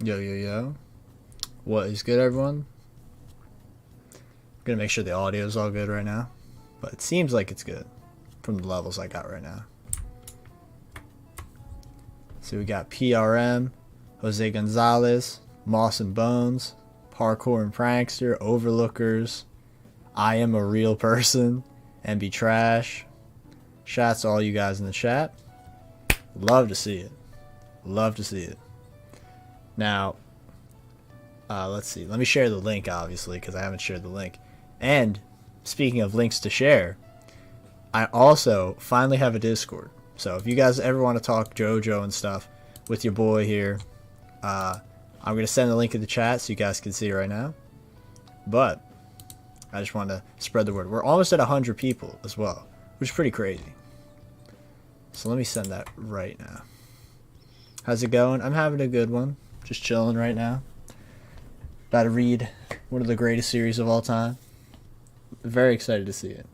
Yo, yo, yo. What is good, everyone? I'm gonna make sure the audio is all good right now. But it seems like it's good from the levels I got right now. So we got PRM, Jose Gonzalez, Moss and Bones, Parkour and Prankster, Overlookers, I Am a Real Person, MB Trash. Shouts to all you guys in the chat. Love to see it. Love to see it. Now, let's see. Let me share the link, obviously, because I haven't shared the link. And speaking of links to share, I also finally have a Discord. So if you guys ever want to talk JoJo and stuff with your boy here, I'm going to send the link in the chat so you guys can see it right now. But I just want to spread the word. We're almost at 100 people as well, which is pretty crazy. So let me send that right now. How's it going? I'm having a good one. Just chilling right now. About to read one of the greatest series of all time. Very excited to see it.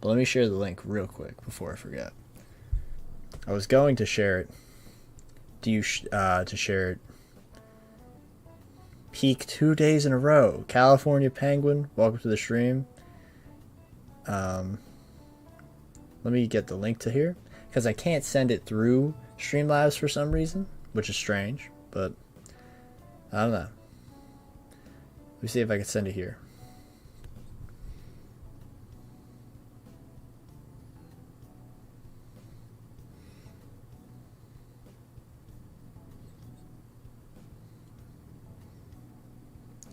But let me share the link real quick before I forget. I was going to share it. To share it. Peak 2 days in a row. California Penguin, welcome to the stream. Let me get the link to here, because I can't send it through Streamlabs for some reason, which is strange, but I don't know. Let me see if I can send it here.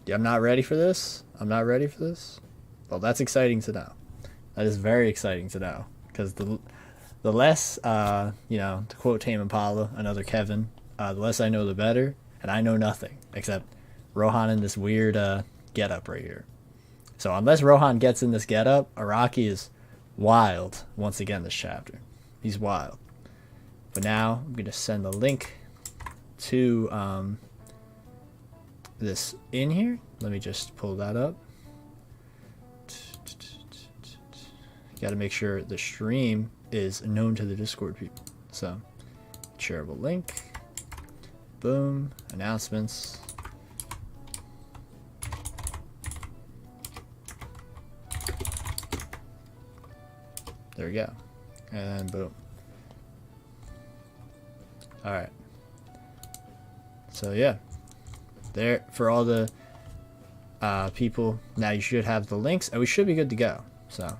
Yeah, I'm not ready for this. I'm not ready for this. Well, that's exciting to know. That is very exciting to know, because the less, to quote Tame Impala, another Kevin, the less I know, the better, and I know nothing except Rohan in this weird getup right here. So unless Rohan gets in this getup, Araki is wild once again this chapter. He's wild. But now I'm going to send the link to this in here. Let me just pull that up. Got to make sure the stream is known to the Discord people. So, shareable link. Boom. Announcements. There we go. And boom. Alright. So, yeah. There, for all the people, now you should have the links, and we should be good to go. So,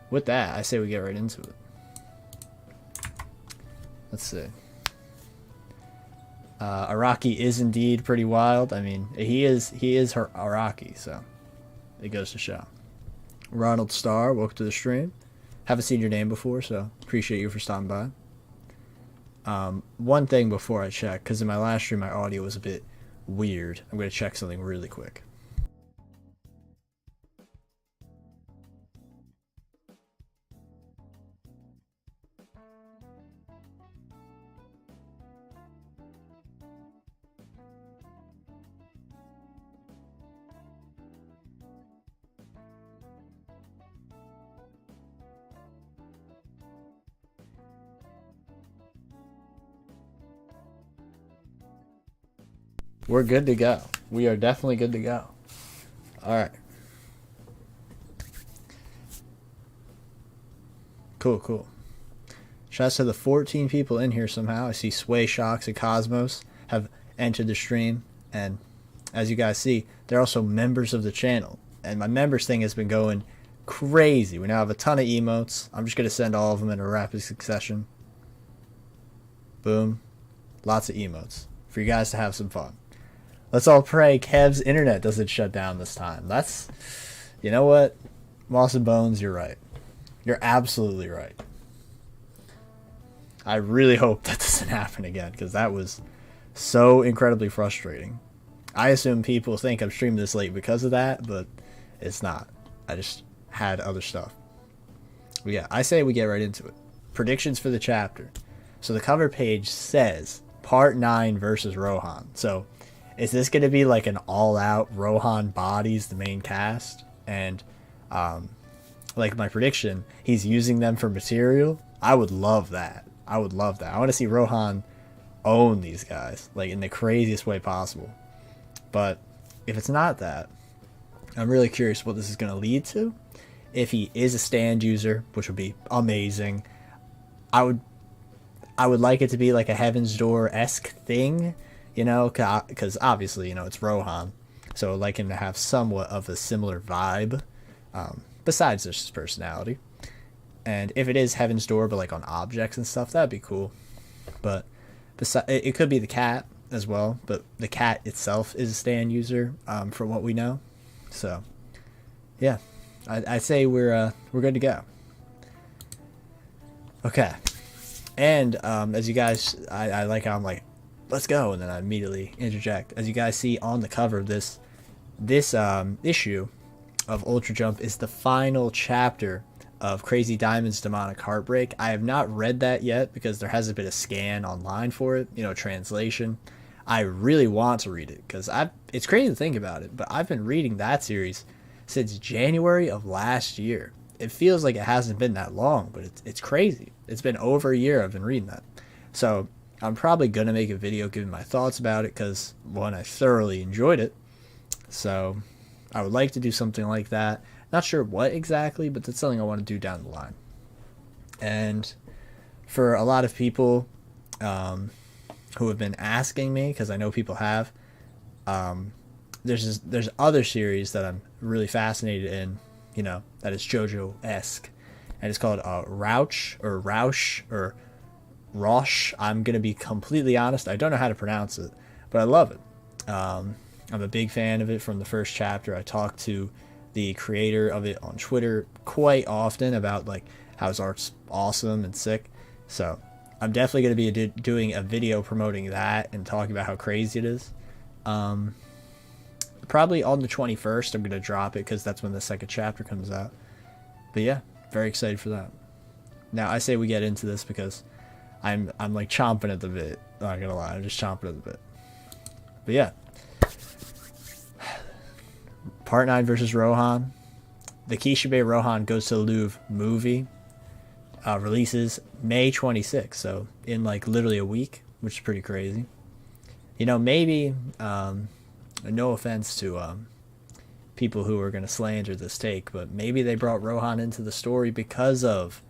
with that, I say we get right into it. Let's see. Araki is indeed pretty wild. I mean, he is her Araki, so it goes to show. Ronald Starr, welcome to the stream. Haven't seen your name before, so appreciate you for stopping by. One thing before I check, because in my last stream my audio was a bit weird. I'm going to check something really quick. We're good to go. We are definitely good to go. All right. Cool. Shouts to the 14 people in here somehow. I see Sway, Shocks, and Cosmos have entered the stream. And as you guys see, they're also members of the channel. And my members thing has been going crazy. We now have a ton of emotes. I'm just going to send all of them in a rapid succession. Boom. Lots of emotes for you guys to have some fun. Let's all pray Kev's internet doesn't shut down this time. That's, you know what? Moss and Bones, you're right. You're absolutely right. I really hope that doesn't happen again, because that was so incredibly frustrating. I assume people think I'm streaming this late because of that, but it's not. I just had other stuff. But yeah, I say we get right into it. Predictions for the chapter. So the cover page says Part 9 versus Rohan. So is this going to be like an all-out Rohan bodies the main cast? And like my prediction, he's using them for material. I would love that. I want to see Rohan own these guys, like in the craziest way possible. But if it's not that, I'm really curious what this is going to lead to. If he is a stand user, which would be amazing, I would like it to be like a Heaven's Door-esque thing, you know, because obviously, you know, it's Rohan, so I'd like him to have somewhat of a similar vibe, besides just his personality. And if it is Heaven's Door, but like on objects and stuff, that'd be cool. But it could be the cat as well, but the cat itself is a stand user, from what we know. So, yeah, I'd say we're good to go. Okay, and as you guys, I like how I'm like, let's go, and then I immediately interject. As you guys see on the cover of this issue of Ultra Jump is the final chapter of Crazy Diamond's Demonic Heartbreak. I have not read that yet because there hasn't been a scan online for it, you know, translation. I really want to read it because it's crazy to think about it, but I've been reading that series since January of last year. It feels like it hasn't been that long, but it's crazy. It's been over a year I've been reading that. So I'm probably going to make a video giving my thoughts about it because, one, I thoroughly enjoyed it. So I would like to do something like that. Not sure what exactly, but that's something I want to do down the line. And for a lot of people who have been asking me, because I know people have, there's other series that I'm really fascinated in, you know, that is JoJo-esque, and it's called Roush or Rosh. I'm gonna be completely honest, I don't know how to pronounce it, but I love it. I'm a big fan of it from the first chapter. I talked to the creator of it on Twitter quite often about like how his art's awesome and sick. So I'm definitely going to be doing a video promoting that and talking about how crazy it is. Probably on the 21st I'm going to drop it because that's when the second chapter comes out. But yeah, very excited for that. Now I say we get into this because I'm like chomping at the bit. Not gonna lie, I'm just chomping at the bit. But yeah, Part 9 versus Rohan. The Kishibe Rohan Goes to the Louvre movie releases May 26th, so in like literally a week, which is pretty crazy. You know, maybe, no offense to people who are going to slander this take, but maybe they brought Rohan into the story because of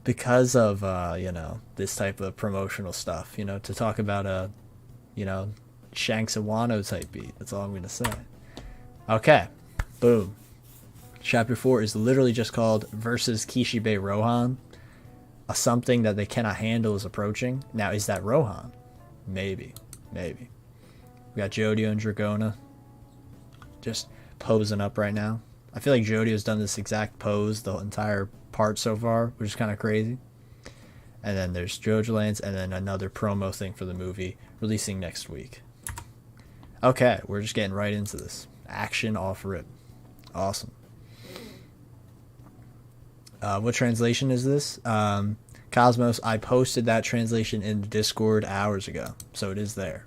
you know, this type of promotional stuff, you know, to talk about you know, Shanks and Wano type beat. That's all I'm going to say. Okay, boom. Chapter 4 is literally just called Versus Kishibe Rohan. Something that they cannot handle is approaching. Now, is that Rohan? Maybe. Maybe. We got Jodio and Dragona just posing up right now. I feel like Jodio's done this exact pose the entire part so far, which is kind of crazy. And then there's Jojolands, and then another promo thing for the movie releasing next week. Okay, we're just getting right into this. Action off rip. Awesome. What translation is this? Cosmos, I posted that translation in the Discord hours ago, so it is there.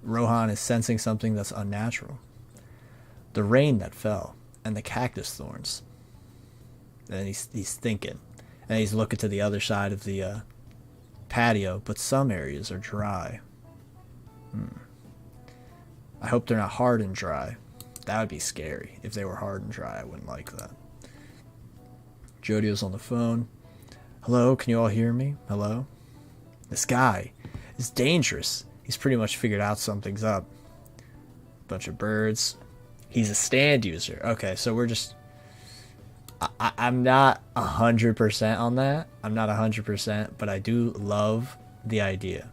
Rohan is sensing something that's unnatural. The rain that fell and the cactus thorns. And he's thinking. And he's looking to the other side of the patio, but some areas are dry. I hope they're not hard and dry. That would be scary. If they were hard and dry, I wouldn't like that. Jodio's on the phone. Hello, can you all hear me? Hello? This guy is dangerous. He's pretty much figured out something's up. Bunch of birds. He's a stand user. Okay, so we're just... I'm not 100% on that. I'm not 100%, but I do love the idea.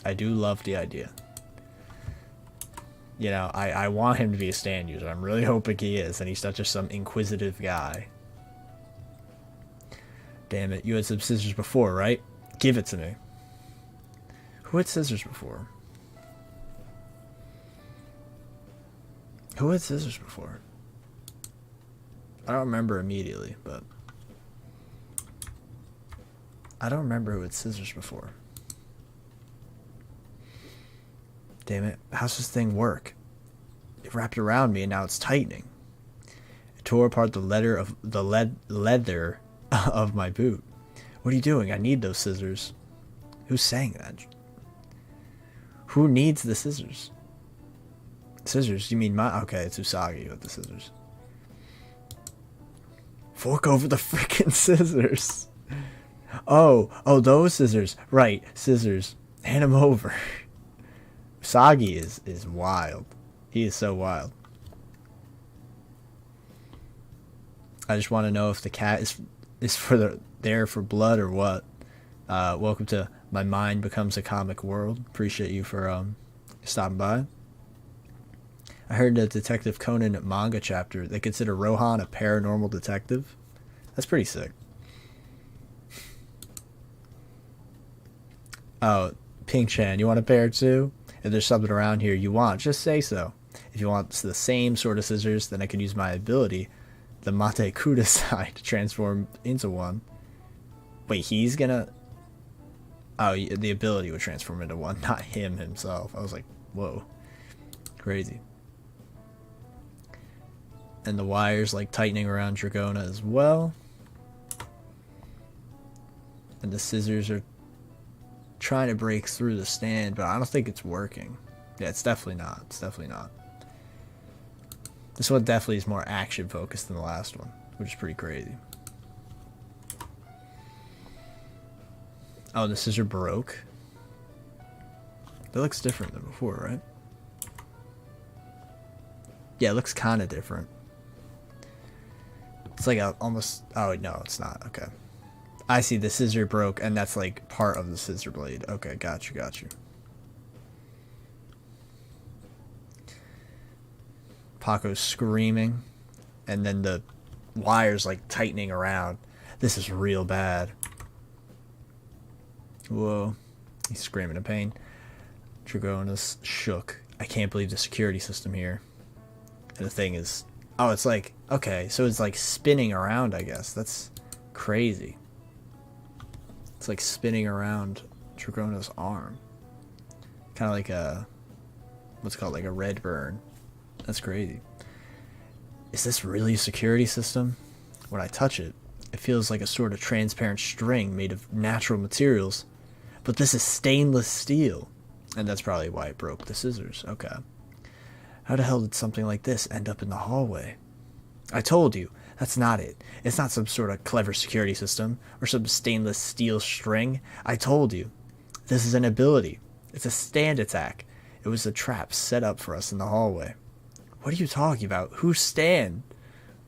I do love the idea. You know, I want him to be a stand user. I'm really hoping he is, and he's not just some inquisitive guy. Damn it, you had some scissors before, right? Give it to me. Who had scissors before? Who had scissors before? I don't remember immediately, but... I don't remember who had scissors before. Damn it, how's this thing work? It wrapped around me and now it's tightening. It tore apart the leather of my boot. What are you doing? I need those scissors. Who's saying that? Who needs the scissors? Scissors? You mean my... Okay, it's Usagi with the scissors. Fork over the freaking scissors. Oh, those scissors. Right, scissors. Hand them over. Usagi is wild. He is so wild. I just want to know if the cat is for there for blood or what. Welcome to My Mind Becomes a Comic World. Appreciate you for stopping by. I heard the Detective Conan manga chapter, they consider Rohan a paranormal detective. That's pretty sick. Oh, Pink Chan, you want a pair too? If there's something around here you want, just say so. If you want the same sort of scissors, then I could use my ability, the Mate Kudasai, to transform into one. Wait, he's gonna... Oh, the ability would transform into one, not him himself. I was like, whoa. Crazy. And the wires like tightening around Dragona as well. And the scissors are trying to break through the stand, but I don't think it's working. Yeah, it's definitely not. It's definitely not. This one definitely is more action focused than the last one, which is pretty crazy. Oh, the scissor broke. That looks different than before, right? Yeah, it looks kind of different. It's like a almost... Oh, no, it's not. Okay. I see, the scissor broke, and that's like part of the scissor blade. Okay, got you, got you. Paco's screaming, and then the wires like tightening around. This is real bad. Whoa. He's screaming in pain. Dragona's shook. I can't believe the security system here. And the thing is... Oh, it's like... Okay, so it's like spinning around, I guess. That's crazy. It's like spinning around Dragona's arm. Kind of like a... What's it called? Like a red burn. That's crazy. Is this really a security system? When I touch it, it feels like a sort of transparent string made of natural materials. But this is stainless steel. And that's probably why it broke the scissors. Okay. How the hell did something like this end up in the hallway? I told you, that's not it. It's not some sort of clever security system or some stainless steel string. I told you. This is an ability. It's a stand attack. It was a trap set up for us in the hallway. What are you talking about? Who's Stan?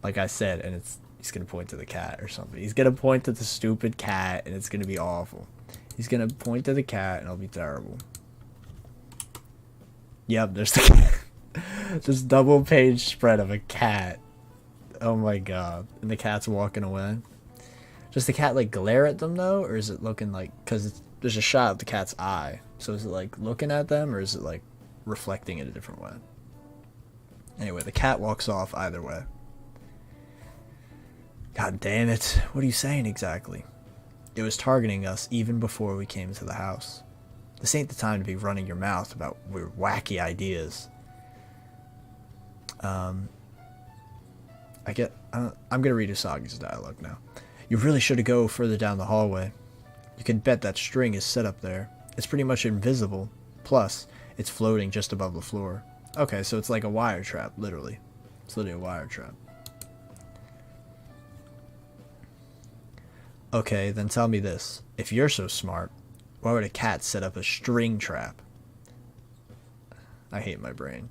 Like I said, and he's going to point to the cat or something. He's going to point to the stupid cat, and it's going to be awful. He's going to point to the cat, and it'll be terrible. Yep, there's the cat. This double page spread of a cat. Oh my god. And the cat's walking away. Does the cat like glare at them though? Or is it looking like... Because there's a shot of the cat's eye. So is it like looking at them? Or is it like reflecting in a different way? Anyway, the cat walks off either way. God damn it. What are you saying exactly? It was targeting us even before we came into the house. This ain't the time to be running your mouth about weird wacky ideas. I'm gonna read Usagi's dialogue now. You really should go further down the hallway. You can bet that string is set up there. It's pretty much invisible. Plus, it's floating just above the floor. Okay, so it's like a wire trap, literally. It's literally a wire trap. Okay, then tell me this. If you're so smart, why would a cat set up a string trap? I hate my brain.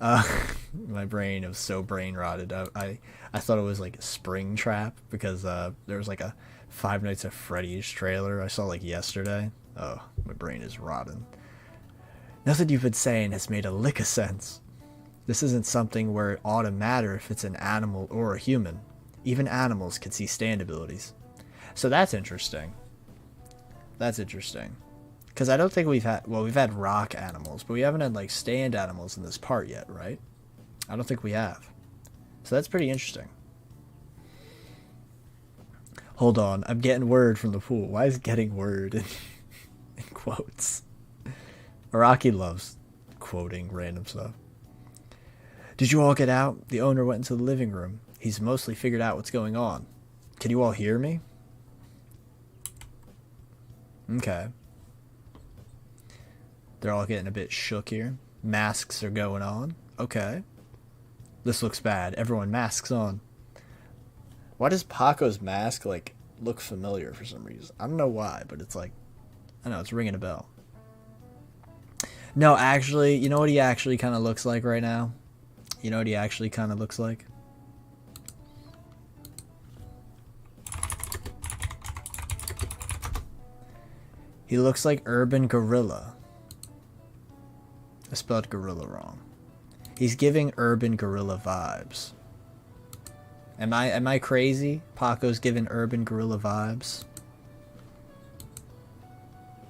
My brain was so brain rotted. I thought it was like a spring trap because there was like a Five Nights at Freddy's trailer I saw like yesterday. Oh, my brain is rotten. Nothing you've been saying has made a lick of sense. This isn't something where it ought to matter if it's an animal or a human. Even animals can see stand abilities. So that's interesting. That's interesting. Because I don't think we've had rock animals, but we haven't had like stand animals in this part yet, right? I don't think we have. So that's pretty interesting. Hold on, I'm getting word from the pool. Why is getting word in quotes? Araki loves quoting random stuff. Did you all get out? The owner went into the living room. He's mostly figured out what's going on. Can you all hear me? Okay. They're all getting a bit shook here. Masks are going on. Okay. This looks bad. Everyone masks on. Why does Paco's mask, like, look familiar for some reason? I don't know why, but it's like, I don't know, it's ringing a bell. No, actually, you know what he actually kind of looks like right now? You know what he actually kind of looks like? He looks like Urban Gorilla. I spelled gorilla wrong. He's giving Urban Gorilla vibes. Am I crazy? Paco's giving Urban Gorilla vibes.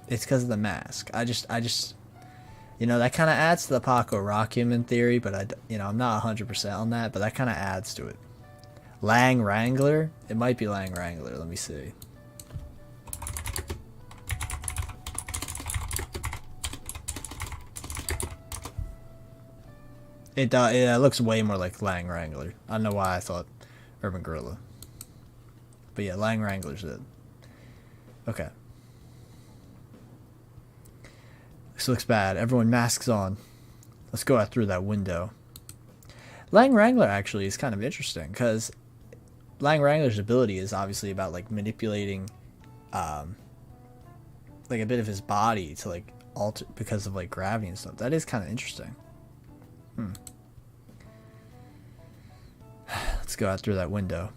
It's because of the mask. I just, you know, that kind of adds to the Paco Requiem in theory, but I'm not 100% on that, but that kind of adds to it. Lang Wrangler? It might be Lang Wrangler. Let me see. It looks way more like Lang Wrangler. I don't know why I thought Urban Gorilla. But yeah, Lang Wrangler's it. Okay. This looks bad. Everyone masks on. Let's go out through that window. Lang Wrangler actually is kind of interesting because Lang Wrangler's ability is obviously about like manipulating like a bit of his body to like alter because of like gravity and stuff. That is kind of interesting. Let's go out through that window.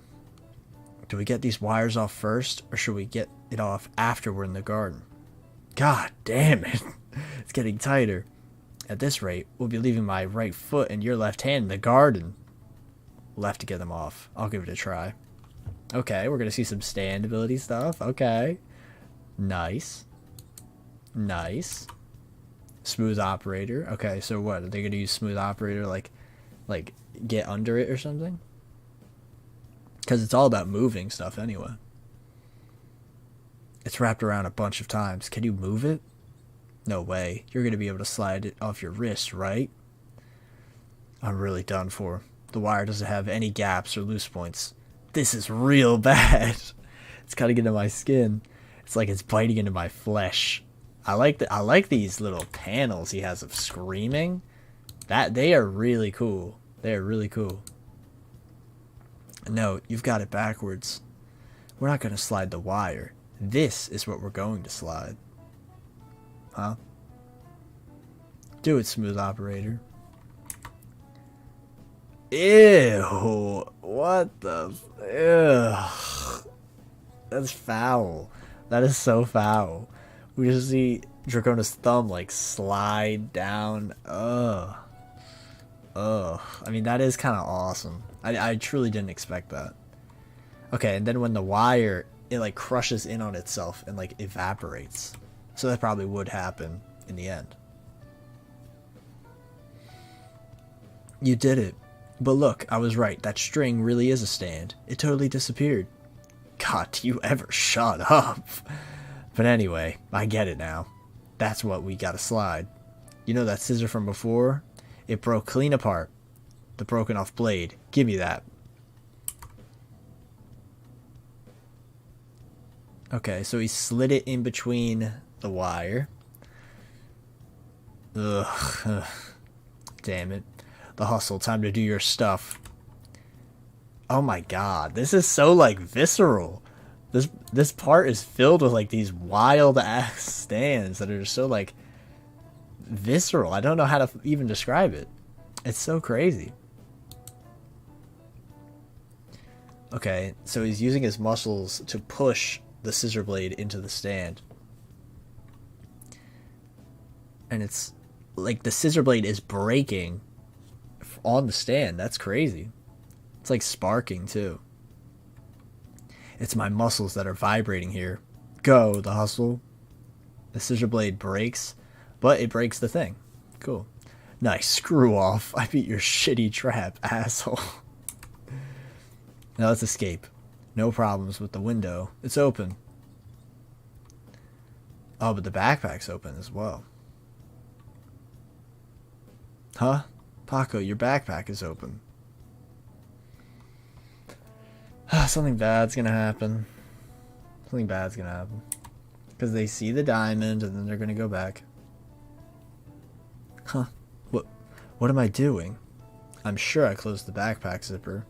Do we get these wires off first, or should we get it off after we're in the garden? God damn it. It's getting tighter. At this rate, we'll be leaving my right foot and your left hand in the garden. We'll have to get them off. I'll give it a try. Okay, we're going to see some stand ability stuff. Okay. Nice. Nice. Smooth operator. Okay, so what? Are they going to use smooth operator like get under it or something? Because it's all about moving stuff anyway. It's wrapped around a bunch of times. Can you move it? No way. You're going to be able to slide it off your wrist, right? I'm really done for. The wire doesn't have any gaps or loose points. This is real bad. It's cutting into my skin. It's like it's biting into my flesh. I like these little panels he has of screaming. That they are really cool. They are really cool. No, you've got it backwards. We're not going to slide the wire. This is what we're going to slide. Huh? Do it, smooth operator. Ew. What the... Ugh. That's foul. That is so foul. We just see Dracona's thumb like slide down. Ugh. Ugh. I mean, that is kind of awesome. I truly didn't expect that. Okay, and then when the wire, it like crushes in on itself and like evaporates. So that probably would happen in the end. You did it. But look, I was right. That string really is a stand. It totally disappeared. God, do you ever shut up? But anyway, I get it now. That's what we gotta slide. You know that scissor from before? It broke clean apart. The broken off blade. Give me that. Okay, so he slid it in between the wire. Ugh. Damn it. The hustle. Time to do your stuff. Oh my god. This is so like visceral. This part is filled with like these wild ass stands that are so like visceral. I don't know how to even describe it. It's so crazy. Okay, so he's using his muscles to push the scissor blade into the stand. And it's like the scissor blade is breaking on the stand. That's crazy. It's like sparking too. It's my muscles that are vibrating here. Go, the hustle. The scissor blade breaks, but it breaks the thing. Cool. Nice. Screw off. I beat your shitty trap, asshole. Now let's escape. No problems with the window. It's open. Oh, but the backpack's open as well. Huh? Paco, your backpack is open. Something bad's gonna happen. Something bad's gonna happen. Because they see the diamond and then they're going to go back. Huh. What am I doing? I'm sure I closed the backpack zipper.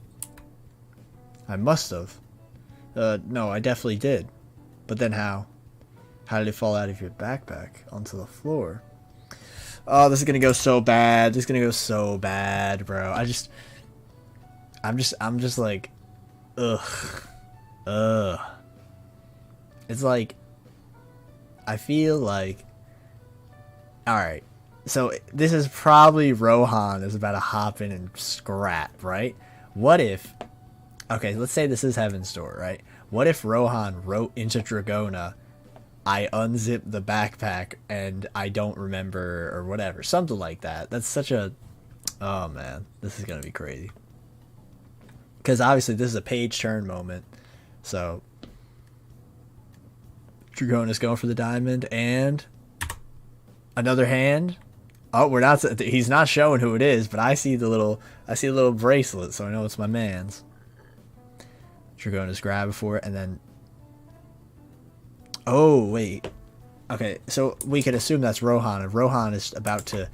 I must have. No, I definitely did. But then how? How did it fall out of your backpack onto the floor? Oh, this is gonna go so bad. This is gonna go so bad, bro. I'm just like, ugh. It's like, I feel like, alright. So this is probably Rohan is about to hop in and scrap, right? What if, okay, let's say this is Heaven's Door, right? What if Rohan wrote into Dragona, I unzip the backpack and I don't remember, or whatever, something like that. That's such a, oh man, this is gonna be crazy. Because obviously this is a page turn moment, so Dragona's going for the diamond and another hand. Oh, we're not. He's not showing who it is, but I see the little bracelet, so I know it's my man's. Dragona's grabbing for it, and then. Oh wait, okay. So we can assume that's Rohan, and Rohan is about to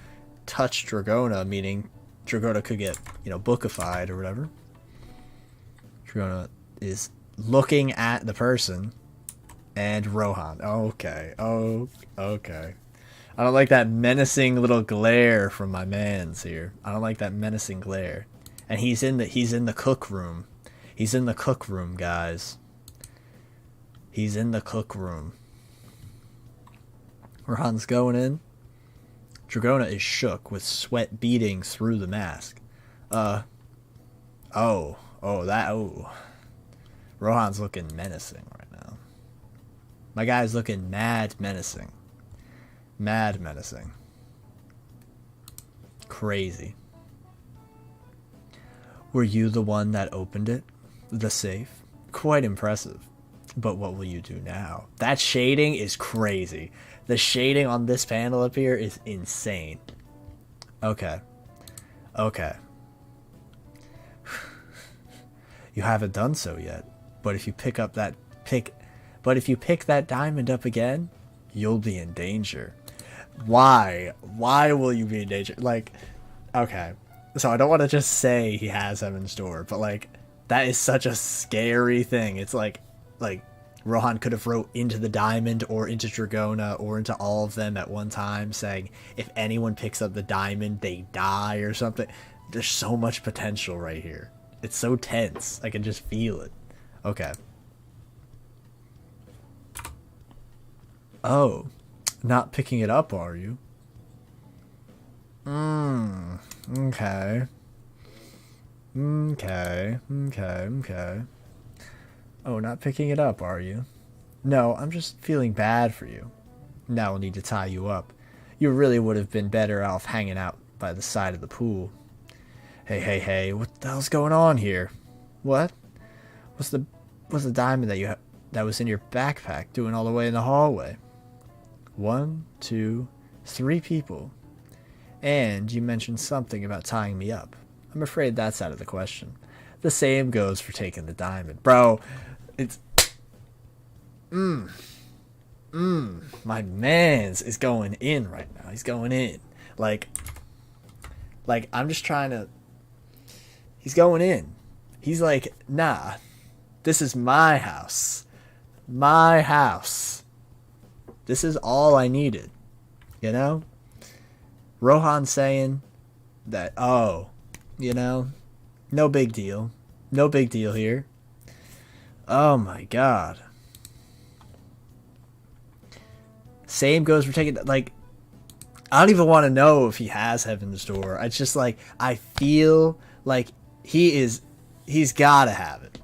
touch Dragona, meaning Dragona could get, bookified or whatever. Dragona is looking at the person, and Rohan. Okay. Oh, okay. I don't like that menacing little glare from my mans here. I don't like that menacing glare. And he's in the cook room. He's in the cook room, guys. He's in the cook room. Rohan's going in. Dragona is shook with sweat beading through the mask. Oh. Rohan's looking menacing right now. My guy's looking mad menacing. Mad menacing. Crazy. Were you the one that opened it? The safe? Quite impressive. But what will you do now? That shading is crazy. The shading on this panel up here is insane. Okay. You haven't done so yet. But if you pick that diamond up again, you'll be in danger. Why will you be in danger? Like, okay, so I don't want to just say he has Heaven's Door, but like, that is such a scary thing. It's like Rohan could have wrote into the diamond or into Dragona or into all of them at one time saying, if anyone picks up the diamond, they die or something. There's so much potential right here. It's so tense. I can just feel it. Okay. Oh. Not picking it up, are you? Okay. Oh, not picking it up, are you? No, I'm just feeling bad for you. Now we'll need to tie you up. You really would have been better off hanging out by the side of the pool. Hey, what the hell's going on here? What? What's the diamond that was in your backpack doing all the way in the hallway? 1, 2, 3 people. And you mentioned something about tying me up. I'm afraid that's out of the question. The same goes for taking the diamond. Bro, it's... My man's is going in right now. He's going in. Like, I'm just trying to... He's going in. He's like, nah, this is my house. My house. This is all I needed, Rohan saying that, oh, no big deal. No big deal here. Oh my god. Same goes for taking, like, I don't even want to know if he has Heaven's Door. It's just like, I feel like he's gotta have it.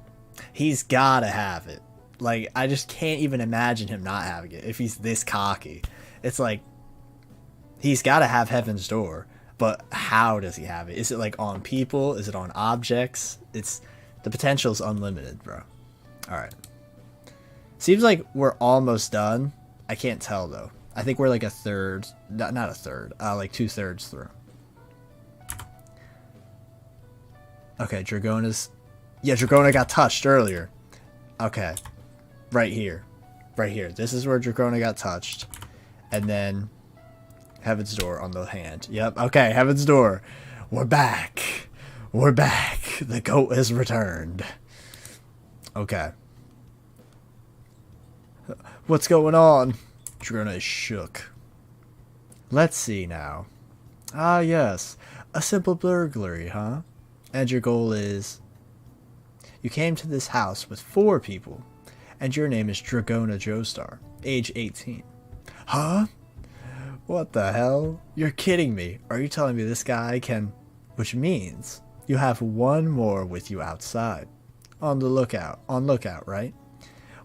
He's gotta have it. Like, I just can't even imagine him not having it if he's this cocky. It's like, he's got to have Heaven's Door, but how does he have it? Is it like on people? Is it on objects? The potential's unlimited, bro. Alright. Seems like we're almost done. I can't tell, though. I think we're like a third, not a third, like 2/3 through. Okay, Dragona got touched earlier. Okay. Right here. right here. This is where Dracona got touched. And then Heaven's Door on the hand. Yep. Okay, Heaven's Door. We're back. We're back. The goat has returned. Okay. What's going on? Dracona is shook. Let's see now. Ah, yes. A simple burglary, huh? And your goal is... You came to this house with 4 people, and your name is Dragona Joestar, age 18. Huh? What the hell? You're kidding me. Are you telling me this guy can... Which means you have 1 more with you outside. On lookout, right?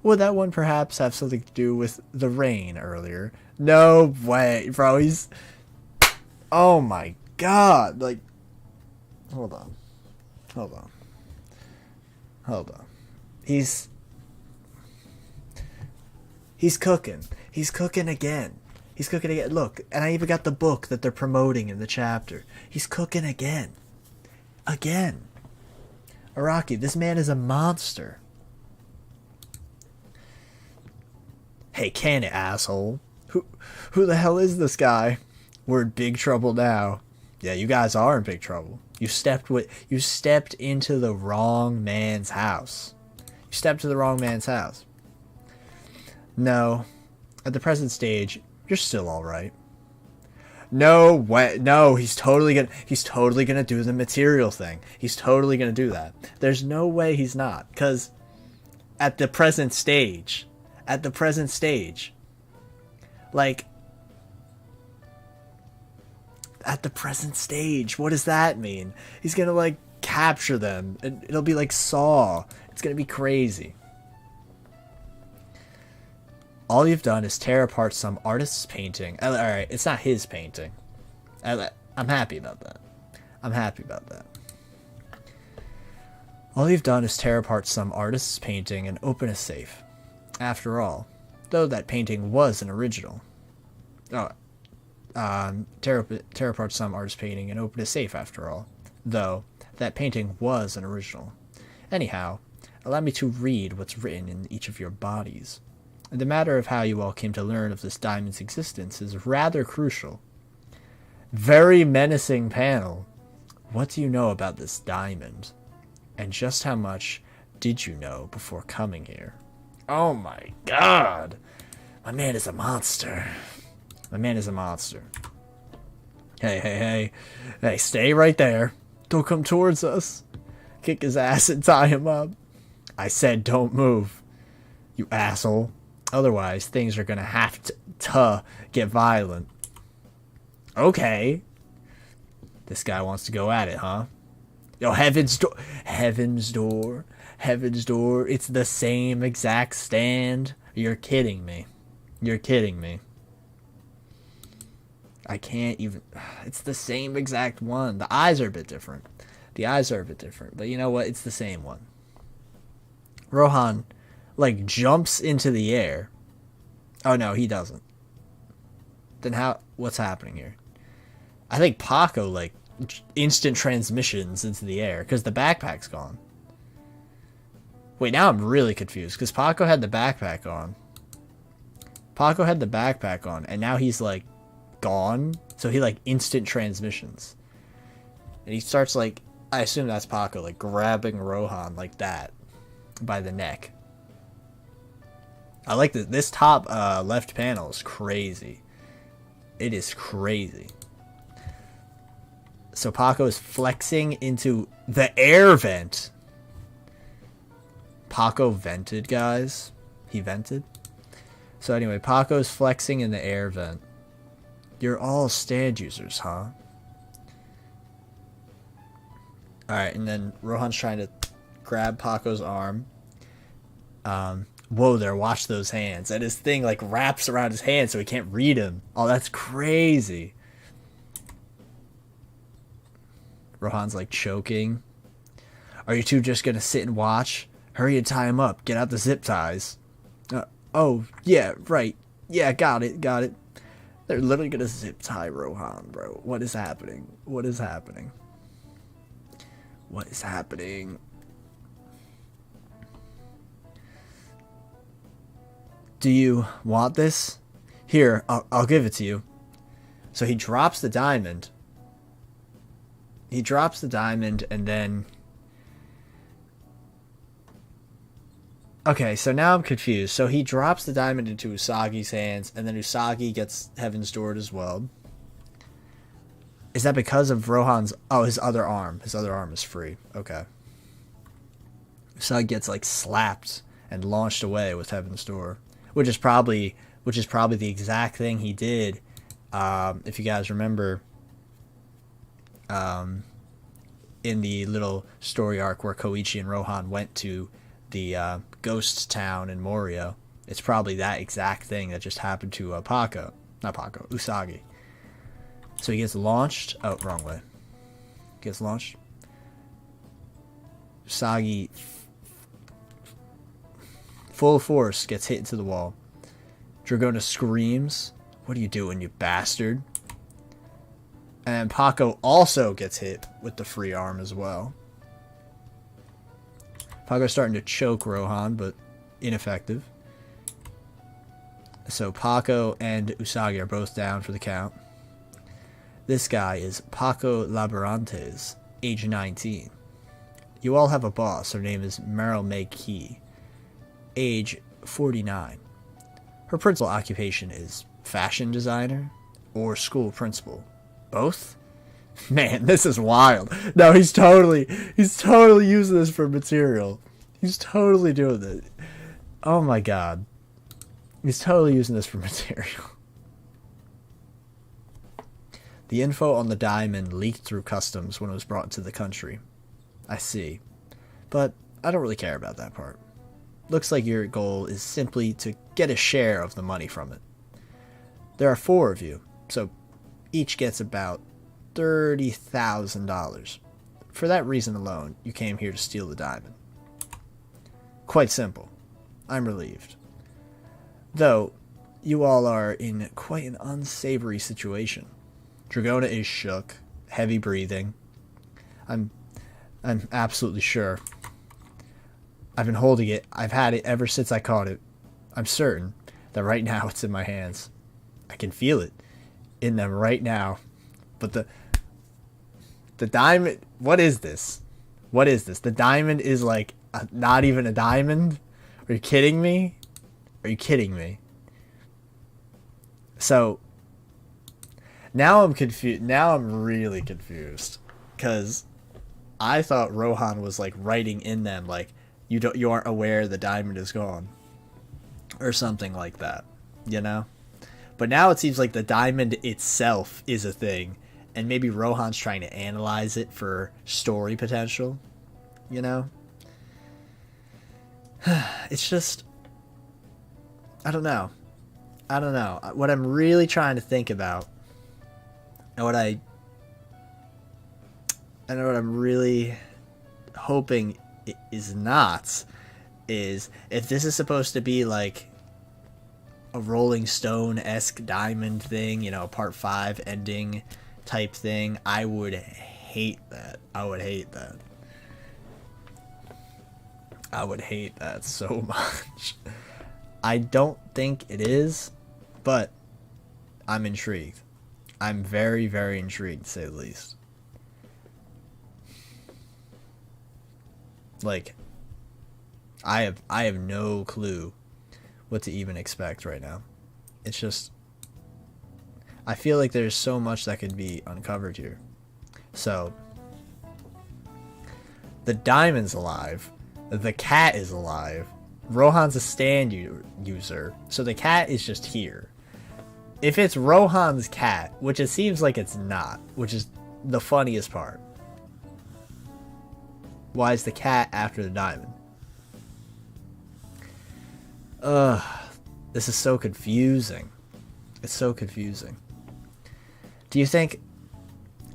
Would that one perhaps have something to do with the rain earlier? No way, bro. He's... Oh my god. Like... Hold on. He's cooking. He's cooking again. Look, and I even got the book that they're promoting in the chapter. He's cooking again. Araki, this man is a monster. Hey, can it, asshole? Who the hell is this guy? We're in big trouble now. Yeah, you guys are in big trouble. You stepped into the wrong man's house. No, at the present stage, you're still all right. No way. No, he's totally gonna do the material thing. He's totally gonna do that. There's no way he's not, because at the present stage, like, at the present stage, what does that mean? He's gonna, like, capture them, and it'll be like Saw. It's gonna be crazy. All you've done is tear apart some artist's painting. Alright, it's not his painting. I'm happy about that. All you've done is tear apart some artist's painting and open a safe. After all, though that painting was an original. Tear apart some artist's painting and open a safe after all. Though that painting was an original. Anyhow, allow me to read what's written in each of your bodies. The matter of how you all came to learn of this diamond's existence is rather crucial. Very menacing panel. What do you know about this diamond? And just how much did you know before coming here? Oh my god! My man is a monster. Hey, stay right there. Don't come towards us. Kick his ass and tie him up. I said don't move, you asshole. Otherwise, things are gonna have to get violent. Okay. This guy wants to go at it, huh? Yo, Heaven's Door. It's the same exact stand. You're kidding me. I can't even... It's the same exact one. The eyes are a bit different. But you know what? It's the same one. Rohan, like, jumps into the air. Oh, no, he doesn't. Then what's happening here? I think Paco, like, instant transmissions into the air because the backpack's gone. Wait, now I'm really confused because Paco had the backpack on. And now he's, like, gone. So he, like, instant transmissions. And he starts, like, I assume that's Paco, like, grabbing Rohan like that by the neck. I like this top left panel is crazy. It is crazy. So Paco is flexing into the air vent. Paco vented, guys. He vented. So anyway, Paco's flexing in the air vent. You're all stand users, huh? Alright, and then Rohan's trying to grab Paco's arm. Whoa there, watch those hands. And his thing, like, wraps around his hand so he can't read him. Oh, that's crazy. Rohan's, like, choking. Are you two just gonna sit and watch? Hurry and tie him up. Get out the zip ties. Oh, yeah, right. Yeah, got it. They're literally gonna zip tie Rohan, bro. What is happening? Do you want this? Here, I'll give it to you. So he drops the diamond. He drops the diamond and then... Okay, so now I'm confused. So he drops the diamond into Usagi's hands, and then Usagi gets Heaven's Door as well. Is that because of Rohan's... Oh, his other arm. His other arm is free. Okay. Usagi gets, like, slapped and launched away with Heaven's Door. Which is probably the exact thing he did, if you guys remember, in the little story arc where Koichi and Rohan went to the ghost town in Morio. It's probably that exact thing that just happened to Usagi. So he gets launched. Oh, wrong way. Gets launched. Usagi, full force, gets hit into the wall. Dragona screams, "What are you doing, you bastard?" And Paco also gets hit with the free arm as well. Paco's starting to choke Rohan, but ineffective. So Paco and Usagi are both down for the count. This guy is Paco Laborantes, age 19. You all have a boss. Her name is Meryl May Key, age 49. Her principal occupation is fashion designer or school principal. Both? Man, this is wild. No, he's totally using this for material. He's totally doing it. Oh my god. He's totally using this for material. The info on the diamond leaked through customs when it was brought into the country. I see. But I don't really care about that part. Looks like your goal is simply to get a share of the money from it. There are 4 of you, so each gets about $30,000. For that reason alone, you came here to steal the diamond. Quite simple. I'm relieved. Though, you all are in quite an unsavory situation. Dragona is shook, heavy breathing. I'm absolutely sure. I've been holding it. I've had it ever since I caught it. I'm certain that right now it's in my hands. I can feel it in them right now. But the diamond, what is this? What is this? The diamond is like not even a diamond? Are you kidding me? Are you kidding me? So now I'm confused. Now I'm really confused because I thought Rohan was like writing in them like you aren't aware the diamond is gone or something like that, you know? But now it seems like the diamond itself is a thing, and maybe Rohan's trying to analyze it for story potential, you know? It's just, I don't know. What I'm really trying to think about, and what I'm really hoping is not, is if this is supposed to be like a Rolling Stone-esque diamond thing, you know, part 5 ending type thing, I would hate that. I would hate that. I would hate that so much. I don't think it is, but I'm intrigued. I'm very, very intrigued, to say the least. Like, I have no clue what to even expect right now. It's just, I feel like there's so much that could be uncovered here. So, the diamond's alive. The cat is alive. Rohan's a stand user. So the cat is just here. If it's Rohan's cat, which it seems like it's not, which is the funniest part. Why is the cat after the diamond? This is so confusing. It's so confusing. Do you think,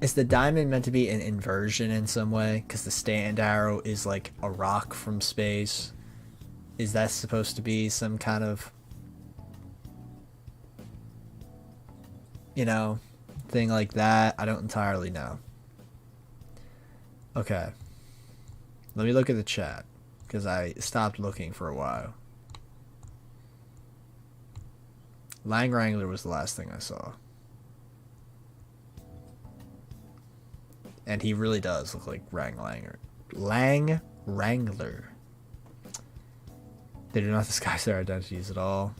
is the diamond meant to be an inversion in some way? Because the stand arrow is like a rock from space. Is that supposed to be some kind of, you know, thing like that? I don't entirely know. Okay. Let me look at the chat, because I stopped looking for a while. Lang Wrangler was the last thing I saw. And he really does look like Lang Wrangler. They do not disguise their identities at all.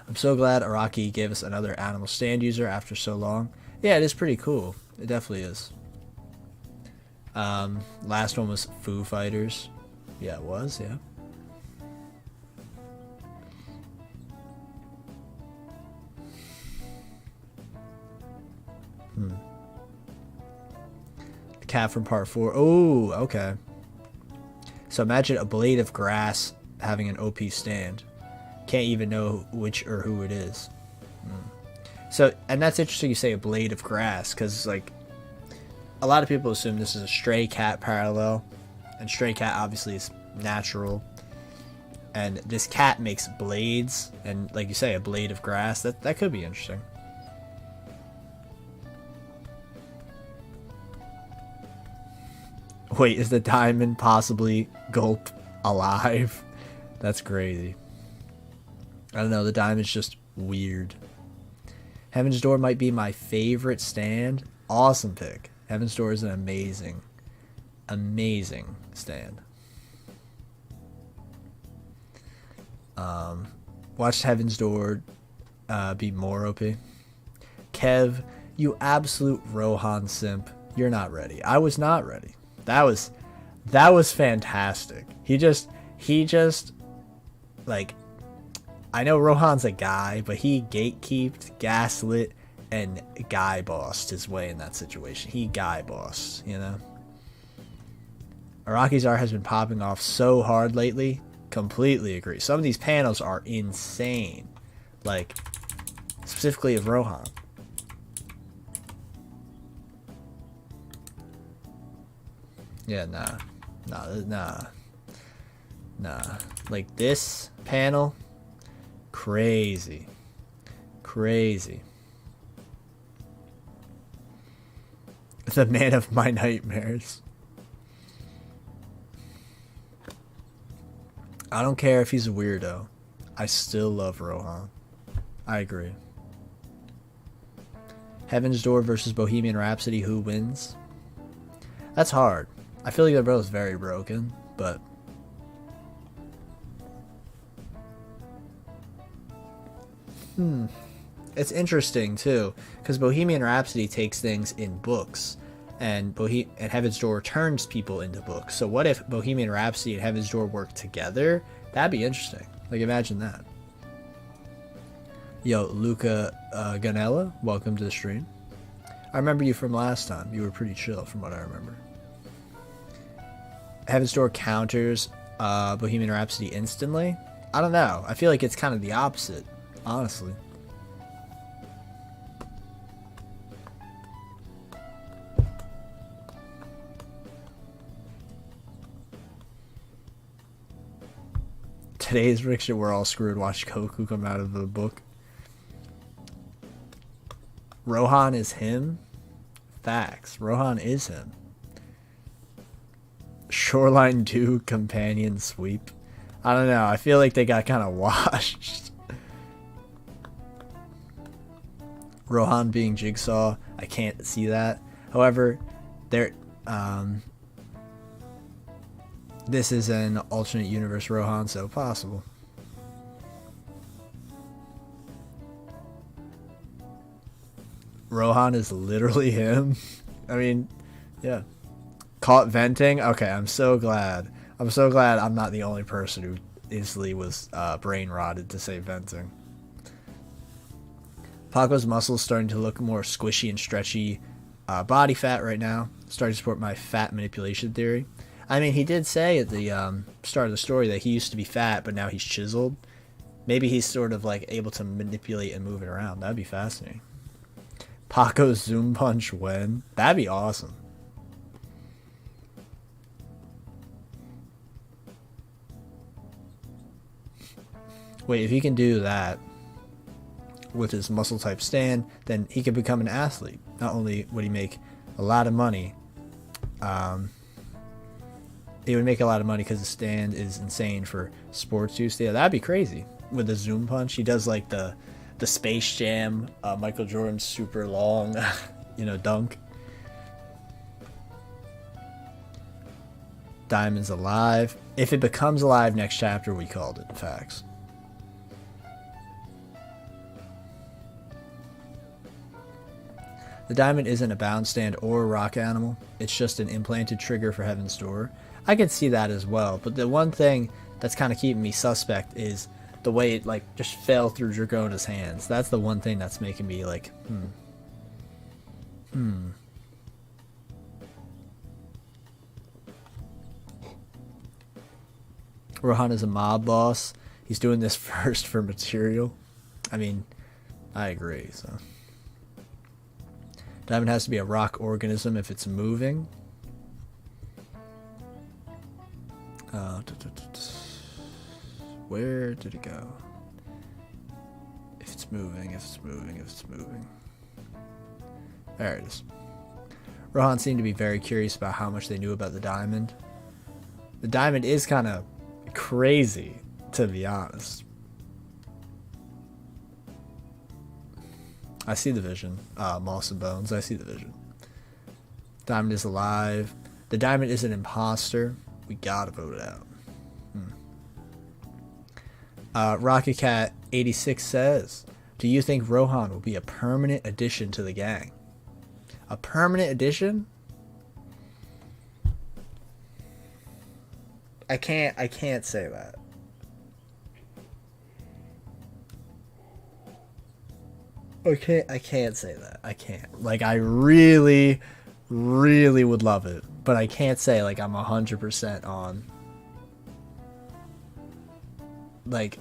I'm so glad Araki gave us another animal stand user after so long. Yeah, it is pretty cool. It definitely is. Last one was Foo Fighters. Yeah, it was, yeah. The cat from part 4. Oh, okay. So imagine a blade of grass having an OP stand. Can't even know which or who it is. So, and that's interesting you say a blade of grass, because like a lot of people assume this is a stray cat parallel, and stray cat obviously is natural, and this cat makes blades, and like you say, a blade of grass. That could be interesting. Wait, is the diamond possibly Gulp alive? That's crazy. I don't know, the diamond's just weird. Heaven's Door might be my favorite stand. Awesome pick. Heaven's Door is an amazing stand. Watched Heaven's Door be more OP. Kev, you absolute Rohan simp. You're not ready. I was not ready. That was fantastic. He just like, I know Rohan's a guy, but he gatekeeped, gaslit, and guy bossed his way in that situation. He guy bossed, you know? Araki's art has been popping off so hard lately. Completely agree. Some of these panels are insane. Like, specifically of Rohan. Yeah, nah. Like, this panel... Crazy. The man of my nightmares. I don't care if he's a weirdo. I still love Rohan. I agree. Heaven's Door versus Bohemian Rhapsody, who wins? That's hard. I feel like they're both very broken, but... It's interesting too, because Bohemian Rhapsody takes things in books, and Heaven's Door turns people into books. So what if Bohemian Rhapsody and Heaven's Door work together? That'd be interesting. Like, imagine that. Yo, Luca Ganella, welcome to the stream. I remember you from last time. You were pretty chill from what I remember. Heaven's Door counters Bohemian Rhapsody instantly? I don't know. I feel like it's kind of the opposite. Honestly. Today's prediction, we're all screwed. Watch Goku come out of the book. Rohan is him? Facts. Rohan is him. Shoreline 2 companion sweep. I don't know. I feel like they got kind of washed. Rohan being Jigsaw, I can't see that. However, this is an alternate universe Rohan, so possible. Rohan is literally him. I mean, yeah. Caught venting? Okay, I'm so glad. I'm so glad I'm not the only person who instantly was brain rotted to say venting. Paco's muscles starting to look more squishy and stretchy body fat right now. Starting to support my fat manipulation theory. I mean, he did say at the start of the story that he used to be fat, but now he's chiseled. Maybe he's sort of like able to manipulate and move it around. That'd be fascinating. Paco's Zoom Punch when? That'd be awesome. Wait, if he can do that with his muscle type stand, then he could become an athlete. Not only would he make a lot of money, he would make a lot of money because the stand is insane for sports use. Yeah, that'd be crazy. with a zoom punch. He does like the Space Jam, Michael Jordan's super long, dunk. Diamond's alive. If it becomes alive next chapter, we called it. Facts. The diamond isn't a bound stand or a rock animal. It's just an implanted trigger for Heaven's Door. I could see that as well, but the one thing that's kind of keeping me suspect is the way it like just fell through Dragona's hands. That's the one thing that's making me like, Rohan is a mob boss. He's doing this first for material. I mean, I agree, so. Diamond has to be a rock organism if it's moving. Where did it go? If it's moving. There it is. Rohan seemed to be very curious about how much they knew about the diamond. The diamond is kind of crazy, to be honest. I see the vision. Moss and Bones, I see the vision. Diamond is alive. The diamond is an imposter. We gotta vote it out. Rocket Cat 86 says, do you think Rohan will be a permanent addition to the gang? A permanent addition? I can't say that. I can't say that. I can't. Like, I really, really would love it, but I can't say like I'm 100% on. Like,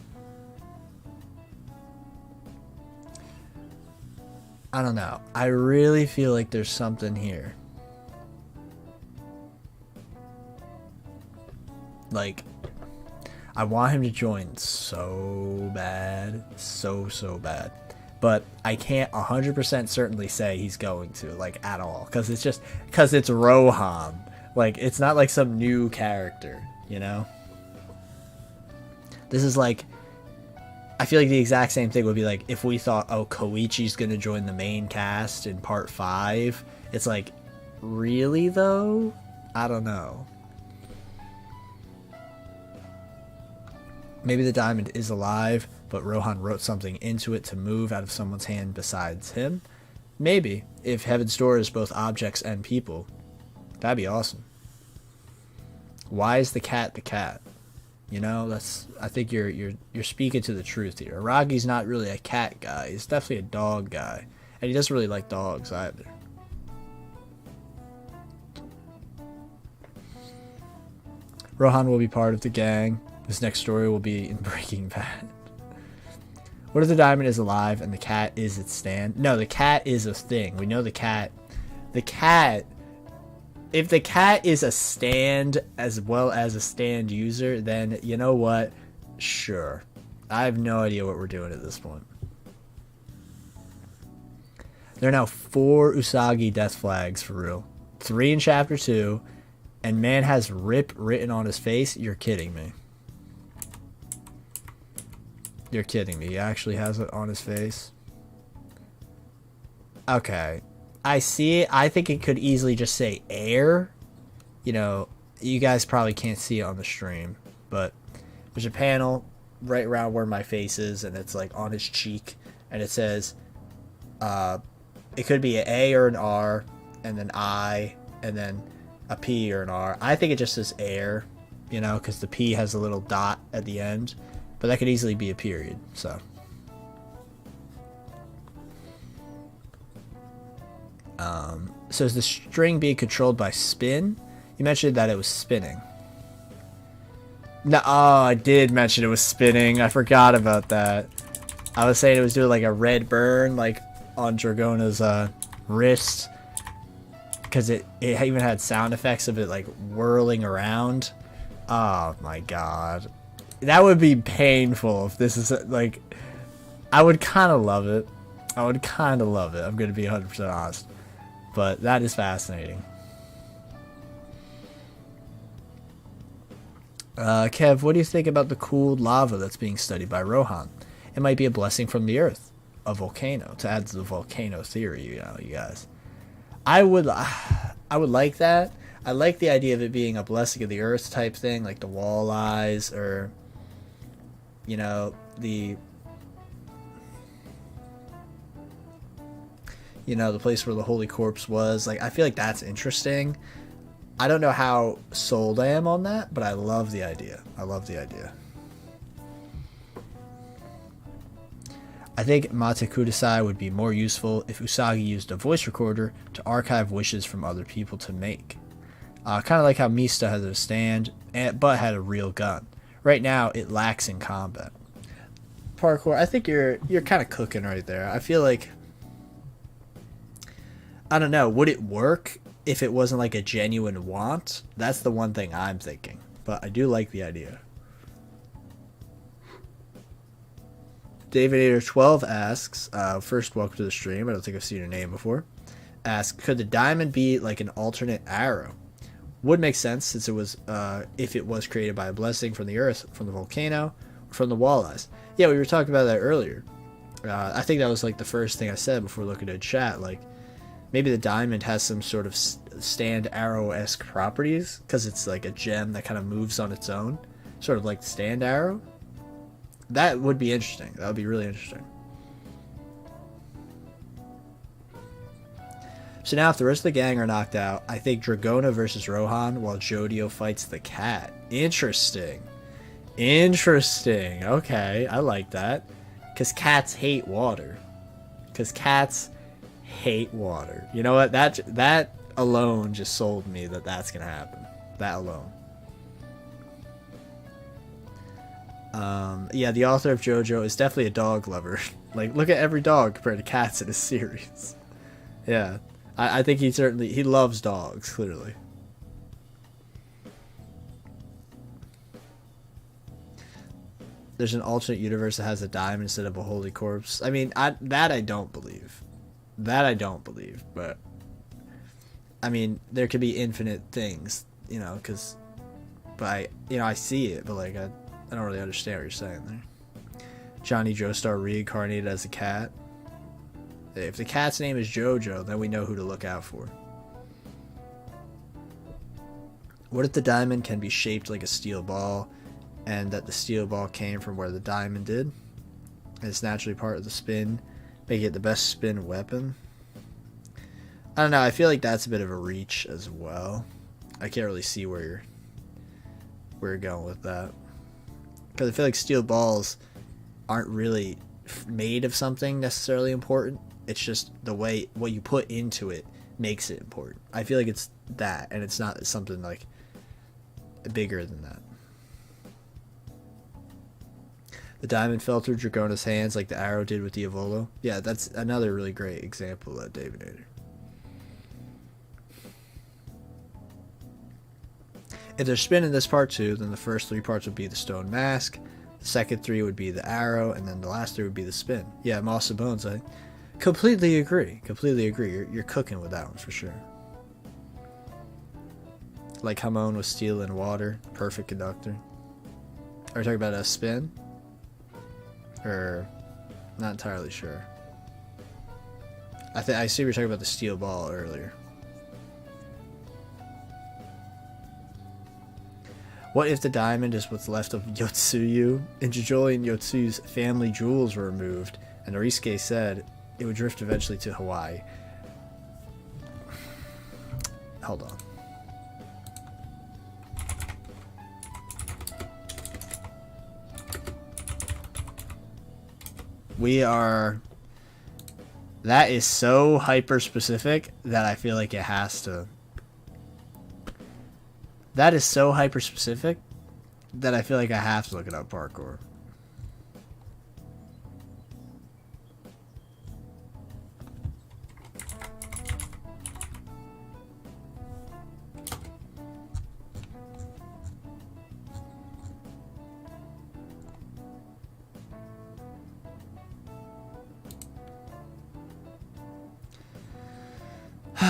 I don't know. I really feel like there's something here. Like, I want him to join so bad. So bad. But I can't 100% certainly say he's going to, like, at all. Because it's Rohan. Like, it's not like some new character, you know? This is like, I feel like the exact same thing would be like if we thought, oh, Koichi's going to join the main cast in part 5. It's like, really though? I don't know. Maybe the diamond is alive, but Rohan wrote something into it to move out of someone's hand besides him. Maybe, if Heaven's Door is both objects and people. That'd be awesome. Why is the cat the cat? You know, I think you're speaking to the truth here. Aragi's not really a cat guy. He's definitely a dog guy. And he doesn't really like dogs either. Rohan will be part of the gang. This next story will be in Breaking Bad. What if the diamond is alive and the cat is its stand? No, the cat is a thing. We know the cat. If the cat is a stand as well as a stand user, then you know what? Sure. I have no idea what we're doing at this point. There are now 4 Usagi death flags for real. 3 in chapter 2, and man has RIP written on his face. You're kidding me. You're kidding me. He actually has it on his face. Okay. I see it. I think it could easily just say air. You know, you guys probably can't see it on the stream, but there's a panel right around where my face is, and it's like on his cheek, and it says, it could be an A or an R, and then I, and then a P or an R. I think it just says air, you know, because the P has a little dot at the end, but that could easily be a period, so. So is the string being controlled by spin? You mentioned that it was spinning. No, oh, I did mention it was spinning. I forgot about that. I was saying it was doing like a red burn, like on Dragona's wrist, because it even had sound effects of it like whirling around. Oh my god, that would be painful if this is like. I would kind of love it. I'm gonna be 100% honest. But that is fascinating. Kev, what do you think about the cooled lava that's being studied by Rohan? It might be a blessing from the earth, a volcano, to add to the volcano theory, you guys. I would like that. I like the idea of it being a blessing of the earth type thing, like the walleyes, or the the place where the holy corpse was. Like, I feel like that's interesting. I don't know how sold I am on that, but I love the idea. I love the idea. I think Mate Kudasai would be more useful if Usagi used a voice recorder to archive wishes from other people to make. Kind of like how Mista has a stand, but had a real gun. Right now, it lacks in combat. Parkour, I think you're kind of cooking right there. I feel like, I don't know, would it work if it wasn't like a genuine want? That's the one thing I'm thinking, but I do like the idea. Davidator12 asks, first, welcome to the stream. I don't think I've seen your name before. Asks, could the diamond be like an alternate arrow? Would make sense since it was, if it was created by a blessing from the earth, from the volcano, or from the walleyes. Yeah, we were talking about that earlier. I think that was like the first thing I said before looking at chat. Like, maybe the diamond has some sort of stand arrow-esque properties because it's like a gem that kind of moves on its own, sort of like the stand arrow. That would be interesting. That would be really interesting. So now if the rest of the gang are knocked out, I think Dragona versus Rohan while Jodio fights the cat. Interesting. Interesting. Okay, I like that. Because cats hate water. Because cats hate water. You know what? That alone just sold me that that's going to happen. That alone. Yeah, the author of JoJo is definitely a dog lover. Like, look at every dog compared to cats in his series. Yeah, I think he loves dogs, clearly. There's an alternate universe that has a diamond instead of a holy corpse. I mean, that I don't believe. That I don't believe, but I mean, there could be infinite things, because, but I see it, but like, I don't really understand what you're saying there. Johnny Joestar reincarnated as a cat. If the cat's name is JoJo, then we know who to look out for. What if the diamond can be shaped like a steel ball, and that the steel ball came from where the diamond did, and it's naturally part of the spin, making it the best spin weapon? I don't know, I feel like that's a bit of a reach as well. I can't really see where you're going with that. Because I feel like steel balls aren't really made of something necessarily important. It's just the way what you put into it makes it important. I feel like it's that, and it's not something like bigger than that. The diamond fell through Dragona's hands like the arrow did with the Evolo. Yeah, that's another really great example of David. If there's spin in this part 2, then the first 3 parts would be the stone mask, the second 3 would be the arrow, and then the last 3 would be the spin. Yeah, Moss and Bones, I completely agree. Completely agree. You're cooking with that one for sure. Like Hamon with steel and water, perfect conductor. Are we talking about a spin? Or not entirely sure. I see we were talking about the steel ball earlier. What if the diamond is what's left of Yotsuyu? In JoJo, Yotsuyu's family jewels were removed, and Norisuke said it would drift eventually to Hawaii. Hold on. That is so hyper specific that I feel like it has to. That is so hyper specific that I feel like I have to look it up, parkour.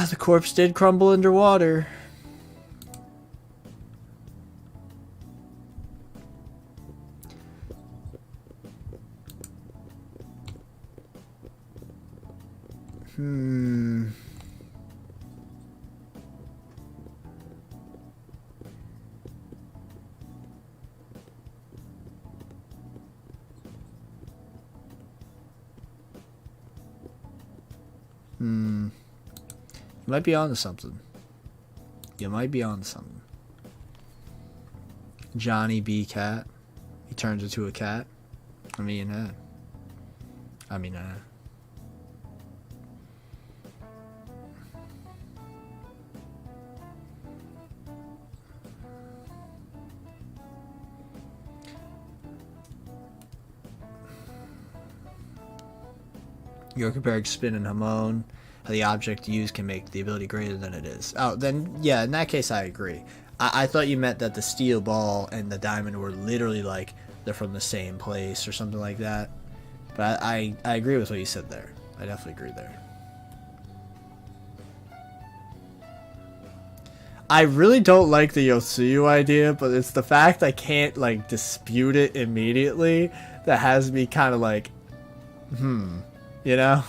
The corpse did crumble underwater. Hmm. Hmm. You might be onto something. You might be onto something. Johnny B. Cat. He turns into a cat. I mean, You're comparing spin and Hamon. How the object used can make the ability greater than it is. Oh, then, yeah, in that case, I agree. I thought you meant that the steel ball and the diamond were literally like they're from the same place or something like that. But I agree with what you said there. I definitely agree there. I really don't like the Yotsuyu idea, but it's the fact I can't like dispute it immediately that has me kind of like, you know?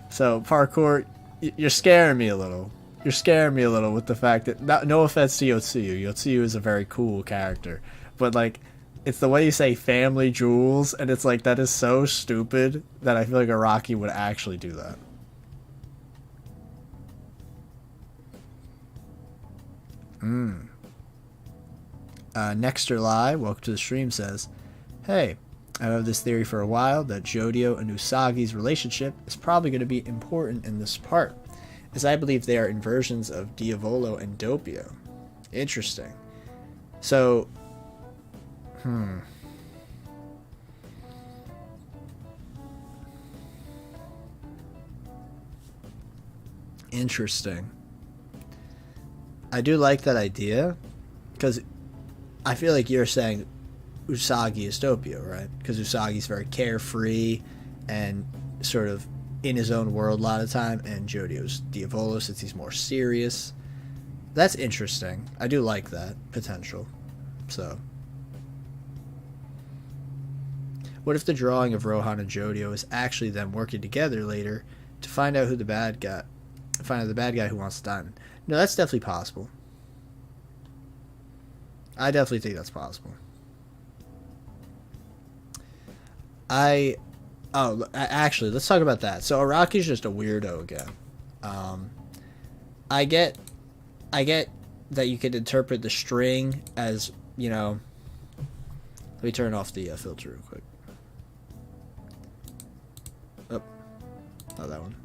So, parkour, you're scaring me a little. You're scaring me a little with the fact that, no offense to Yotsuyu. Yotsuyu is a very cool character. But, like, it's the way you say family jewels, and it's like, that is so stupid that I feel like Araki would actually do that. Nexter Lie, welcome to the stream, says, hey, I've had this theory for a while that Jodio and Usagi's relationship is probably going to be important in this part, as I believe they are inversions of Diavolo and Doppio. Interesting. So, interesting. I do like that idea, because I feel like you're saying Usagi is Doppio, right? Because Usagi's very carefree and sort of in his own world a lot of the time, and Jodio's Diavolo since he's more serious. That's interesting. I do like that potential. So, what if the drawing of Rohan and Jodio is actually them working together later to find out the bad guy who wants the diamond? No, that's definitely possible. I definitely think that's possible. Actually, let's talk about that. So Araki's just a weirdo again. I get that you could interpret the string as, you know. Let me turn off the filter real quick. Oh, not that one.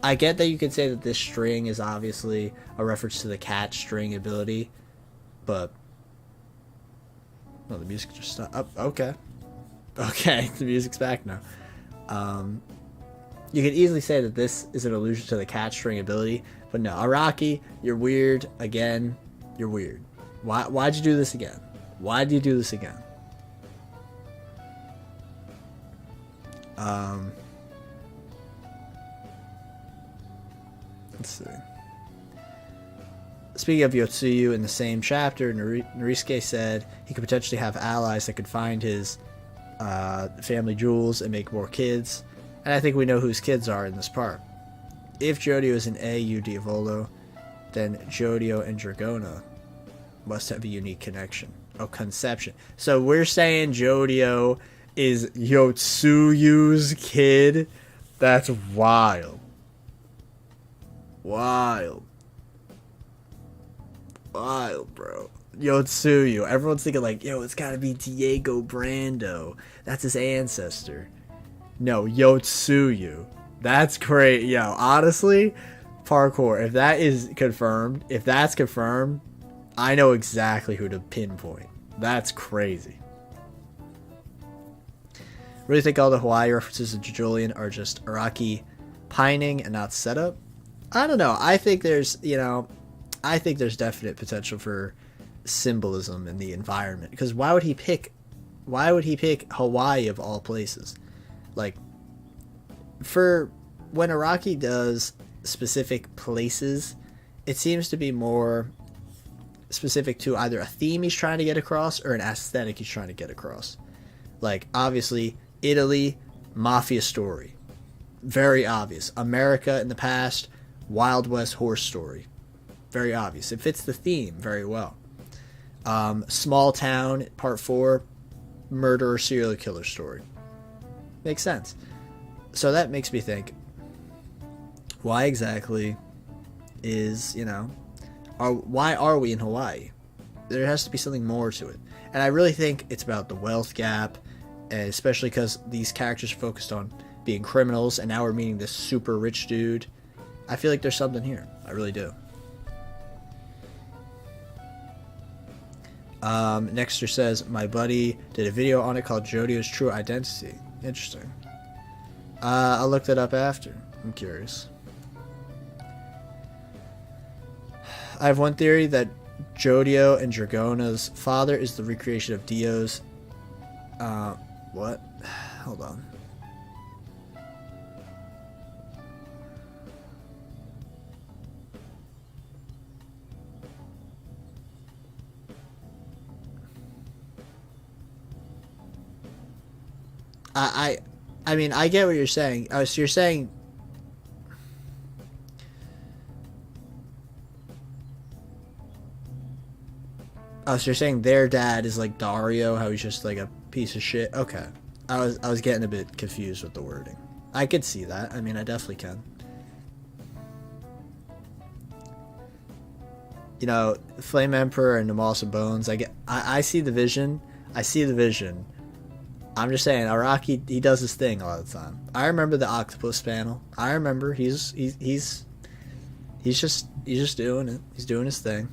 I get that you could say that this string is obviously a reference to the cat string ability, but the music just stopped. Oh, okay. Okay, the music's back now. You could easily say that this is an allusion to the cat string ability, but no, Araki, you're weird again. You're weird. Why'd you do this again? Why'd you do this again? Let's see. Speaking of Yotsuyu, in the same chapter, Norisuke said he could potentially have allies that could find his family jewels and make more kids. And I think we know whose kids are in this part. If Jodio is an AU Diavolo, then Jodio and Dragona must have a unique connection. Oh, conception. So we're saying Jodio is Yotsuyu's kid? That's wild. Wild, bro. Yotsuyu. Everyone's thinking like, yo, it's gotta be Diego Brando. That's his ancestor. No, Yotsuyu. That's great. Yo, honestly, parkour. If that's confirmed, I know exactly who to pinpoint. That's crazy. Really think all the Hawaii references in Jojolands are just Araki pining and not setup? I don't know. I think there's definite potential for symbolism in the environment. Because why would he pick Hawaii of all places? Like, for when Araki does specific places, it seems to be more specific to either a theme he's trying to get across or an aesthetic he's trying to get across. Like, obviously, Italy, mafia story. Very obvious. America in the past, Wild West horse story. Very obvious. It fits the theme very well. Small town, part 4, murderer serial killer story. Makes sense. So that makes me think, why exactly is, why are we in Hawaii? There has to be something more to it. And I really think it's about the wealth gap, especially because these characters are focused on being criminals, and now we're meeting this super rich dude. I feel like there's something here. I really do. Nexter says, my buddy did a video on it called Jodio's True Identity. Interesting. I'll look that up after. I'm curious. I have one theory that Jodio and Dragona's father is the recreation of Dio's... what? Hold on. I mean, I get what you're saying. So you're saying... Oh, so you're saying their dad is like Dario, how he's just like a piece of shit? Okay. I was getting a bit confused with the wording. I could see that. I mean, I definitely can. Flame Emperor and Namas and Bones, I see the vision. I see the vision. I'm just saying, Araki, he does his thing a lot of the time. I remember the octopus panel. I remember he's just doing it. He's doing his thing.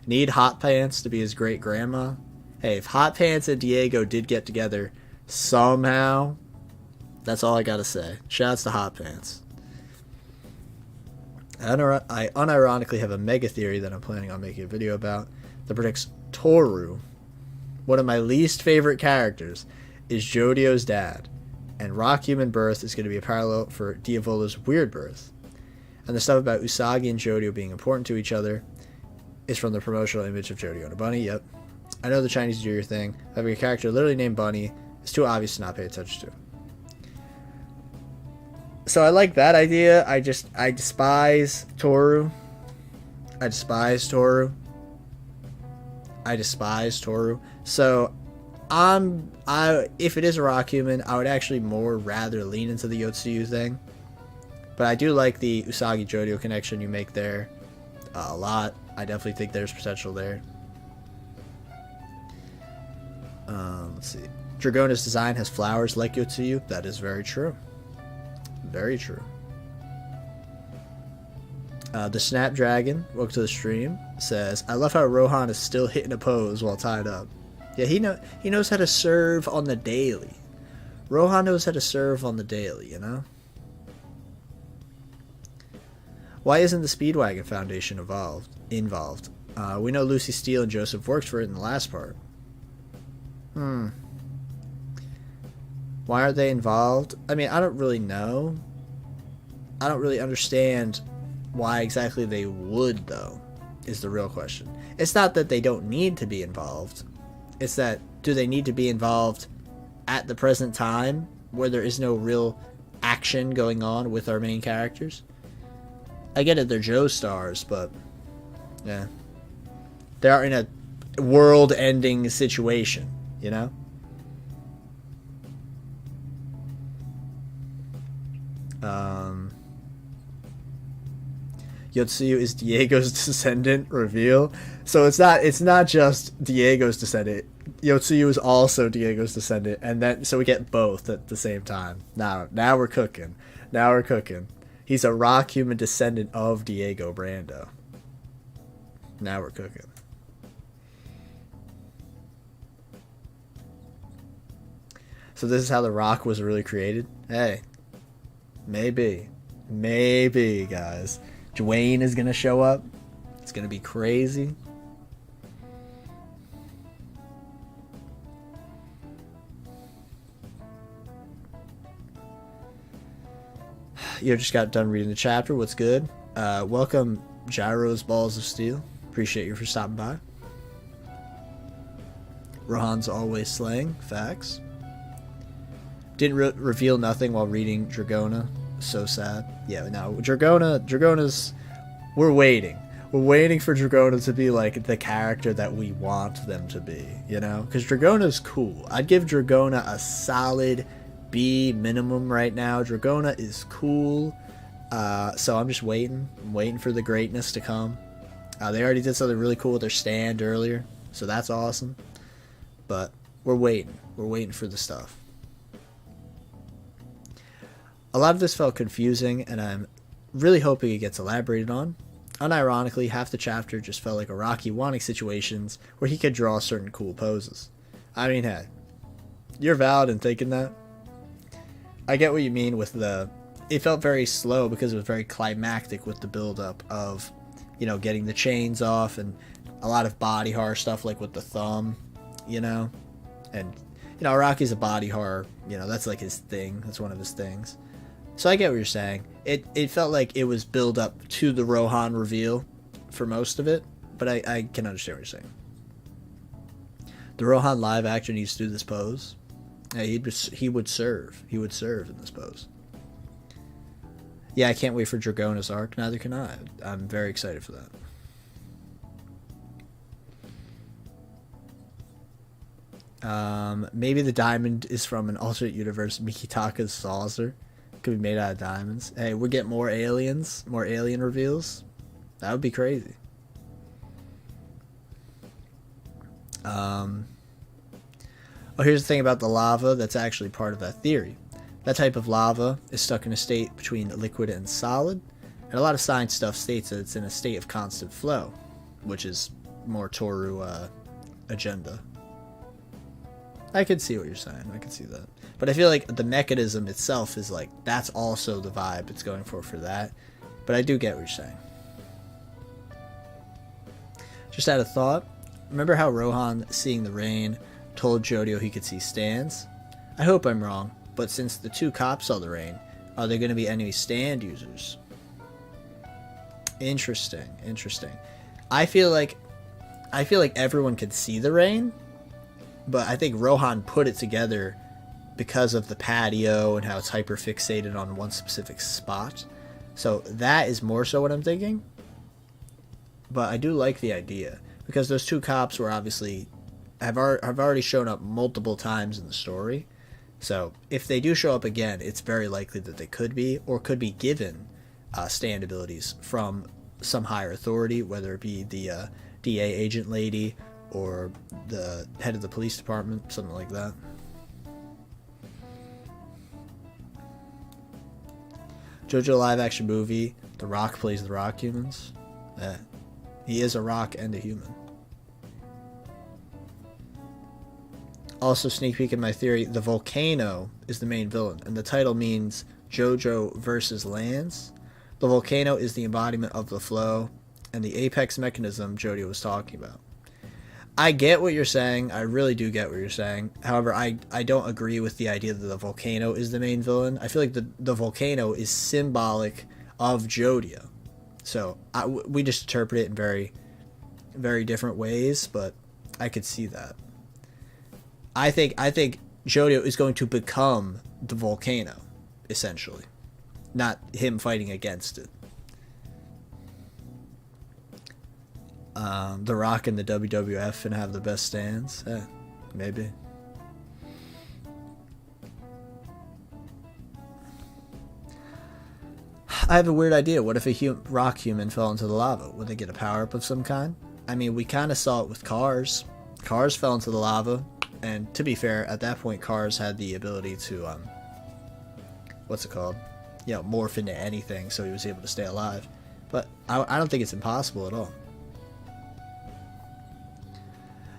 Need Hot Pants to be his great grandma. Hey, if Hot Pants and Diego did get together somehow, that's all I gotta say. Shouts to Hot Pants. I unironically have a mega theory that I'm planning on making a video about that predicts Toru, one of my least favorite characters, is Jodio's dad, and Rock Human Birth is going to be a parallel for Diavolo's Weird Birth. And the stuff about Usagi and Jodio being important to each other is from the promotional image of Jodio and a bunny. Yep. I know the Chinese do your thing. Having a character literally named Bunny is too obvious to not pay attention to. So I like that idea. I despise Toru. I despise Toru. So if it is a rock human, I would actually more rather lean into the Yotsuyu thing. But I do like the Usagi Jodio connection you make there a lot. I definitely think there's potential there. Let's see. Dragona's design has flowers like Yotsuyu. That is very true. Very true. The Snapdragon, welcome to the stream, says, I love how Rohan is still hitting a pose while tied up. Yeah, he knows how to serve on the daily. Rohan knows how to serve on the daily, Why isn't the Speedwagon Foundation involved? We know Lucy Steele and Joseph worked for it in the last part. Why aren't they involved? I mean, I don't really know. I don't really understand why exactly they would, though, is the real question. It's not that they don't need to be involved. It's that, do they need to be involved at the present time where there is no real action going on with our main characters? I get it, they're Joe stars, but yeah. They are in a world-ending situation, Yotsuyu is Diego's descendant reveal. So it's not just Diego's descendant. Yotsuyu is also Diego's descendant, and then so we get both at the same time. Now we're cooking. He's a rock human descendant of Diego Brando. Now we're cooking. So this is how the Rock was really created? Hey. Maybe, guys. Dwayne is going to show up. It's going to be crazy. You just got done reading the chapter. What's good? Welcome, Gyro's Balls of Steel. Appreciate you for stopping by. Rohan's always slaying. Facts. Didn't reveal nothing while reading Dragona. So sad. Yeah, no, Dragona's... We're waiting. We're waiting for Dragona to be like the character that we want them to be, you know? Because Dragona's cool. I'd give Dragona a solid B minimum right now. Dragona is cool. So I'm just waiting. I'm waiting for the greatness to come. They already did something really cool with their stand earlier, so that's awesome. But we're waiting. We're waiting for the stuff. A lot of this felt confusing, and I'm really hoping it gets elaborated on. Unironically, half the chapter just felt like Araki wanting situations where he could draw certain cool poses. I mean, hey, you're valid in thinking that. I get what you mean with the... It felt very slow because it was very climactic with the build-up of, you know, getting the chains off and a lot of body horror stuff like with the thumb, you know? And, you know, Araki's a body horror, you know, that's like his thing. That's one of his things. So I get what you're saying. It felt like it was build up to the Rohan reveal for most of it, but I can understand what you're saying. The Rohan live actor needs to do this pose. Yeah, he would serve. He would serve in this pose. Yeah, I can't wait for Dragona's arc. Neither can I. I'm very excited for that. Maybe the diamond is from an alternate universe. Mikitaka's saucer could be made out of diamonds. Hey, we're getting more aliens, more alien reveals. That would be crazy. Oh, here's the thing about the lava that's actually part of that theory. That type of lava is stuck in a state between liquid and solid, and a lot of science stuff states that it's in a state of constant flow, which is more Toru agenda. I could see what you're saying. I could see that. But I feel like the mechanism itself is like, that's also the vibe it's going for that. But I do get what you're saying. Just had a thought. Remember how Rohan, seeing the rain, told Jodio he could see stands? I hope I'm wrong, but since the two cops saw the rain, are there going to be any stand users? Interesting. I feel like everyone could see the rain, but I think Rohan put it together because of the patio and how it's hyper fixated on one specific spot. So that is more so what I'm thinking. But I do like the idea because those two cops were obviously have already shown up multiple times in the story. So if they do show up again, it's very likely that they could be given stand abilities from some higher authority, whether it be the DA agent lady or the head of the police department, something like that. JoJo live action movie, The Rock plays the Rock humans. Yeah. He is a rock and a human. Also, sneak peek in my theory, the volcano is the main villain, and the title means JoJo versus Lands. The volcano is the embodiment of the flow, and the apex mechanism Jodio was talking about. I get what you're saying. I really do get what you're saying. However, I don't agree with the idea that the volcano is the main villain. I feel like the volcano is symbolic of Jodio. So we just interpret it in very, very different ways, but I could see that. I think Jodio is going to become the volcano, essentially. Not him fighting against it. The Rock and the WWF and have the best stands. Maybe. I have a weird idea. What if a rock human fell into the lava? Would they get a power-up of some kind? I mean, we kind of saw it with Cars. Cars fell into the lava, and to be fair, at that point, Cars had the ability to, what's it called? You know, morph into anything, so he was able to stay alive. But I don't think it's impossible at all.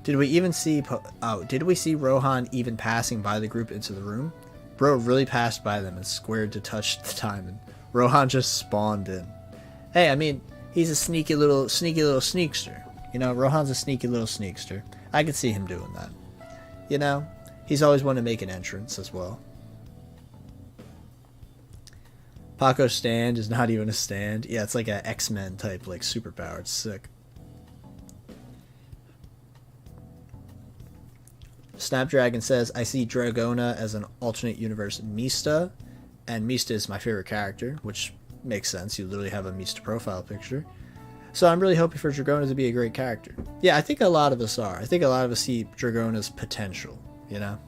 Did we see Rohan even passing by the group into the room? Bro really passed by them and squared to touch the diamond. Rohan just spawned in. Hey, I mean, he's a sneaky little sneakster. You know, Rohan's a sneaky little sneakster. I could see him doing that. You know, he's always wanted to make an entrance as well. Paco's stand is not even a stand. Yeah, it's like an X-Men type, like, superpower. It's sick. Snapdragon says, I see Dragona as an alternate universe Mista, and Mista is my favorite character, which makes sense. You literally have a Mista profile picture. So I'm really hoping for Dragona to be a great character. Yeah, I think a lot of us are. I think a lot of us see Dragona's potential, you know?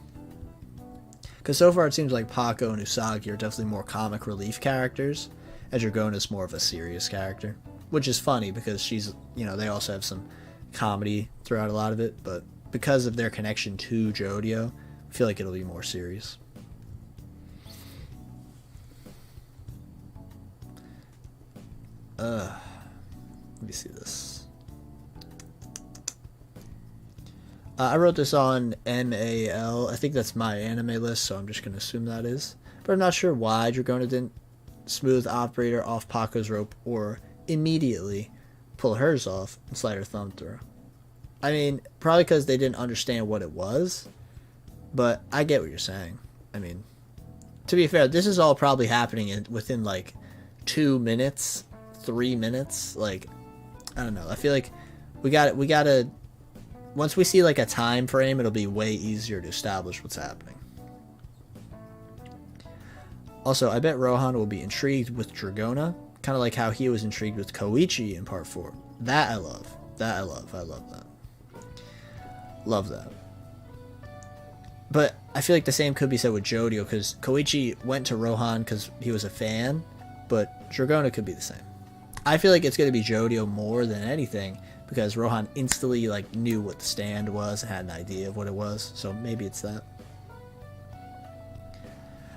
Because so far it seems like Paco and Usagi are definitely more comic relief characters, and Dragona's more of a serious character. Which is funny because she's, you know, they also have some comedy throughout a lot of it, but because of their connection to Jodio, I feel like it'll be more serious. Let me see this. I wrote this on MAL. I think that's my anime list, so I'm just going to assume that is. But I'm not sure why Dragona didn't smooth operator off Paco's rope or immediately pull hers off and slide her thumb through. I mean, probably because they didn't understand what it was, but I get what you're saying. I mean, to be fair, this is all probably happening within like 2 minutes, 3 minutes. Like, I don't know. I feel like we gotta once we see like a time frame, it'll be way easier to establish what's happening. Also, I bet Rohan will be intrigued with Dragona, kind of like how he was intrigued with Koichi in part 4. That I love. I love that. Love that. But I feel like the same could be said with Jodio, because Koichi went to Rohan because he was a fan, but Dragona could be the same. I feel like it's going to be Jodio more than anything, because Rohan instantly like knew what the stand was and had an idea of what it was, so maybe it's that.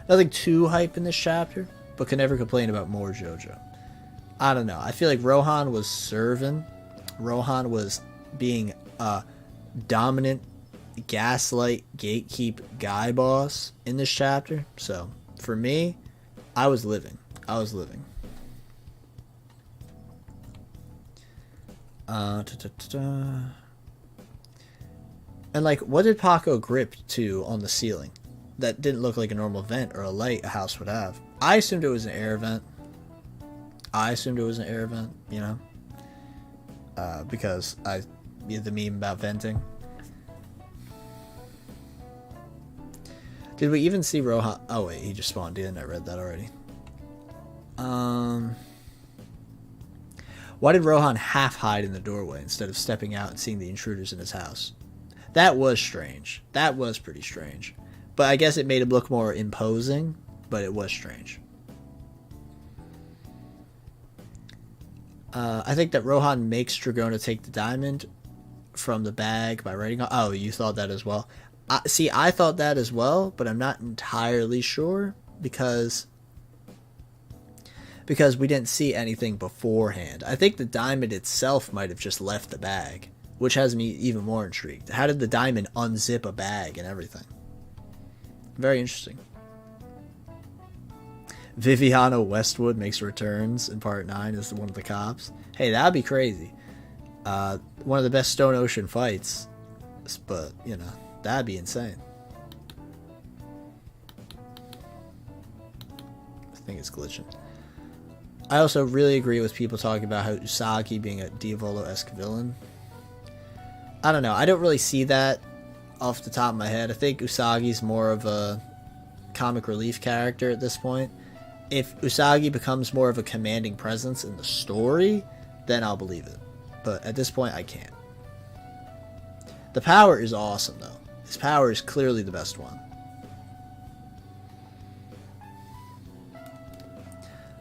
Nothing too hype in this chapter, but can never complain about more JoJo. I don't know. I feel like Rohan was serving. Rohan was being a dominant, gaslight, gatekeep guy boss in this chapter. So, for me, I was living. And like, what did Paco grip to on the ceiling? That didn't look like a normal vent or a light a house would have. I assumed it was an air vent. You know? Because the meme about venting. Did we even see Rohan? Oh wait, he just spawned in. I read that already. Why did Rohan half hide in the doorway instead of stepping out and seeing the intruders in his house? That was strange. That was pretty strange. But I guess it made him look more imposing, but it was strange. I think that Rohan makes Dragona take the diamond from the bag by writing on... Oh, you thought that as well. See, I thought that as well, but I'm not entirely sure because we didn't see anything beforehand. I think the diamond itself might have just left the bag, which has me even more intrigued. How did the diamond unzip a bag and everything? Very interesting. Viviana Westwood makes returns in part 9 as one of the cops. Hey, that'd be crazy. One of the best Stone Ocean fights. But, you know, that'd be insane. I think it's glitching. I also really agree with people talking about how Usagi being a Diavolo-esque villain. I don't know. I don't really see that off the top of my head. I think Usagi's more of a comic relief character at this point. If Usagi becomes more of a commanding presence in the story, then I'll believe it. But at this point, I can't. The power is awesome, though. His power is clearly the best one.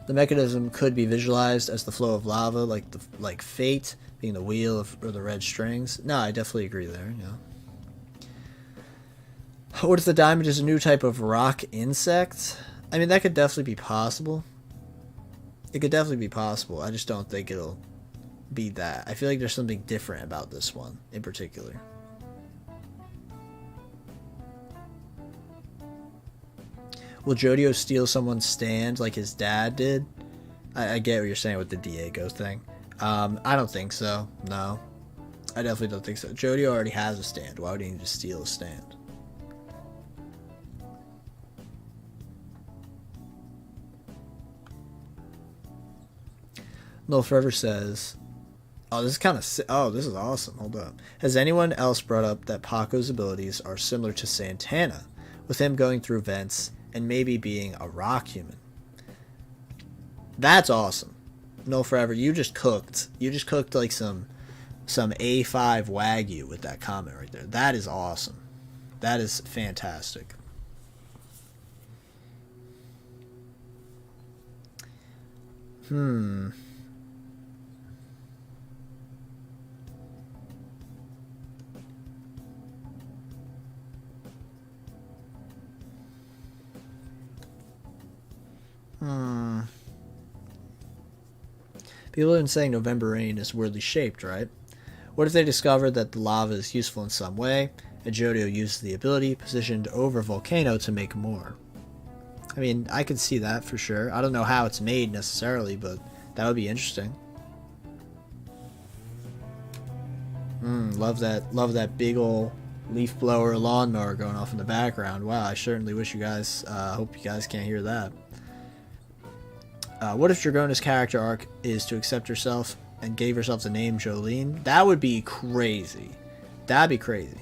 The mechanism could be visualized as the flow of lava, like Fate being the wheel or the red strings. No, I definitely agree there. Yeah. What if the diamond is a new type of rock insect? I mean, that could definitely be possible. It could definitely be possible. I just don't think it'll be that. I feel like there's something different about this one in particular. Will Jodio steal someone's stand like his dad did? I get what you're saying with the Diego thing. I don't think so. No. I definitely don't think so. Jodio already has a stand. Why would he need to steal a stand? No Forever says, oh, this is kind of... Oh, this is awesome. Hold up. Has anyone else brought up that Paco's abilities are similar to Santana, with him going through vents and maybe being a rock human. That's awesome. No Forever, you just cooked. You just cooked like some A5 Wagyu with that comment right there. That is awesome. That is fantastic. Hmm. People have been saying November Rain is weirdly shaped, right? What if they discovered that the lava is useful in some way, and Jodio uses the ability positioned over Volcano to make more? I mean, I could see that for sure. I don't know how it's made necessarily, but that would be interesting. Love that big ol' leaf blower lawnmower going off in the background. Wow, I certainly wish you guys, hope you guys can't hear that. What if Dragona's character arc is to accept herself and gave herself the name Jolene? That would be crazy. That'd be crazy.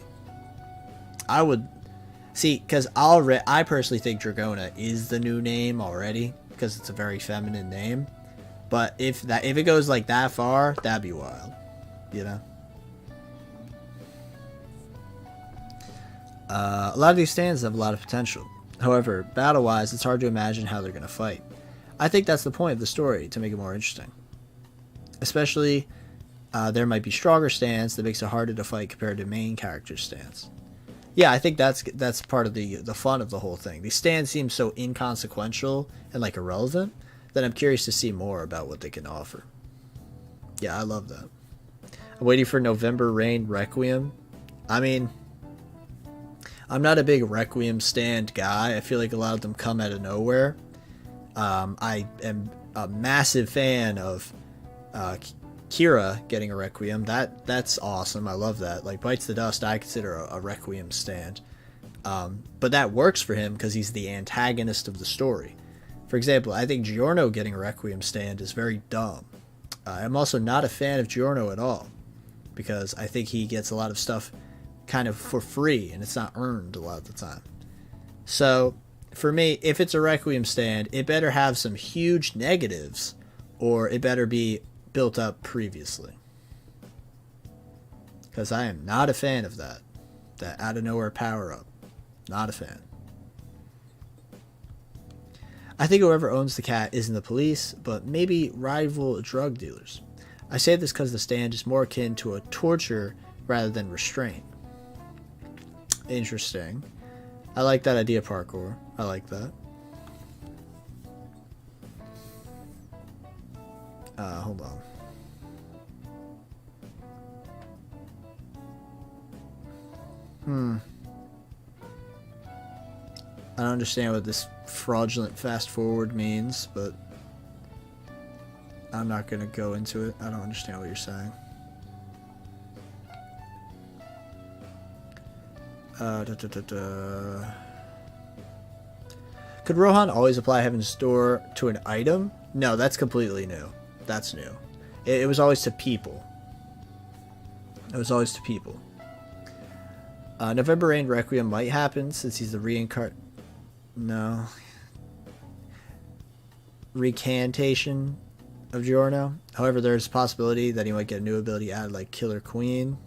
I would see, because I personally think Dragona is the new name already, because it's a very feminine name. But if it goes like that far, that'd be wild, you know. A lot of these stands have a lot of potential. However, battle-wise, it's hard to imagine how they're going to fight. I think that's the point of the story, to make it more interesting. Especially, there might be stronger stands that makes it harder to fight compared to main character stands. Yeah, I think that's part of the fun of the whole thing. These stands seem so inconsequential and like irrelevant that I'm curious to see more about what they can offer. Yeah, I love that. I'm waiting for November Rain Requiem. I mean, I'm not a big Requiem stand guy. I feel like a lot of them come out of nowhere. I am a massive fan of Kira getting a Requiem. That's awesome. I love that. Like, Bites the Dust, I consider a Requiem stand. But that works for him because he's the antagonist of the story. For example, I think Giorno getting a Requiem stand is very dumb. I'm also not a fan of Giorno at all, because I think he gets a lot of stuff kind of for free, and it's not earned a lot of the time. So, for me, if it's a Requiem stand, it better have some huge negatives, or it better be built up previously. Because I am not a fan of that out of nowhere power up. Not a fan. I think whoever owns the cat isn't the police, but maybe rival drug dealers. I say this because the stand is more akin to a torture rather than restraint. Interesting. I like that idea, Parkour. I like that. Hold on. I don't understand what this fraudulent fast forward means, but I'm not going to go into it. I don't understand what you're saying. Could Rohan always apply Heaven's Door to an item? No, that's completely new. That's new. It was always to people. It was always to people. November Rain Requiem might happen since he's the No. Recantation of Giorno. However, there's a possibility that he might get a new ability added like Killer Queen.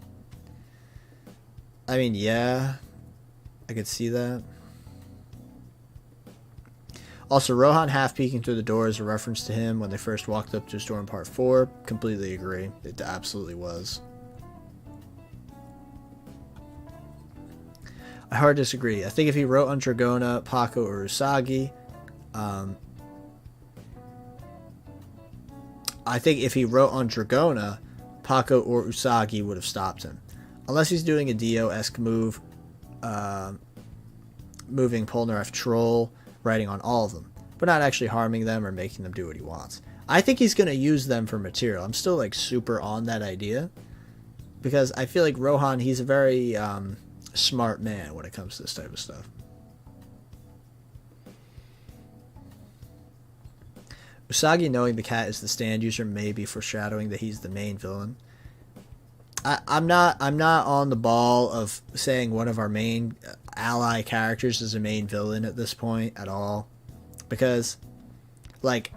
I mean, yeah. I could see that. Also, Rohan half peeking through the door is a reference to him when they first walked up to his door in part 4. Completely agree. It absolutely was. I hard disagree. I think if he wrote on Dragona, Paco, or Usagi, Paco or Usagi would have stopped him. Unless he's doing a Dio-esque move, moving Polnareff Troll, writing on all of them, but not actually harming them or making them do what he wants. I think he's going to use them for material. I'm still like super on that idea, because I feel like Rohan, he's a very smart man when it comes to this type of stuff. Usagi knowing the cat is the stand user may be foreshadowing that he's the main villain. I'm not on the ball of saying one of our main ally characters as a main villain at this point at all. Because, like,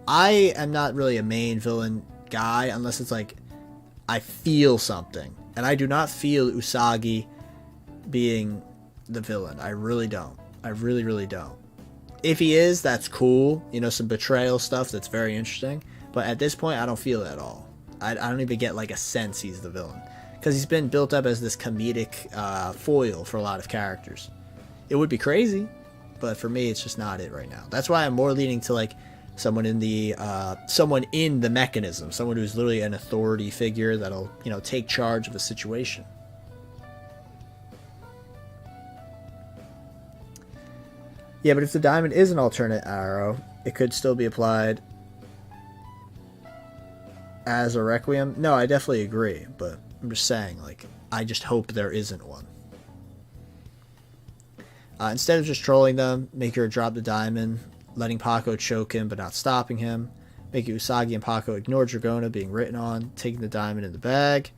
I am not really a main villain guy unless it's like I feel something. And I do not feel Usagi being the villain. I really don't. I really, really don't. If he is, that's cool. You know, some betrayal stuff that's very interesting. But at this point, I don't feel it at all. I don't even get like a sense he's the villain. Because he's been built up as this comedic foil for a lot of characters. It would be crazy, but for me, it's just not it right now. That's why I'm more leaning to like someone in the mechanism, someone who's literally an authority figure that'll, you know, take charge of a situation. Yeah, but if the diamond is an alternate arrow, it could still be applied as a Requiem. No, I definitely agree, but I'm just saying, like, I just hope there isn't one. Instead of just trolling them, make her drop the diamond, letting Paco choke him but not stopping him, making Usagi and Paco ignore Dragona being written on, taking the diamond in the bag.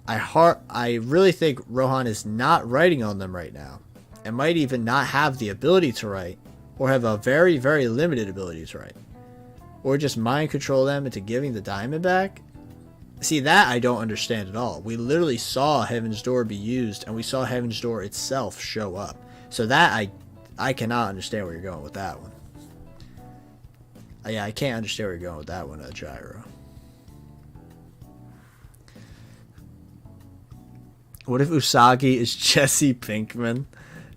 I really think Rohan is not writing on them right now, and might even not have the ability to write, or have a very, very limited ability to write. Or just mind control them into giving the diamond back. See, that I don't understand at all. We literally saw Heaven's Door be used, and we saw Heaven's Door itself show up. So that I cannot understand where you're going with that one. Yeah, I can't understand where you're going with that one, Gyro. What if Usagi is Jesse Pinkman?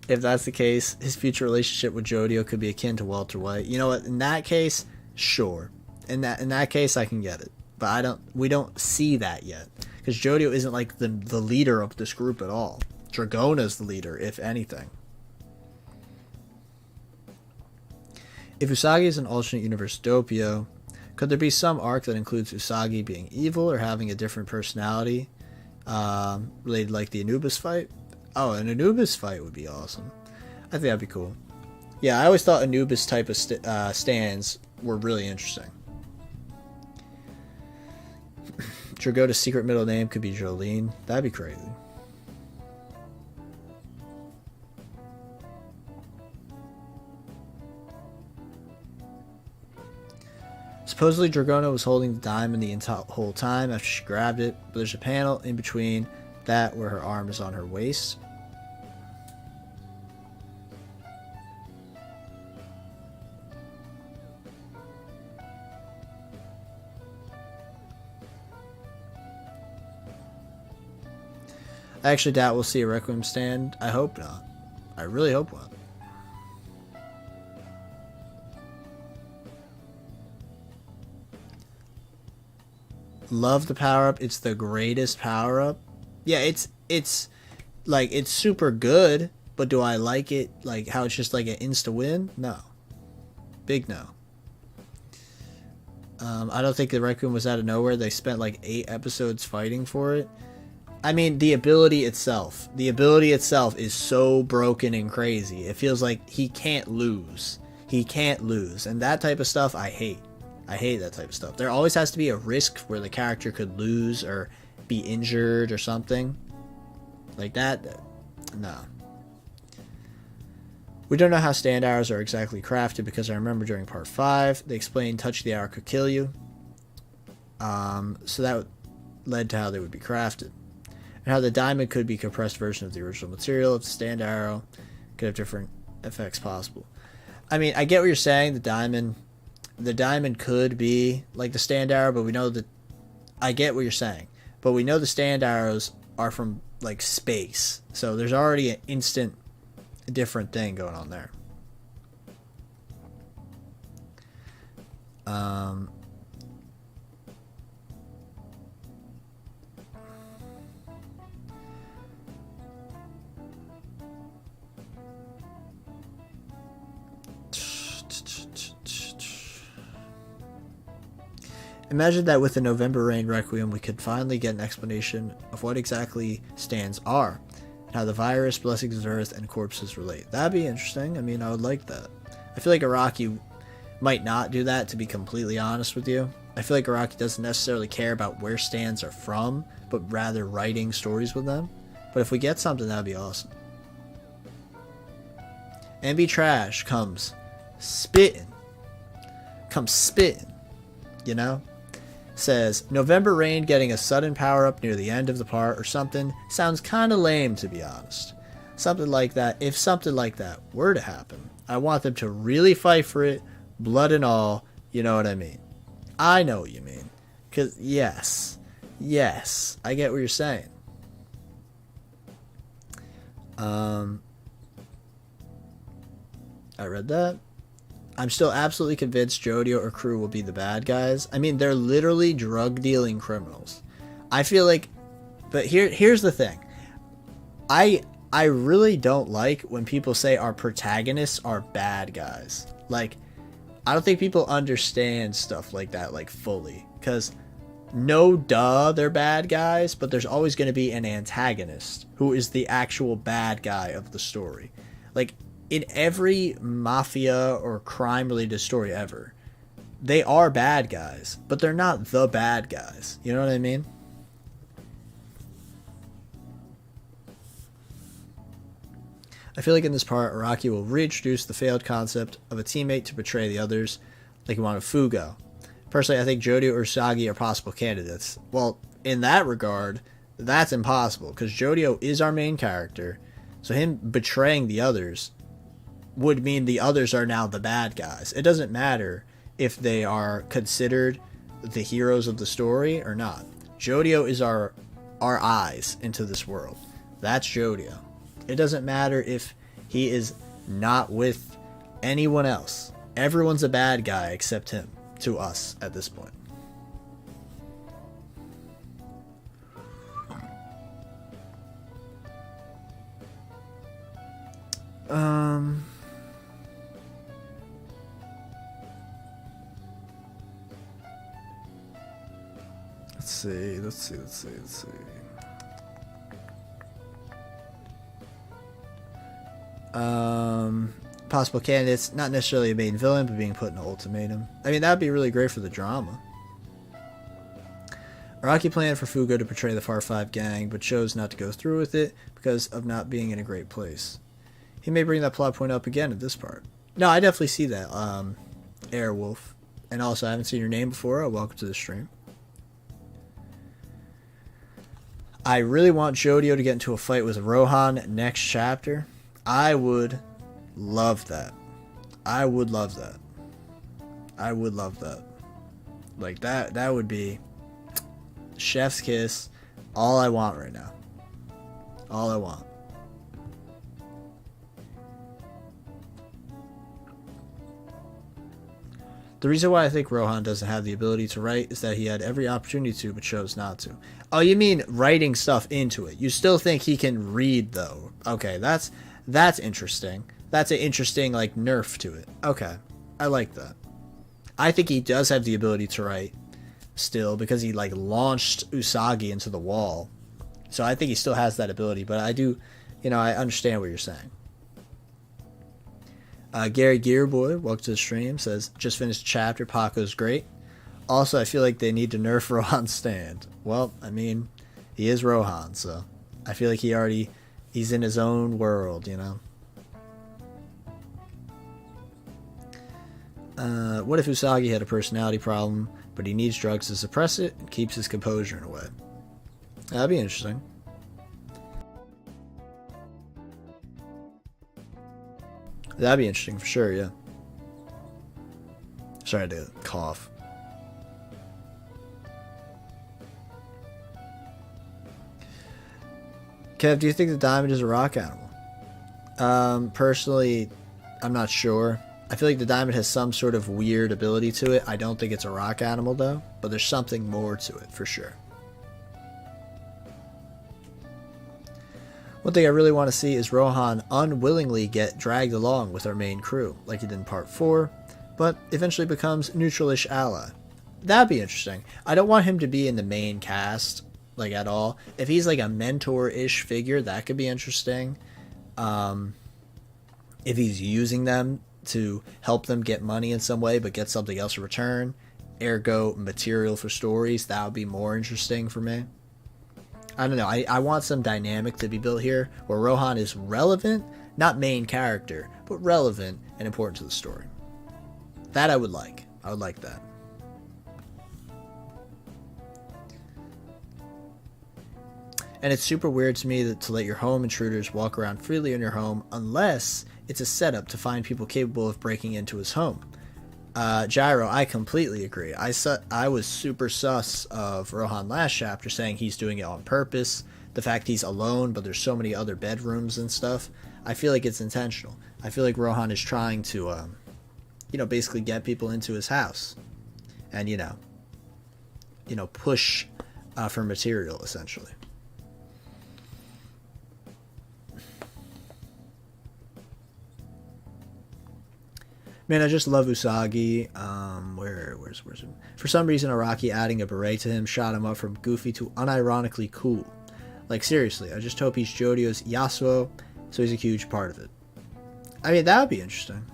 If that's the case, his future relationship with Jodio could be akin to Walter White. You know what? In that case, sure. In that case, I can get it. But we don't see that yet, because Jodio isn't like the leader of this group at all. Dragona's the leader, if anything. If Usagi is an alternate universe Doppio, could there be some arc that includes Usagi being evil or having a different personality, related like the Anubis fight? Oh, an Anubis fight would be awesome. I think that'd be cool. Yeah, I always thought Anubis type of stands were really interesting. Dragona's secret middle name could be Jolene. That'd be crazy. Supposedly Dragona was holding the diamond the whole time after she grabbed it, but there's a panel in between that where her arm is on her waist. I actually doubt we'll see a Requiem stand. I hope not. I really hope not. Love the power-up. It's the greatest power-up. Yeah, it's like, it's super good, but do I like it like how it's just like an insta-win? No. Big no. I don't think the Requiem was out of nowhere. They spent like 8 episodes fighting for it. I mean, the ability itself is so broken and crazy. It feels like he can't lose. He can't lose. And that type of stuff, I hate. I hate that type of stuff. There always has to be a risk where the character could lose or be injured or something. Like that, no. We don't know how stand arrows are exactly crafted, because I remember during part 5, they explained touch the arrow could kill you. So that led to how they would be crafted. And how the diamond could be a compressed version of the original material. If the stand arrow could have different effects possible. I mean, I get what you're saying. The diamond could be like the stand arrow, but we know that, I get what you're saying, but we know the stand arrows are from like space. So there's already an instant different thing going on there. Imagine that with the November Rain Requiem, we could finally get an explanation of what exactly stands are, and how the virus, blessings of earth, and corpses relate. That'd be interesting. I mean, I would like that. I feel like Araki might not do that, to be completely honest with you. I feel like Araki doesn't necessarily care about where stands are from, but rather writing stories with them. But if we get something, that'd be awesome. MB Trash comes spitting. You know? Says, November Rain getting a sudden power-up near the end of the part or something sounds kind of lame, to be honest. Something like that. If something like that were to happen, I want them to really fight for it, blood and all. You know what I mean? I know what you mean. Because, yes, I get what you're saying. I read that. I'm still absolutely convinced Jodio or crew will be the bad guys. I mean, they're literally drug-dealing criminals. I feel like... But here's the thing. I really don't like when people say our protagonists are bad guys. Like, I don't think people understand stuff like that, like, fully. Because, no duh, they're bad guys, but there's always going to be an antagonist who is the actual bad guy of the story. Like, in every mafia or crime-related story ever, they are bad guys, but they're not the bad guys. You know what I mean? I feel like in this part, Araki will reintroduce the failed concept of a teammate to betray the others, like he wanted Fugo. Personally, I think Jodio or Usagi are possible candidates. Well, in that regard, that's impossible, because Jodio is our main character, so him betraying the others would mean the others are now the bad guys. It doesn't matter if they are considered the heroes of the story or not. Jodio is our eyes into this world. That's Jodio. It doesn't matter if he is not with anyone else. Everyone's a bad guy except him, to us at this point. Let's see. Possible candidates, not necessarily a main villain, but being put in an ultimatum. I mean, that'd be really great for the drama. Araki planned for Fugo to betray the Far 5 gang, but chose not to go through with it because of not being in a great place. He may bring that plot point up again at this part. No, I definitely see that, Airwolf. And also, I haven't seen your name before. Welcome to the stream. I really want Jodio to get into a fight with Rohan next chapter. I would love that. I would love that. Like, that would be chef's kiss. All I want right now. All I want. The reason why I think Rohan doesn't have the ability to write is that he had every opportunity to, but chose not to. Oh, you mean writing stuff into it. You still think he can read, though. Okay, that's interesting. That's an interesting, like, nerf to it. Okay, I like that. I think he does have the ability to write still, because he, like, launched Usagi into the wall. So I think he still has that ability, but I do, I understand what you're saying. Gary Gearboy, welcome to the stream, says, just finished a chapter, Paco's great. Also, I feel like they need to nerf Rohan's stand. Well, I mean, he is Rohan, so I feel like he's in his own world, What if Usagi had a personality problem, but he needs drugs to suppress it and keeps his composure in a way? That'd be interesting. That'd be interesting for sure, yeah. Sorry to cough. Kev, do you think the diamond is a rock animal? Personally, I'm not sure. I feel like the diamond has some sort of weird ability to it. I don't think it's a rock animal, though. But there's something more to it, for sure. One thing I really want to see is Rohan unwillingly get dragged along with our main crew, like he did in Part 4, but eventually becomes neutral-ish ally. That'd be interesting. I don't want him to be in the main cast, like, at all. If he's, like, a mentor-ish figure, that could be interesting. If he's using them to help them get money in some way, but get something else in return, ergo material for stories, that would be more interesting for me. I don't know. I want some dynamic to be built here where Rohan is relevant, Not main character, but relevant and important to the story. That I would like. I would like that. And it's super weird to me to let your home intruders walk around freely in your home unless it's a setup to find people capable of breaking into his home. Gyro, I completely agree. I was super sus of Rohan last chapter saying he's doing it on purpose. The fact he's alone, but there's so many other bedrooms and stuff. I feel like it's intentional. I feel like Rohan is trying to, basically get people into his house. And, push for material, essentially. Man, I just love Usagi. Where's it? For some reason, Araki adding a beret to him shot him up from goofy to unironically cool. Like, seriously, I just hope he's Jodio's Yasuo, so he's a huge part of it. I mean, that would be interesting.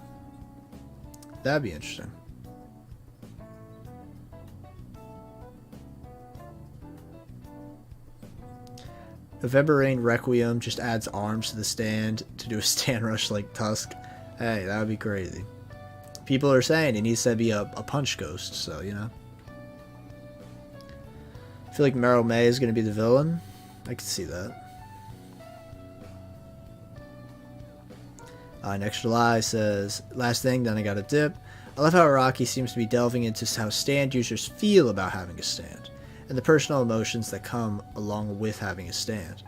That'd be interesting. November Rain Requiem just adds arms to the stand to do a stand rush like Tusk. Hey, that would be crazy. People are saying it needs to be a punch ghost, so, I feel like Meryl May is going to be the villain. I can see that. Next July says, last thing, then I got a dip. I love how Araki seems to be delving into how stand users feel about having a stand, and the personal emotions that come along with having a stand.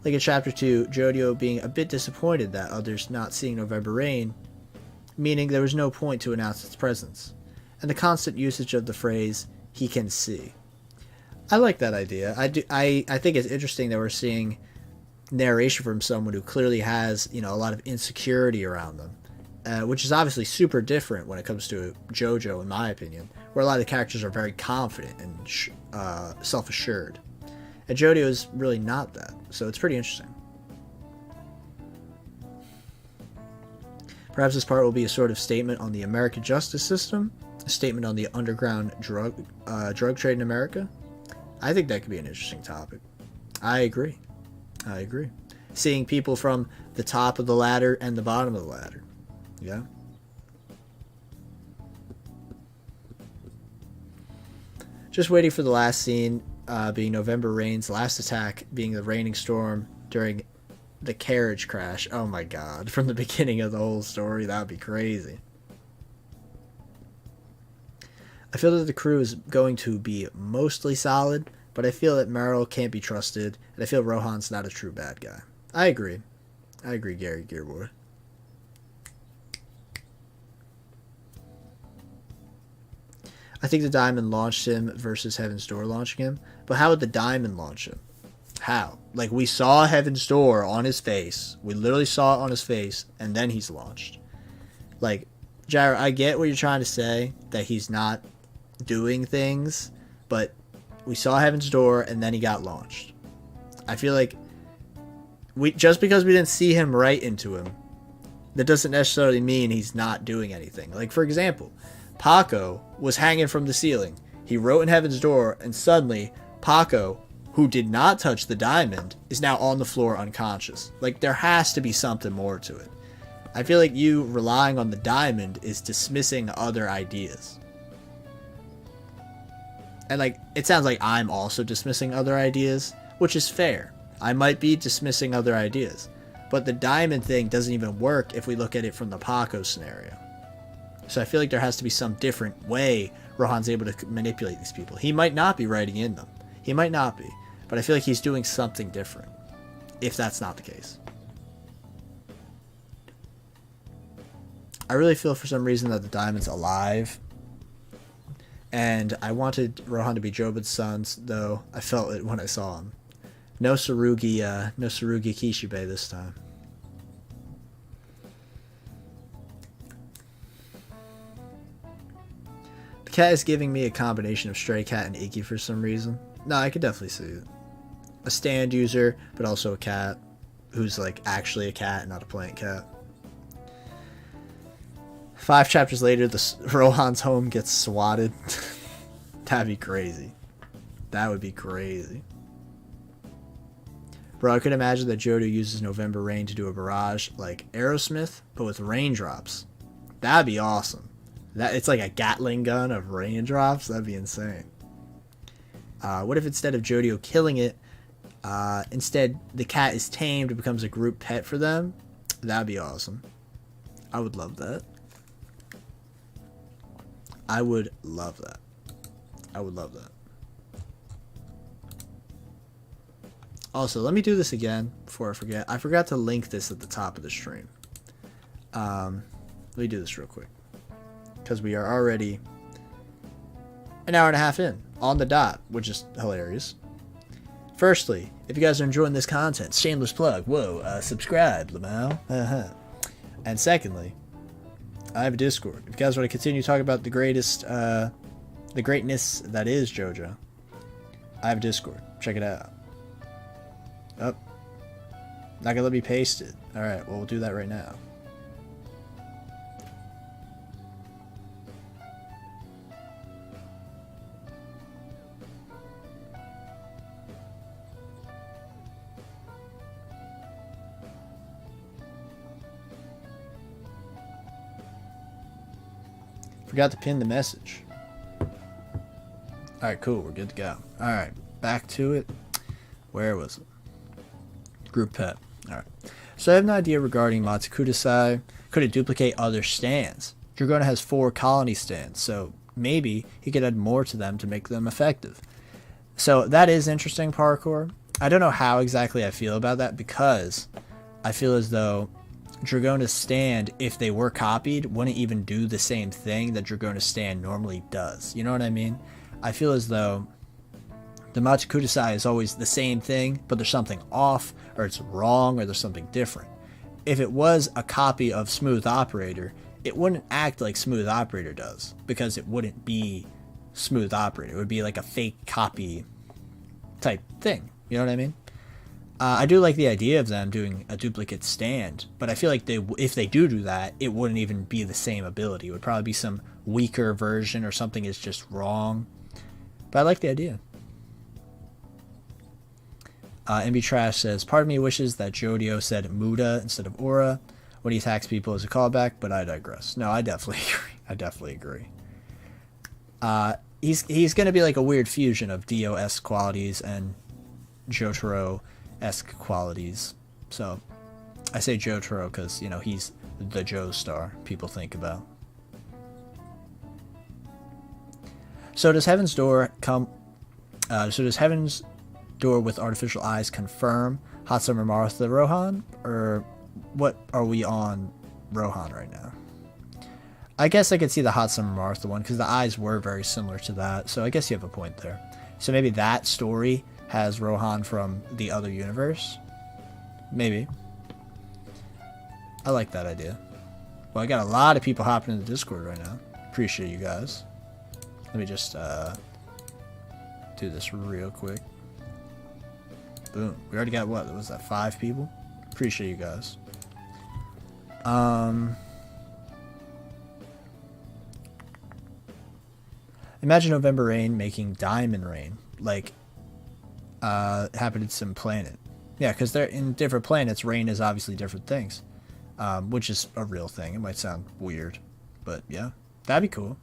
Like in Chapter 2, Jodio being a bit disappointed that others not seeing November Rain, meaning there was no point to announce its presence, and the constant usage of the phrase, he can see. I like that idea. I think it's interesting that we're seeing narration from someone who clearly has, a lot of insecurity around them, which is obviously super different when it comes to JoJo, in my opinion, where a lot of the characters are very confident and self-assured. And Jodio is really not that, so it's pretty interesting. Perhaps this part will be a sort of statement on the American justice system, a statement on the underground drug trade in America. I think that could be an interesting topic. I agree. Seeing people from the top of the ladder and the bottom of the ladder. Yeah. Just waiting for the last scene, being November Rain's last attack, being the raining storm during the carriage crash. Oh my god. From the beginning of the whole story, that would be crazy. I feel that the crew is going to be mostly solid, but I feel that Meryl can't be trusted, and I feel Rohan's not a true bad guy. I agree, Gary Gearboy. I think the Diamond launched him versus Heaven's Door launching him, but how would the Diamond launch him? How? Like, we saw Heaven's Door on his face. We literally saw it on his face, and then he's launched. Like, Jared, I get what you're trying to say, that he's not doing things, but we saw Heaven's Door, and then he got launched. I feel like just because we didn't see him right into him, that doesn't necessarily mean he's not doing anything. Like, for example, Paco was hanging from the ceiling. He wrote in Heaven's Door, and suddenly, Paco, who did not touch the diamond, is now on the floor unconscious. Like, there has to be something more to it. I feel like you relying on the diamond is dismissing other ideas. And, like, it sounds like I'm also dismissing other ideas, which is fair. I might be dismissing other ideas. But the diamond thing doesn't even work if we look at it from the Paco scenario. So I feel like there has to be some different way Rohan's able to manipulate these people. He might not be writing in them. He might not be. But I feel like he's doing something different, if that's not the case. I really feel for some reason that the diamond's alive. And I wanted Rohan to be Jobin's sons, though I felt it when I saw him. No Tsurugi Kishibe this time. The cat is giving me a combination of Stray Cat and Iggy for some reason. No, I could definitely see it. A stand user, but also a cat who's like actually a cat and not a plant cat. 5 chapters later, Rohan's home gets swatted. That'd be crazy. That would be crazy. Bro, I could imagine that Jodio uses November Rain to do a barrage like Aerosmith, but with raindrops. That'd be awesome. It's like a Gatling gun of raindrops. That'd be insane. What if instead of Jodio killing it, instead the cat is tamed and becomes a group pet for them? That'd be awesome. I would love that. I would love that. I would love that. Also, let me do this again before I forget. I forgot to link this at the top of the stream. Let me do this real quick, because we are already an hour and a half in, on the dot, which is hilarious. Firstly, if you guys are enjoying this content, shameless plug, whoa, subscribe, Lamau. And secondly, I have a Discord. If you guys want to continue talking about the greatness that is JoJo, I have a Discord. Check it out. Oh, not gonna let me paste it. Alright, well, we'll do that right now. Forgot to pin the message. Alright, cool, we're good to go. Alright, back to it. Where was it? Group pet. Alright. So I have an idea regarding Matsukudasai. Could it duplicate other stands? Dragona has 4 colony stands, so maybe he could add more to them to make them effective. So that is interesting, parkour. I don't know how exactly I feel about that, because I feel as though Dragona's stand, if they were copied, wouldn't even do the same thing that Dragona's stand normally does. You know what I mean? I feel as though the Matsukudasai is always the same thing, but there's something off, or it's wrong, or there's something different. If it was a copy of Smooth Operator, it wouldn't act like Smooth Operator does, because it wouldn't be Smooth Operator. It would be like a fake copy type thing. You know what I mean? I do like the idea of them doing a duplicate stand, but I feel like if they do that, it wouldn't even be the same ability. It would probably be some weaker version, or something is just wrong. But I like the idea. MB Trash says, part of me wishes that Jodio said Muda instead of Aura when he attacks people as a callback, but I digress. No, I definitely agree. I definitely agree. He's going to be like a weird fusion of Dio-esque qualities and Jotaro-esque qualities. So I say Jotaro because, you know, he's the Joestar people think about. So does Heaven's Door with artificial eyes confirm Hot Summer Martha Rohan, or what are we on Rohan right now? I guess I could see the Hot Summer Martha one because the eyes were very similar to that, so I guess you have a point there. So maybe that story has Rohan from the other universe? Maybe. I like that idea. Well, I got a lot of people hopping in the Discord right now. Appreciate you guys. Let me just do this real quick. Boom. We already got, what was that, 5 people? Appreciate you guys. Imagine November Rain making Diamond Rain, like happened in some planet. Yeah, because they're in different planets, rain is obviously different things, which is a real thing. It might sound weird, but yeah, that'd be cool.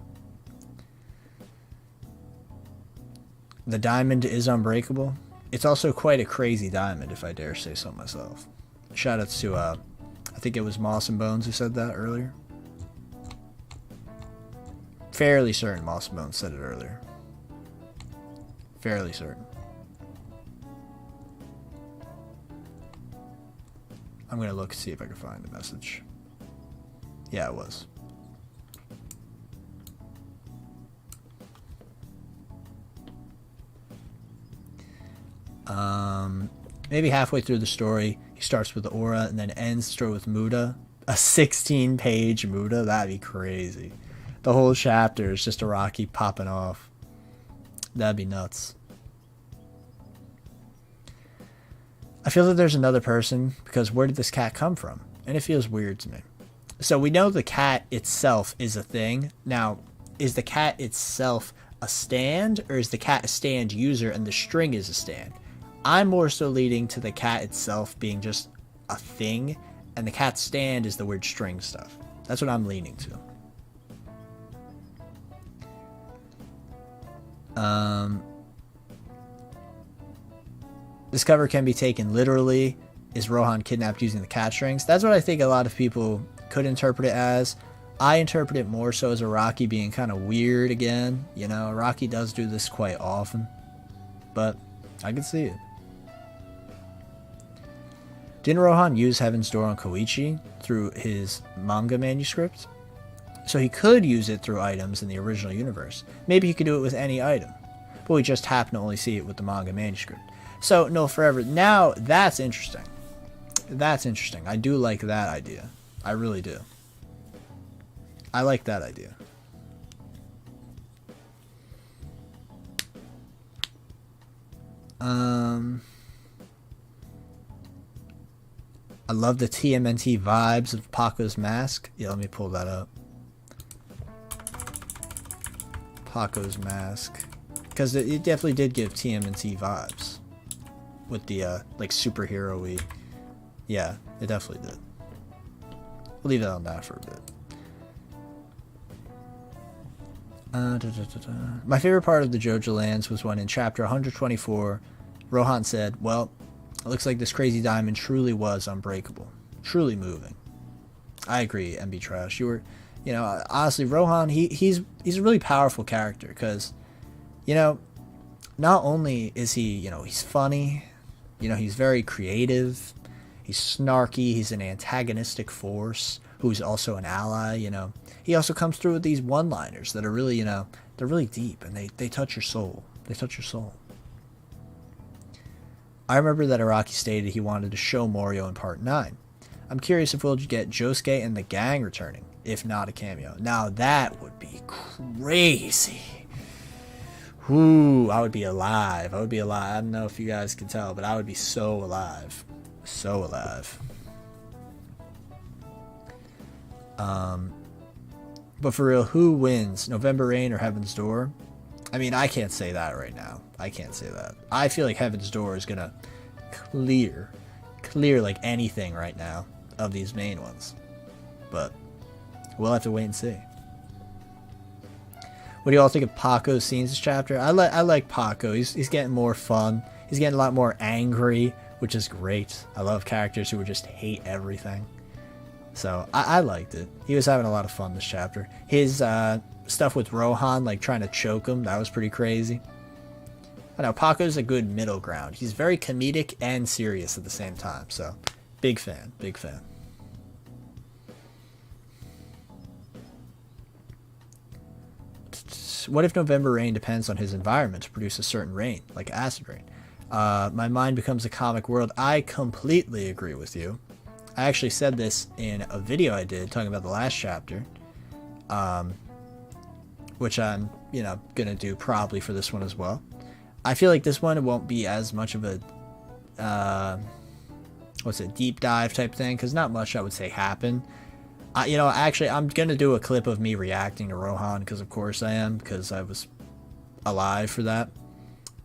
The diamond is unbreakable. It's also quite a crazy diamond, if I dare say so myself. Shoutouts to, I think it was Moss and Bones who said that earlier. Fairly certain Moss and Bones said it earlier. Fairly certain. I'm going to look and see if I can find the message. Yeah, it was. Maybe halfway through the story, he starts with the aura and then ends the story with Muda. A 16-page Muda? That'd be crazy. The whole chapter is just Araki popping off. That'd be nuts. I feel that there's another person, because where did this cat come from? And it feels weird to me. So we know the cat itself is a thing. Now, is the cat itself a stand, or is the cat a stand user and the string is a stand? I'm more so leading to the cat itself being just a thing, and the cat stand is the weird string stuff. That's what I'm leaning to. This cover can be taken literally. Is Rohan kidnapped using the cat strings? That's what I think a lot of people could interpret it as. I interpret it more so as Araki being kind of weird again. You know, Araki does do this quite often, but I can see it. Didn't Rohan use Heaven's Door on Koichi through his manga manuscript? So he could use it through items in the original universe. Maybe he could do it with any item, but we just happen to only see it with the manga manuscript. So, no, forever. Now, that's interesting. That's interesting. I do like that idea. I really do. I like that idea. I love the TMNT vibes of Paco's mask. Yeah, let me pull that up. Paco's mask. Because it definitely did give TMNT vibes. With the, like, superhero-y. Yeah, it definitely did. We'll leave it on that for a bit. My favorite part of the Jojolands was when in chapter 124, Rohan said, well, it looks like this crazy diamond truly was unbreakable. Truly moving. I agree, MB Trash. You were, you know, honestly, Rohan, he's a really powerful character because, you know, not only is he, you know, he's funny, you know, he's very creative, he's snarky, he's an antagonistic force who's also an ally, you know. He also comes through with these one-liners that are really, you know, they're really deep and they touch your soul. They touch your soul. I remember that Araki stated he wanted to show Morio in part 9. I'm curious if we'll get Josuke and the gang returning, if not a cameo. Now that would be crazy. Ooh, I would be alive. I would be alive. I don't know if you guys can tell, but I would be so alive. So alive. But for real, who wins? November Rain or Heaven's Door? I mean, I can't say that right now. I can't say that. I feel like Heaven's Door is gonna clear like anything right now of these main ones. But we'll have to wait and see. What do you all think of Paco's scenes this chapter? I like Paco. He's getting more fun. He's getting a lot more angry, which is great. I love characters who would just hate everything. So I liked it. He was having a lot of fun this chapter. His stuff with Rohan, like trying to choke him, that was pretty crazy. I know, Paco's a good middle ground. He's very comedic and serious at the same time. So, big fan, big fan. What if November Rain depends on his environment to produce a certain rain, like acid rain? My mind becomes a comic world. I completely agree with you. I actually said this in a video I did talking about the last chapter, which I'm, you know, gonna do probably for this one as well. I feel like this one won't be as much of a deep dive type thing, because not much I would say happened. You know, actually, I'm gonna do a clip of me reacting to Rohan, because of course I am, because I was alive for that.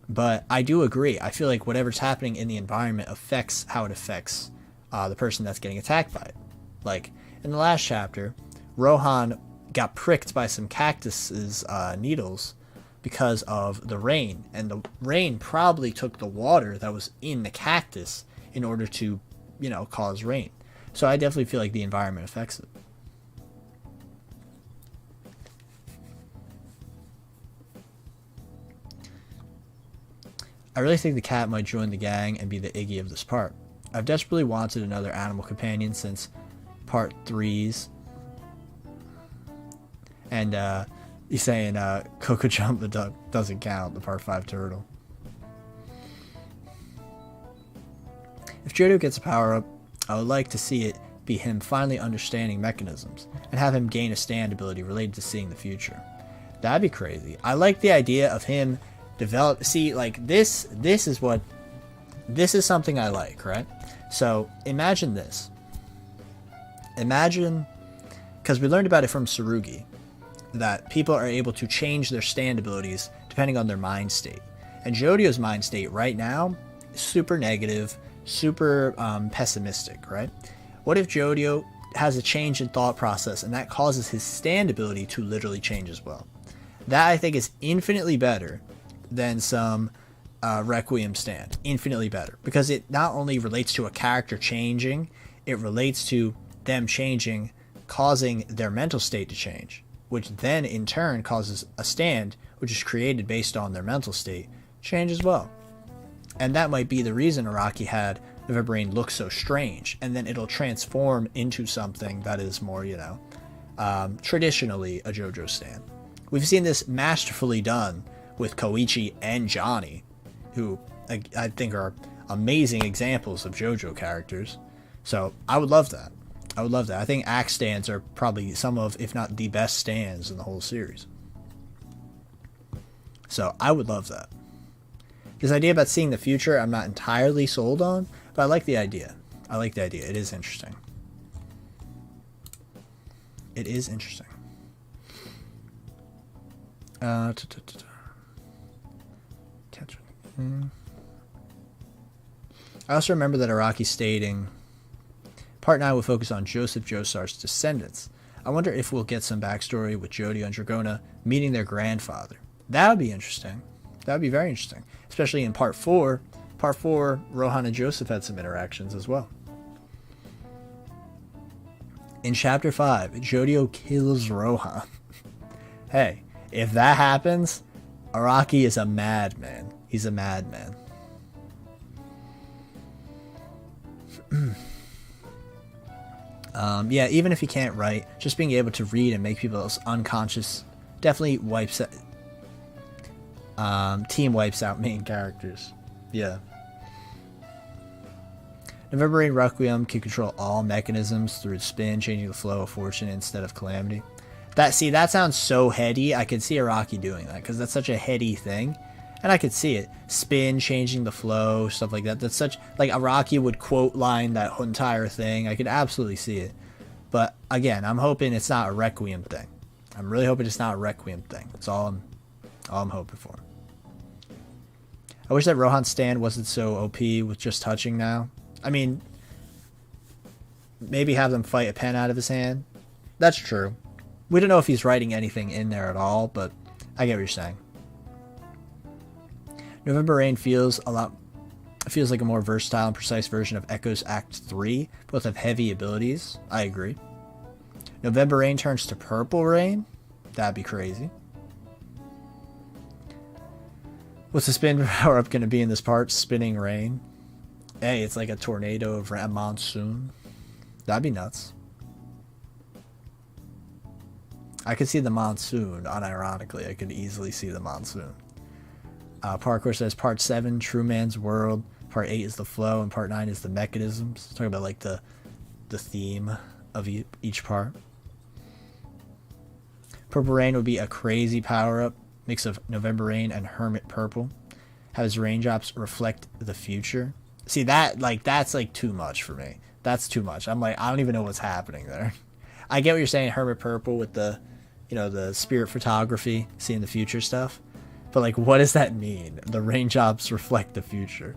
But I do agree. I feel like whatever's happening in the environment affects how it affects the person that's getting attacked by it. Like in the last chapter, Rohan got pricked by some cactus's needles because of the rain, and the rain probably took the water that was in the cactus in order to, you know, cause rain. So I definitely feel like the environment affects it. I really think the cat might join the gang and be the Iggy of this part. I've desperately wanted another animal companion since part 3's. And he's saying Coco Jump the duck doesn't count, the part 5 turtle. If Jodio gets a power-up, I would like to see it be him finally understanding mechanisms, and have him gain a stand ability related to seeing the future. That'd be crazy. I like the idea of him develop. See, like this is something I like, right? So imagine this. Imagine, because we learned about it from Tsurugi, that people are able to change their stand abilities depending on their mind state. And Jodio's mind state right now super negative, super pessimistic, right? What if Jodio has a change in thought process and that causes his stand ability to literally change as well? That I think is infinitely better than some Requiem stand. Infinitely better. Because it not only relates to a character changing, it relates to them changing, causing their mental state to change, which then in turn causes a stand, which is created based on their mental state, change as well. And that might be the reason Araki had November Rain look so strange, and then it'll transform into something that is more, traditionally a JoJo stand. We've seen this masterfully done with Koichi and Johnny, who I think are amazing examples of JoJo characters. So I would love that. I think axe stands are probably some of, if not the best stands in the whole series. So I would love that. This idea about seeing the future, I'm not entirely sold on, but I like the idea. It is interesting. I also remember that Araki stating, Part 9 will focus on Joseph Joestar's descendants. I wonder if we'll get some backstory with Jodio and Dragona meeting their grandfather. That would be interesting. That would be very interesting. Especially in Part 4. Part 4, Rohan and Joseph had some interactions as well. In Chapter 5, Jodio kills Rohan. Hey, if that happens, Araki is a madman. He's a madman. Yeah, even if he can't write, just being able to read and make people unconscious definitely wipes out, team wipes out main characters. Yeah. November Rain Requiem can control all mechanisms through its spin, changing the flow of fortune instead of calamity. That sounds so heady. I could see Araki doing that because that's such a heady thing. And I could see it. Spin, changing the flow, stuff like that. That's such, like, Araki would quote line that entire thing. I could absolutely see it. But again, I'm hoping it's not a Requiem thing. I'm really hoping it's not a Requiem thing. That's all I'm hoping for. I wish that Rohan's stand wasn't so OP with just touching now. I mean, maybe have them fight a pen out of his hand. That's true. We don't know if he's writing anything in there at all, but I get what you're saying. November Rain feels like a more versatile and precise version of Echo's Act 3. Both have heavy abilities. I agree. November Rain turns to Purple Rain. That'd be crazy. What's the spin power up going to be in this part? Spinning Rain. Hey, it's like a tornado of a monsoon. That'd be nuts. I could see the monsoon, unironically. I could easily see the monsoon. Parkour says Part 7, True Man's World. Part 8 is the flow, and Part 9 is the mechanisms. Talking about like the theme of each part. Purple Rain would be a crazy power-up. Mix of November Rain and Hermit Purple. Have his raindrops reflect the future. See, that's like too much for me. That's too much. I'm like, I don't even know what's happening there. I get what you're saying, Hermit Purple with the, the spirit photography, seeing the future stuff. But like, what does that mean? The raindrops reflect the future.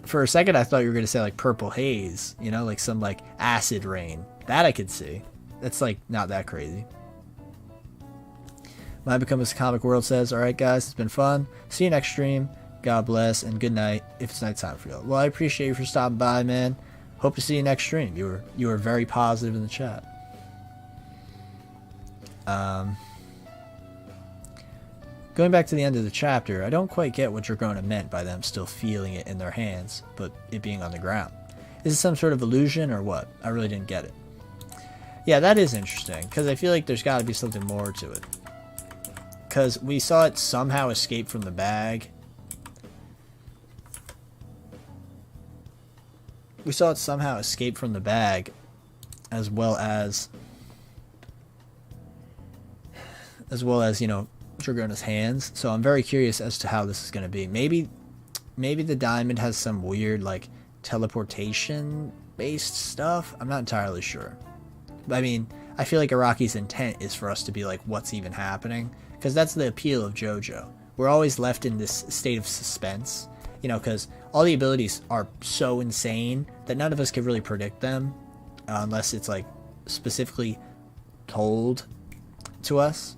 For a second, I thought you were going to say like purple haze, like some like acid rain. That I could see. That's like not that crazy. My Becomes a Comic World says, alright guys, it's been fun. See you next stream. God bless and good night if it's nighttime for you. Well, I appreciate you for stopping by, man. Hope to see you next stream. You were very positive in the chat. Going back to the end of the chapter, I don't quite get what Dragona meant by them still feeling it in their hands, but it being on the ground. Is it some sort of illusion or what? I really didn't get it. Yeah, that is interesting, because I feel like there's got to be something more to it. Because we saw it somehow escape from the bag. We saw it somehow escape from the bag, as well as Dragona's hands. So I'm very curious as to how this is going to be. Maybe the diamond has some weird like teleportation based stuff. I'm not entirely sure. I mean, I feel like Araki's intent is for us to be like, what's even happening? Because that's the appeal of JoJo. we're always left in this state of suspense, you know, because all the abilities are so insane that none of us can really predict them unless it's like specifically told to us.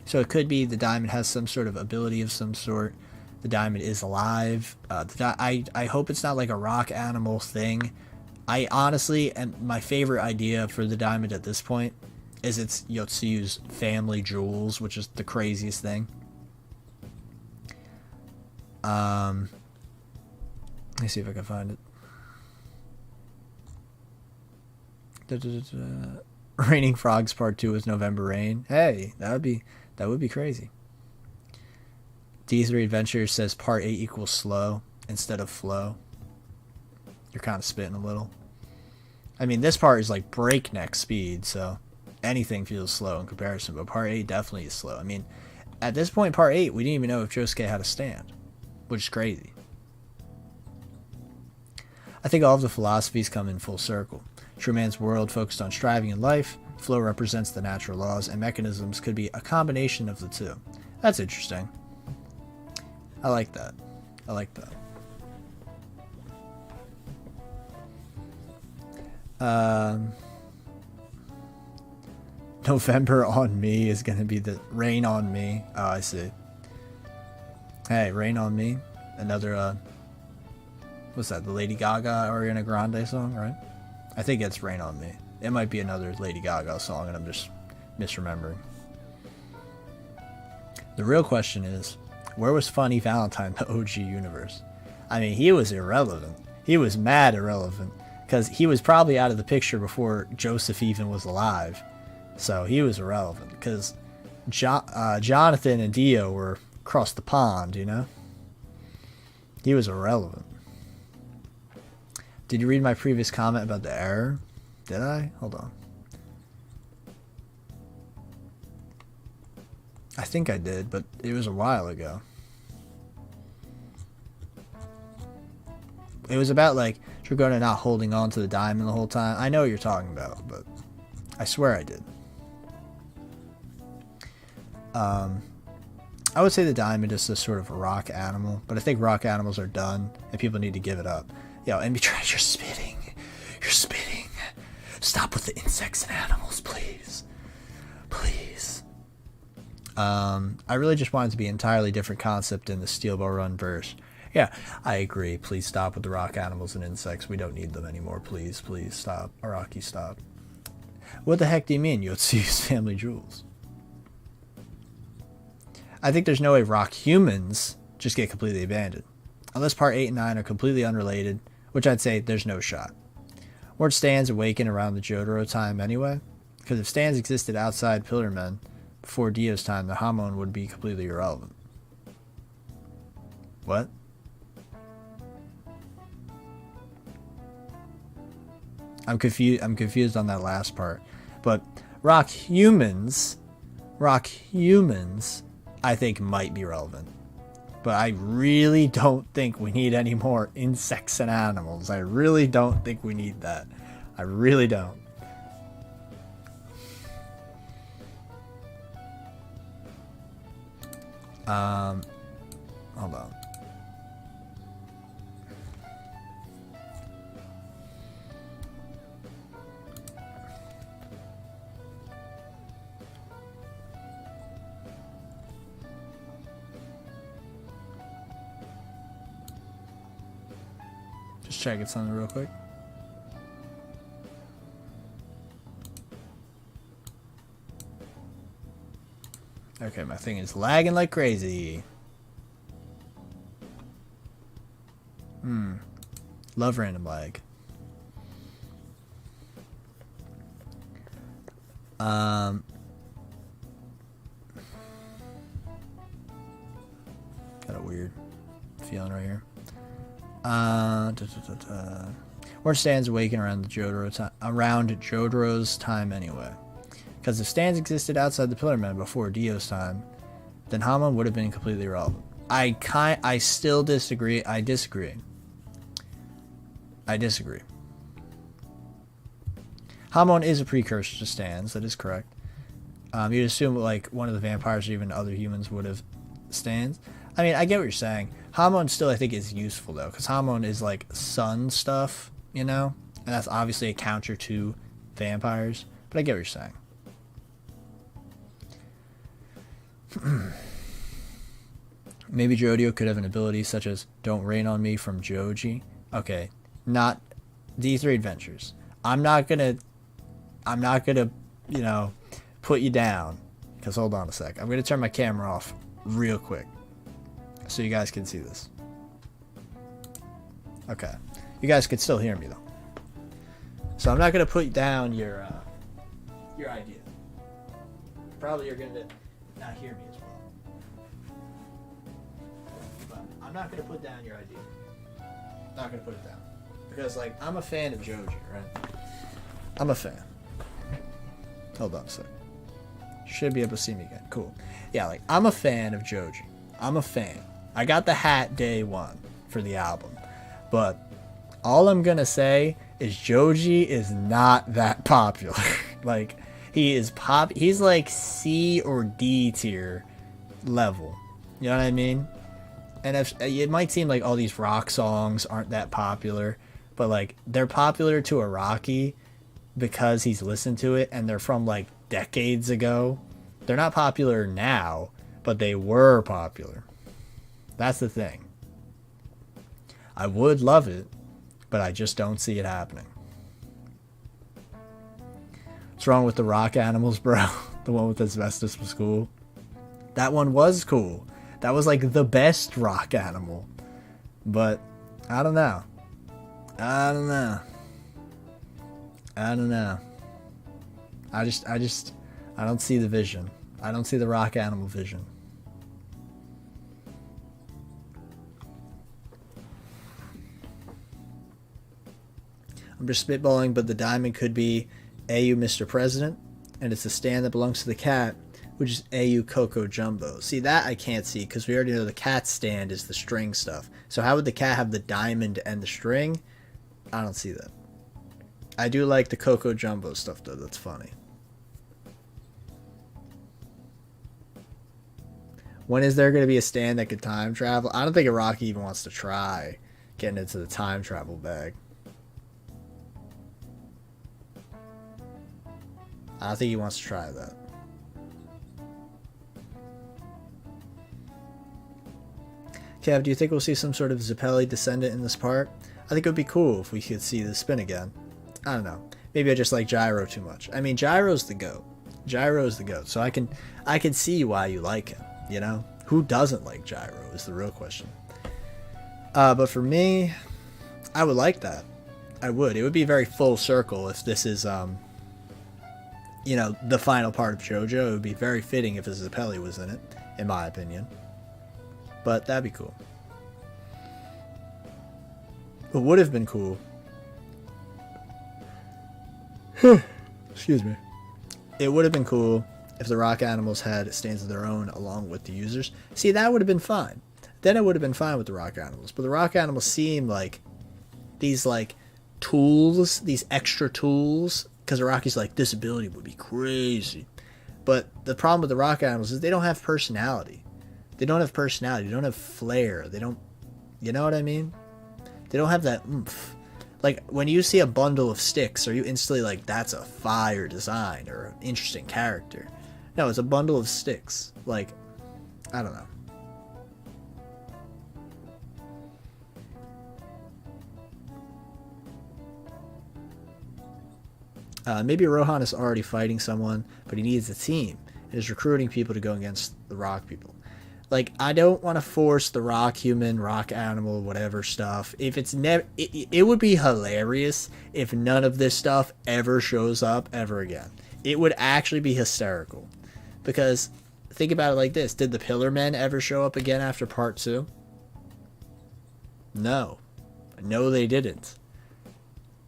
So it could be the diamond has some sort of ability of some sort. The diamond is alive. I hope it's not like a rock animal thing. I honestly, and my favorite idea for the diamond at this point is it's Yotsuyu's family jewels, which is the craziest thing. Let me see if I can find it. Raining Frogs Part 2 is November Rain. Hey, that would be crazy. D3 Adventures says Part 8 equals slow instead of flow. You're kind of spitting a little. I mean, this part is like breakneck speed, so anything feels slow in comparison, but Part 8 definitely is slow. I mean, at this point, Part 8, we didn't even know if Josuke had a stand, which is crazy. I think all of the philosophies come in full circle. True Man's world focused on striving in life, flow represents the natural laws, and mechanisms could be a combination of the two. That's interesting. I like that. I like that. November on Me is going to be the Rain on Me. Oh, I see. Hey, Rain on Me. Another, what's that? The Lady Gaga Ariana Grande song, right? I think it's Rain on Me. It might be another Lady Gaga song and I'm just misremembering. The real question is, where was Funny Valentine, the OG universe? I mean, he was irrelevant. He was mad irrelevant. Because he was probably out of the picture before Joseph even was alive. So he was irrelevant. Because Jonathan and Dio were across the pond, you know? He was irrelevant. Did you read my previous comment about the error? Did I? Hold on. I think I did, but it was a while ago. It was about like Dragona not holding on to the diamond the whole time. I know what you're talking about, but I swear I did. I would say the diamond is a sort of a rock animal, but I think rock animals are done and people need to give it up. Yo, Betrayal, you're spitting. You're spitting. Stop with the insects and animals, please. Please. I really just want it to be an entirely different concept in the Steel Ball Run verse. Yeah, I agree. Please stop with the rock animals and insects. We don't need them anymore. Please, please stop. Araki, stop. What the heck do you mean, Yotsuyu's family jewels? I think there's no way rock humans just get completely abandoned. Unless Part 8 and 9 are completely unrelated, which I'd say there's no shot. Weren't stands awakened around the Jotaro time anyway? Because if stands existed outside Pillar Men before Dio's time, the Hamon would be completely irrelevant. What? I'm confused on that last part. But rock humans, I think might be relevant. But I really don't think we need any more insects and animals. I really don't think we need that. I really don't. Hold on. Just checking something real quick. Okay, my thing is lagging like crazy. Love random lag. Got a weird feeling right here. Where stands awaken around the Jotaro's time anyway? Because if stands existed outside the Pillar Men before Dio's time, then Hamon would have been completely irrelevant. I still disagree. I disagree. Hamon is a precursor to stands. That is correct. You'd assume like one of the vampires or even other humans would have stands. I mean, I get what you're saying. Hamon still, I think, is useful, though, because Hamon is, like, sun stuff, you know? And that's obviously a counter to vampires. But I get what you're saying. Maybe Jodio could have an ability such as Don't Rain on Me from Joji. Okay, not these 3 adventures. I'm not gonna, you know, put you down. Because hold on a sec. I'm gonna turn my camera off real quick so you guys can see this. Okay, you guys can still hear me though. So I'm not gonna put down your idea. Probably you're gonna not hear me as well. But I'm not gonna put down your idea. Not gonna put it down because like I'm a fan of JoJo, right? I'm a fan. Hold on a sec. Should be able to see me again. Cool. Yeah, like I'm a fan of JoJo. I'm a fan. I got the hat day 1 for the album, but all I'm gonna say is Joji is not that popular. Like he is he's like C or D tier level. You know what I mean? And if, it might seem like all these rock songs aren't that popular, but like they're popular to Araki because he's listened to it, and they're from like decades ago. They're not popular now, but they were popular. That's the thing. I would love it, but I just don't see it happening. What's wrong with the rock animals, bro? The one with asbestos was cool. That one was cool. That was like the best rock animal. But I don't know. I don't know. I don't see the vision. I don't see the rock animal vision. I'm just spitballing, but the diamond could be AU Mr. President, and it's a stand that belongs to the cat, which is AU Coco Jumbo. See, that I can't see, because we already know the cat stand is the string stuff. So how would the cat have the diamond and the string? I don't see that. I do like the Coco Jumbo stuff, though. That's funny. When is there going to be a stand that could time travel? I don't think Araki even wants to try getting into the time travel bag. I don't think he wants to try that. Kev, do you think we'll see some sort of Zeppeli descendant in this part? I think it would be cool if we could see the spin again. I don't know. Maybe I just like Gyro too much. I mean, Gyro's the GOAT. Gyro's the GOAT. So I can see why you like him, you know? Who doesn't like Gyro is the real question. But for me, I would like that. I would. It would be very full circle if this is, you know, the final part of JoJo. It would be very fitting if a Zeppeli was in it, in my opinion. But that'd be cool. What would have been cool... Excuse me. It would have been cool if the rock animals had stands of their own along with the users. See, that would have been fine. Then it would have been fine with the rock animals. But the rock animals seem like these like tools, these extra tools. Because Araki's like, this ability would be crazy. But the problem with the rock animals is they don't have personality. They don't have personality. They don't have flair. They don't, you know what I mean? They don't have that oomph. Like, when you see a bundle of sticks, are you instantly like, that's a fire design or an interesting character? No, it's a bundle of sticks. Like, I don't know. Maybe Rohan is already fighting someone, but he needs a team and is recruiting people to go against the rock people. Like, I don't want to force the rock human, rock animal, whatever stuff. If it's never, it would be hilarious if none of this stuff ever shows up ever again. It would actually be hysterical. Because, think about it like this. Did the Pillar Men ever show up again after part 2? No. No, they didn't.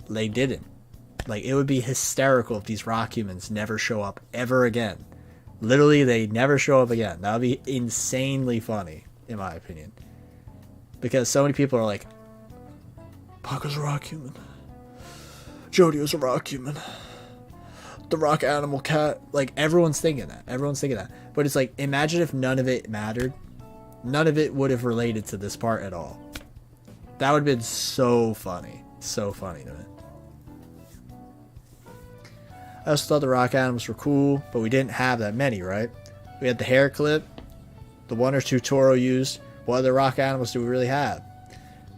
They didn't. Like, it would be hysterical if these rock humans never show up ever again. Literally, they never show up again. That would be insanely funny, in my opinion. Because so many people are like, Paco's a rock human. Jodio's a rock human. The rock animal cat. Like, everyone's thinking that. Everyone's thinking that. But it's like, imagine if none of it mattered. None of it would have related to this part at all. That would have been so funny. So funny to me. I also thought the rock animals were cool, but we didn't have that many, right? We had the hair clip, the one or two Toro used. What other rock animals do we really have?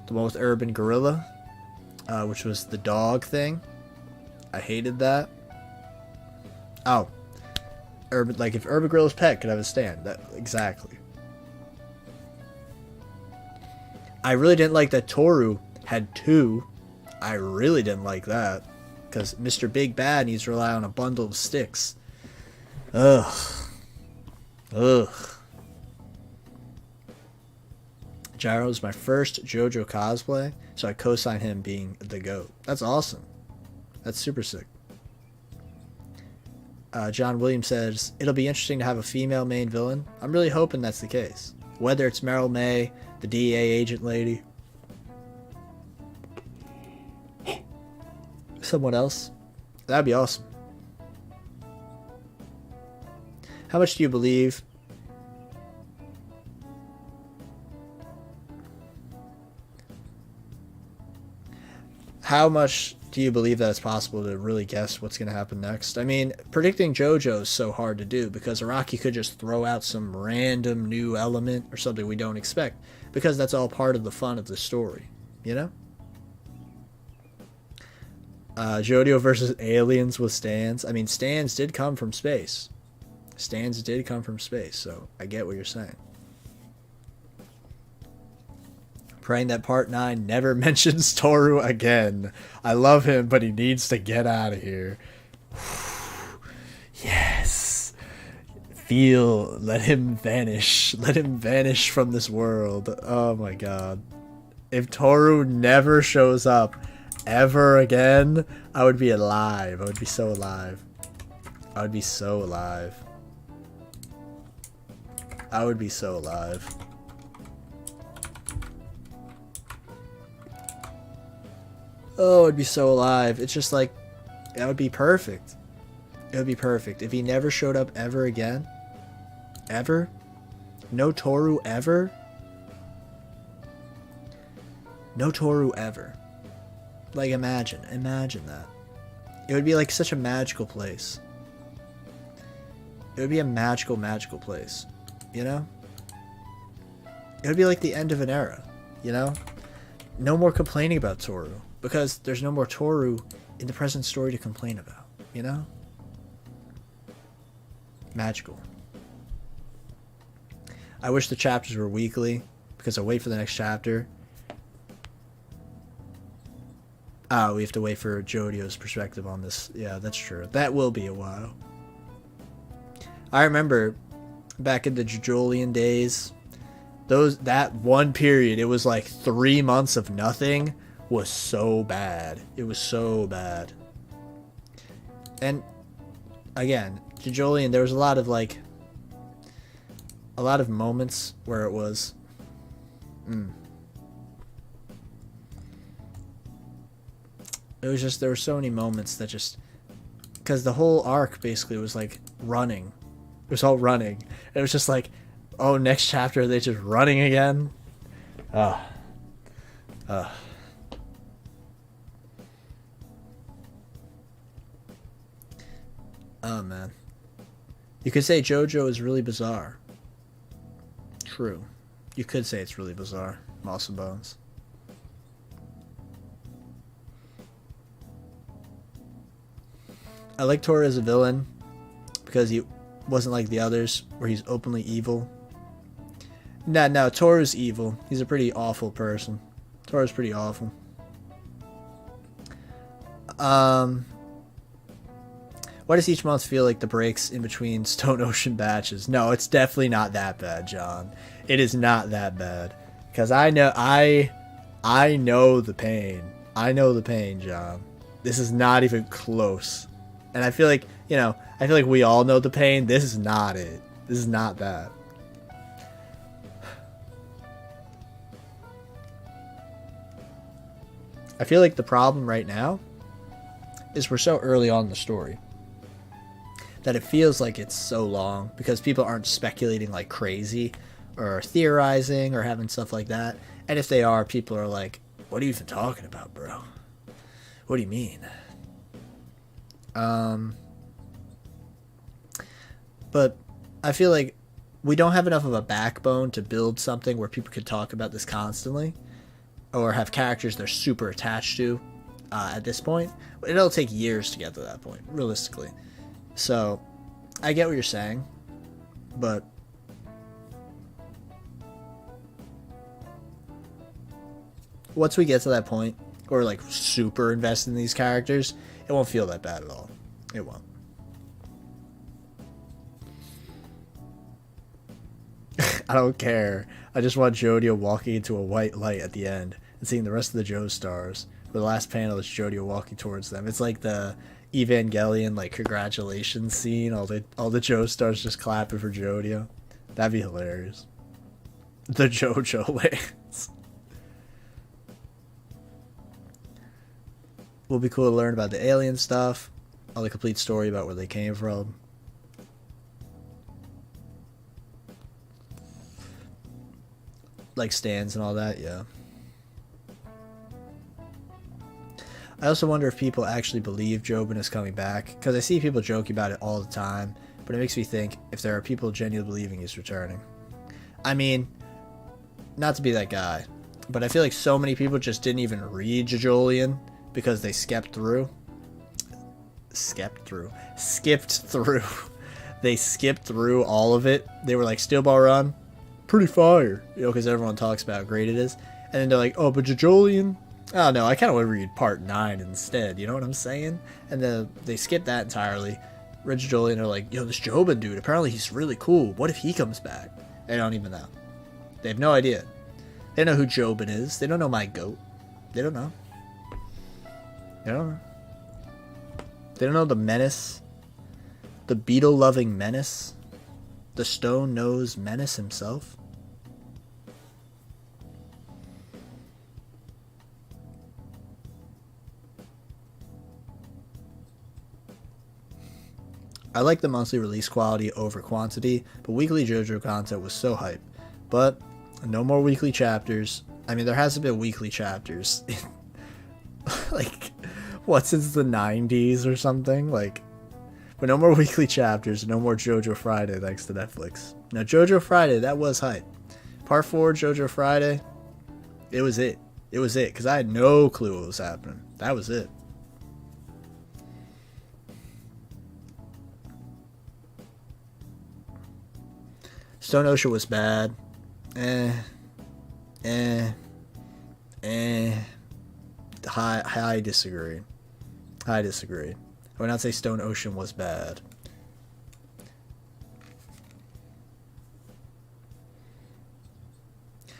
The one with Urban Gorilla, which was the dog thing. I hated that. Oh. Like if Urban Gorilla's pet could have a stand. That, exactly. I really didn't like that Toru had two. I really didn't like that. Because Mr. Big Bad needs to rely on a bundle of sticks. Ugh. Ugh. Gyro is my first JoJo cosplay, so I co-sign him being the GOAT. That's awesome. That's super sick. John Williams says, it'll be interesting to have a female main villain. I'm really hoping that's the case. Whether it's Meryl May, the DEA agent lady, someone else, that'd be awesome. How much do you believe that it's possible to really guess what's going to happen next? I mean, predicting JoJo is so hard to do because Araki could just throw out some random new element or something we don't expect, because that's all part of the fun of the story, you know? Jodio versus aliens with stands. I mean, stands did come from space. Stands did come from space, so I get what you're saying. Praying that part 9 never mentions Toru again. I love him, but he needs to get out of here. Yes. Let him vanish. Let him vanish from this world. Oh my god. If Toru never shows up ever again, I would be alive. I would be so alive. I would be so alive. I would be so alive. Oh, I'd be so alive. It's just like, that would be perfect. It would be perfect. If he never showed up ever again. Ever? No Toru ever? No Toru ever. Like, imagine that. It would be like such a magical place. It would be a magical place. You know? It would be like the end of an era. You know? No more complaining about Toru. Because there's no more Toru in the present story to complain about. You know? Magical. I wish the chapters were weekly, because I wait for the next chapter. Oh, we have to wait for Jodio's perspective on this. Yeah, that's true. That will be a while. I remember back in the Jojolands days, that one period, it was like 3 months of nothing, was so bad. It was so bad. And again, Jojolands, there was a lot of moments where it was it was just, there were so many moments that just, because the whole arc basically was like running. It was all running. It was just like, oh, next chapter they just running again. Oh man. You could say JoJo is really bizarre. True. You could say it's really bizarre. Moss and Bones. I like Toru as a villain because he wasn't like the others where he's openly evil. No, Toru's evil. He's a pretty awful person. Toru's pretty awful. Why does each month feel like the breaks in between Stone Ocean batches? No, it's definitely not that bad, John. It is not that bad. Because I know the pain. I know the pain, John. This is not even close. And I feel like, we all know the pain. This is not it. This is not that. I feel like the problem right now is we're so early on in the story that it feels like it's so long because people aren't speculating like crazy. or theorizing or having stuff like that. And if they are, people are like, what are you even talking about, bro? What do you mean? But I feel like we don't have enough of a backbone to build something where people could talk about this constantly or have characters they're super attached to at this point. It'll take years to get to that point, realistically. So I get what you're saying, but once we get to that point, or like super invested in these characters, it won't feel that bad at all. It won't. I don't care. I just want Jodio walking into a white light at the end and seeing the rest of the Joestars. The last panel is Jodio walking towards them. It's like the Evangelion like congratulations scene. All the Joestars just clapping for Jodio. That'd be hilarious. The Jojolands. Will be cool to learn about the alien stuff, all the complete story about where they came from. Like stands and all that, yeah. I also wonder if people actually believe Jobin is coming back, because I see people joking about it all the time, but it makes me think if there are people genuinely believing he's returning. I mean, not to be that guy, but I feel like so many people just didn't even read Jojolian because they skipped through. They skipped through all of it. They were like, Steel Ball Run, pretty fire, you know, because everyone talks about how great it is. And then they're like, oh, but Jojolian, oh no, I kind of want to read part 9 instead, you know what I'm saying? And then they skipped that entirely. Read Jojolian, they're like, yo, this Jobin dude, apparently he's really cool. What if he comes back? They don't even know. They have no idea. They don't know who Jobin is. They don't know my goat. They don't know. They don't know. They don't know the menace. The beetle-loving menace. The stone-nosed menace himself. I like the monthly release quality over quantity, but weekly JoJo content was so hype. But no more weekly chapters. I mean, there hasn't been weekly chapters in, like, what, since the 90s or something? Like, but no more weekly chapters, no more JoJo Friday thanks to Netflix. Now, JoJo Friday, that was hype. Part 4, JoJo Friday, it was it. It was it, because I had no clue what was happening. That was it. Stone Ocean was bad. I disagree. I disagree. I would not say Stone Ocean was bad.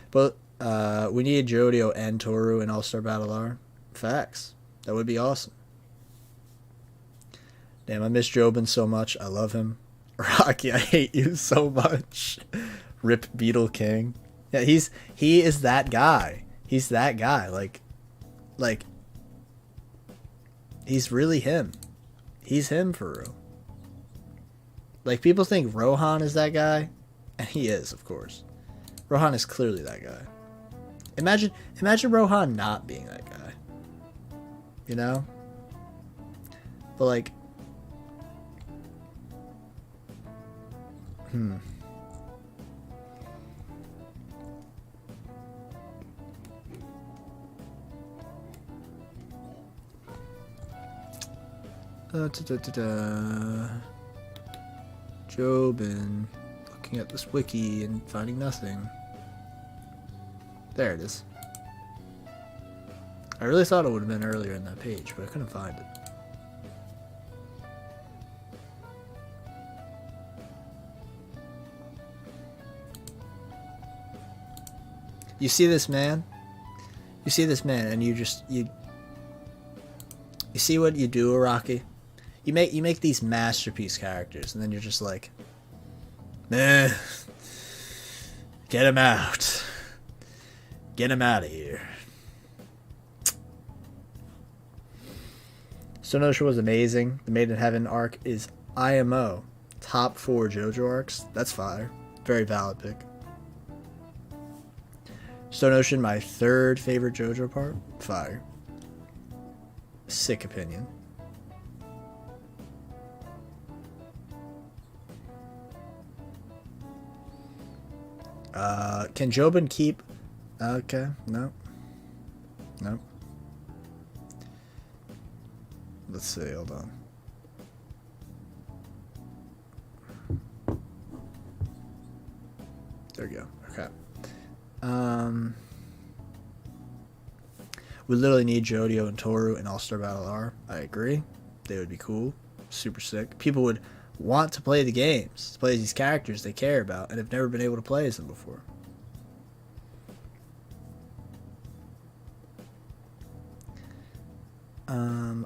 But we need Jodio and Toru in All-Star Battle R. Facts. That would be awesome. Damn, I miss Jobin so much. I love him. Araki, I hate you so much. Rip Beetle King. Yeah, he is that guy. He's that guy. Like he's really him. He's him for real. Like, people think Rohan is that guy, and he is, of course. Rohan is clearly that guy. Imagine Rohan not being that guy. You know? But like, Jobin. Looking at this wiki and finding nothing. There it is. I really thought it would have been earlier in that page, but I couldn't find it. You see this man? You see this man, and you see what you do, Araki? You make these masterpiece characters, and then you're just like, get him out. Get him out of here. Stone Ocean was amazing. The Made in Heaven arc is IMO. Top 4 JoJo arcs. That's fire. Very valid pick. Stone Ocean, my third favorite JoJo part. Fire. Sick opinion. Can Jobin keep... Okay, no. No. Let's see, hold on. There we go. Okay. We literally need Jodio and Toru in All-Star Battle R. I agree. They would be cool. Super sick. People would want to play the games, to play these characters they care about, and have never been able to play as them before.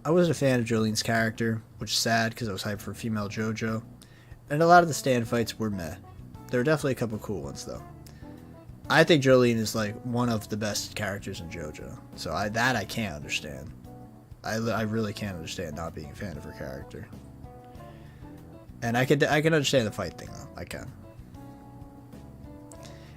I wasn't a fan of Jolene's character, which is sad because I was hyped for a female JoJo. And a lot of the stand fights were meh. There were definitely a couple cool ones, though. I think Jolene is like one of the best characters in JoJo. So I can't understand. I really can't understand not being a fan of her character. And I can understand the fight thing, though. I can.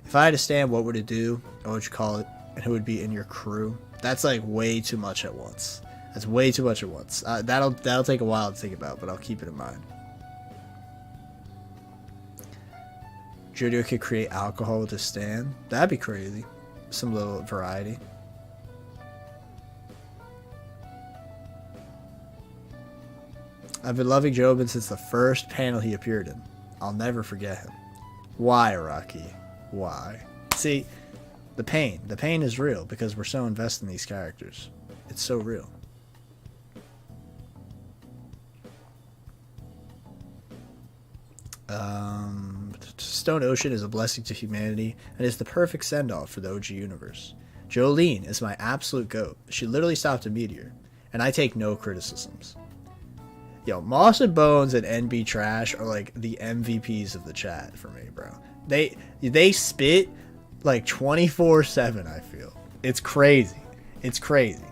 If I had to stand, what would it do? What would you call it? And who would be in your crew? That's like way too much at once. That's way too much at once. That'll take a while to think about, but I'll keep it in mind. Jodio could create alcohol with a stand. That'd be crazy. Some little variety. I've been loving Jobin since the first panel he appeared in. I'll never forget him. Why, Araki? Why? See, the pain. The pain is real because we're so invested in these characters. It's so real. Stone Ocean is a blessing to humanity and is the perfect send-off for the OG universe. Jolene is my absolute GOAT. She literally stopped a meteor, and I take no criticisms. Yo, Moss and Bones and NB Trash are like the MVPs of the chat for me, bro. They spit like 24/7, I feel. It's crazy. It's crazy.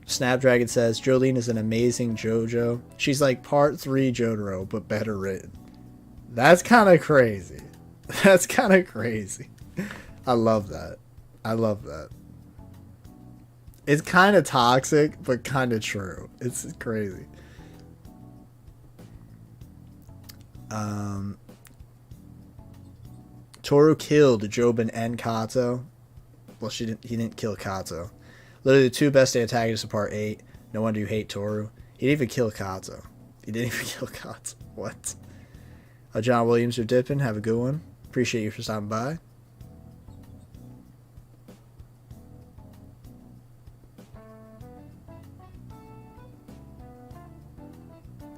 Snapdragon says, Jolene is an amazing JoJo. She's like part 3 Jotaro, but better written. That's kind of crazy. That's kind of crazy. I love that. I love that. It's kind of toxic, but kind of true. It's crazy. Toru killed Jobin and Kato. Well, he didn't kill Kato. Literally the two best antagonists of part 8. No wonder you hate Toru. He didn't even kill Kato. He didn't even kill Kato. What? John Williams, you're dipping. Have a good one. Appreciate you for stopping by.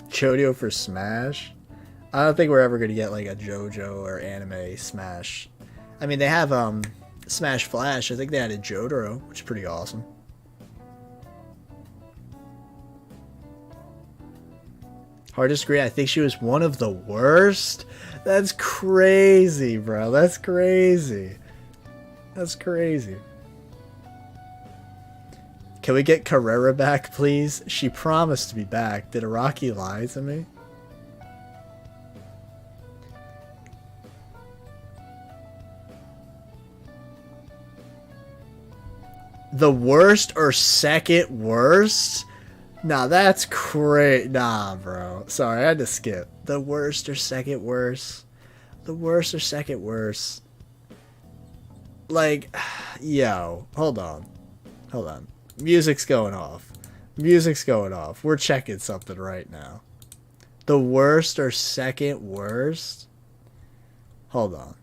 Jodio for Smash? I don't think we're ever going to get like a JoJo or anime Smash. I mean, they have Smash Flash. I think they added Jotaro, which is pretty awesome. Hard to disagree. I think she was one of the worst. That's crazy, bro. That's crazy. That's crazy. Can we get Carrera back, please? She promised to be back. Did Araki lie to me? The worst or second worst? Nah, that's crazy. Nah, bro. Sorry, I had to skip. The worst or second worst? The worst or second worst? Like, yo, hold on. Hold on. Music's going off. Music's going off. We're checking something right now. The worst or second worst? Hold on.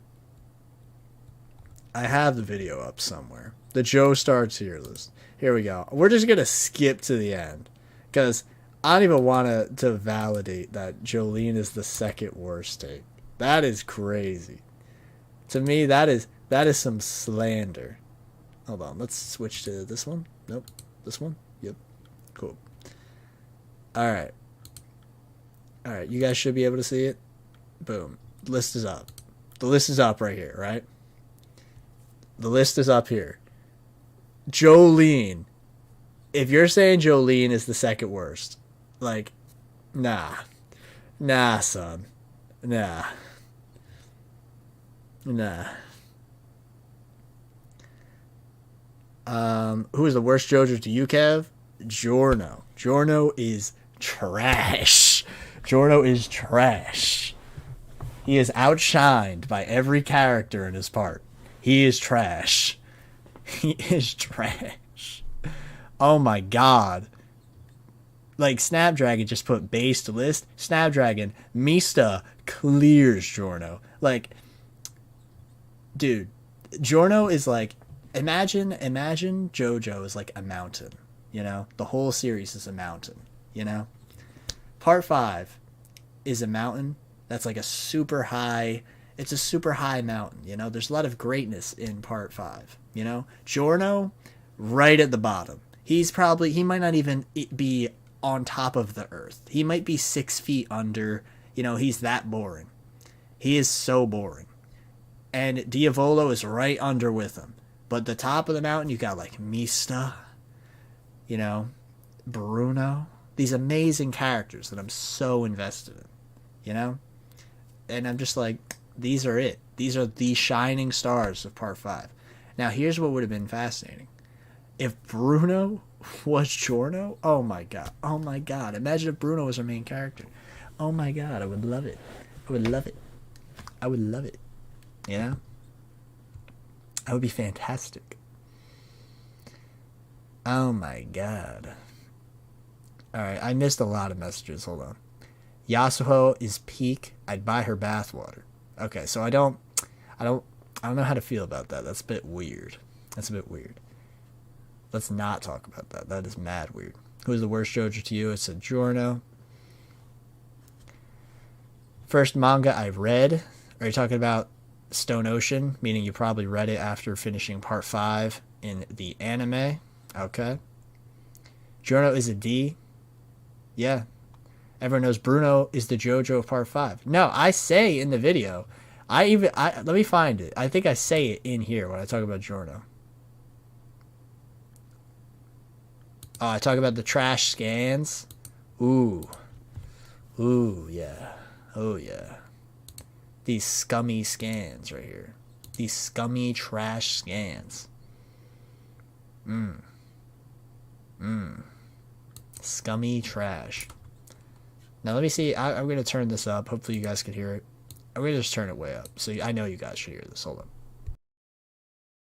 I have the video up somewhere. The Joestar tier list. Here we go. We're just going to skip to the end. Because I don't even want to validate that Jolene is the second worst take. That is crazy. To me, that is some slander. Hold on. Let's switch to this one. Nope. This one? Yep. Cool. Alright. Alright. You guys should be able to see it. Boom. The list is up. The list is up right here, right? The list is up here. Jolene. If you're saying Jolene is the second worst, like, nah. Nah, son. Nah. Nah. Who is the worst JoJo to you, Kev? Giorno. Giorno is trash. Giorno is trash. He is outshined by every character in his part. He is trash. He is trash. Oh my god. Like, Snapdragon just put base to list. Snapdragon, Mista clears Giorno. Like, dude, Giorno is like, imagine JoJo is like a mountain, you know? The whole series is a mountain, you know? Part 5 is a mountain that's like a super high, it's a super high mountain, you know? There's a lot of greatness in part 5, you know? Giorno, right at the bottom. He might not even be on top of the earth. He might be 6 feet under, you know, he's that boring. He is so boring. And Diavolo is right under with him. But the top of the mountain, you got like Mista, you know, Bruno. These amazing characters that I'm so invested in, you know? And I'm just like, these are it. These are the shining stars of part 5. Now, here's what would have been fascinating. If Bruno was Giorno, oh my god. Oh my god. Imagine if Bruno was our main character. Oh my god, I would love it. I would love it. I would love it. You know? That would be fantastic. Oh my god. Alright, I missed a lot of messages. Hold on. Yasuho is peak. I'd buy her bathwater. Okay, so I don't know how to feel about that. That's a bit weird. That's a bit weird. Let's not talk about that. That is mad weird. Who is the worst JoJo to you? It's a Giorno. First manga I read. Are you talking about Stone Ocean? Meaning you probably read it after finishing part 5 in the anime. Okay. Giorno is a D. Yeah. Everyone knows Bruno is the JoJo of part 5. No, I say in the video. Let me find it. I think I say it in here when I talk about Giorno. Oh, I talk about the trash scans. Ooh. Ooh, yeah. Oh, yeah. These scummy scans right here. These scummy trash scans. Scummy trash. Now, let me see. I'm going to turn this up. Hopefully, you guys can hear it. I'm going to just turn it way up. So I know you guys should hear this. Hold on.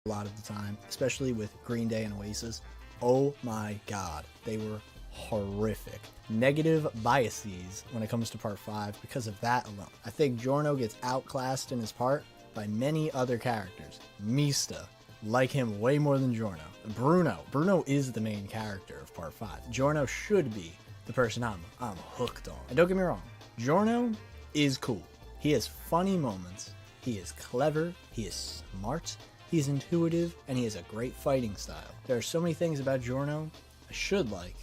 A lot of the time, especially with Green Day and Oasis. Oh my god, they were horrific. Negative biases when it comes to part 5 because of that alone. I think Giorno gets outclassed in his part by many other characters. Mista, like him way more than Giorno. Bruno is the main character of part 5. Giorno should be the person I'm hooked on. And don't get me wrong, Giorno is cool. He has funny moments. He is clever. He is smart. He's intuitive, and he has a great fighting style. There are so many things about Giorno I should like,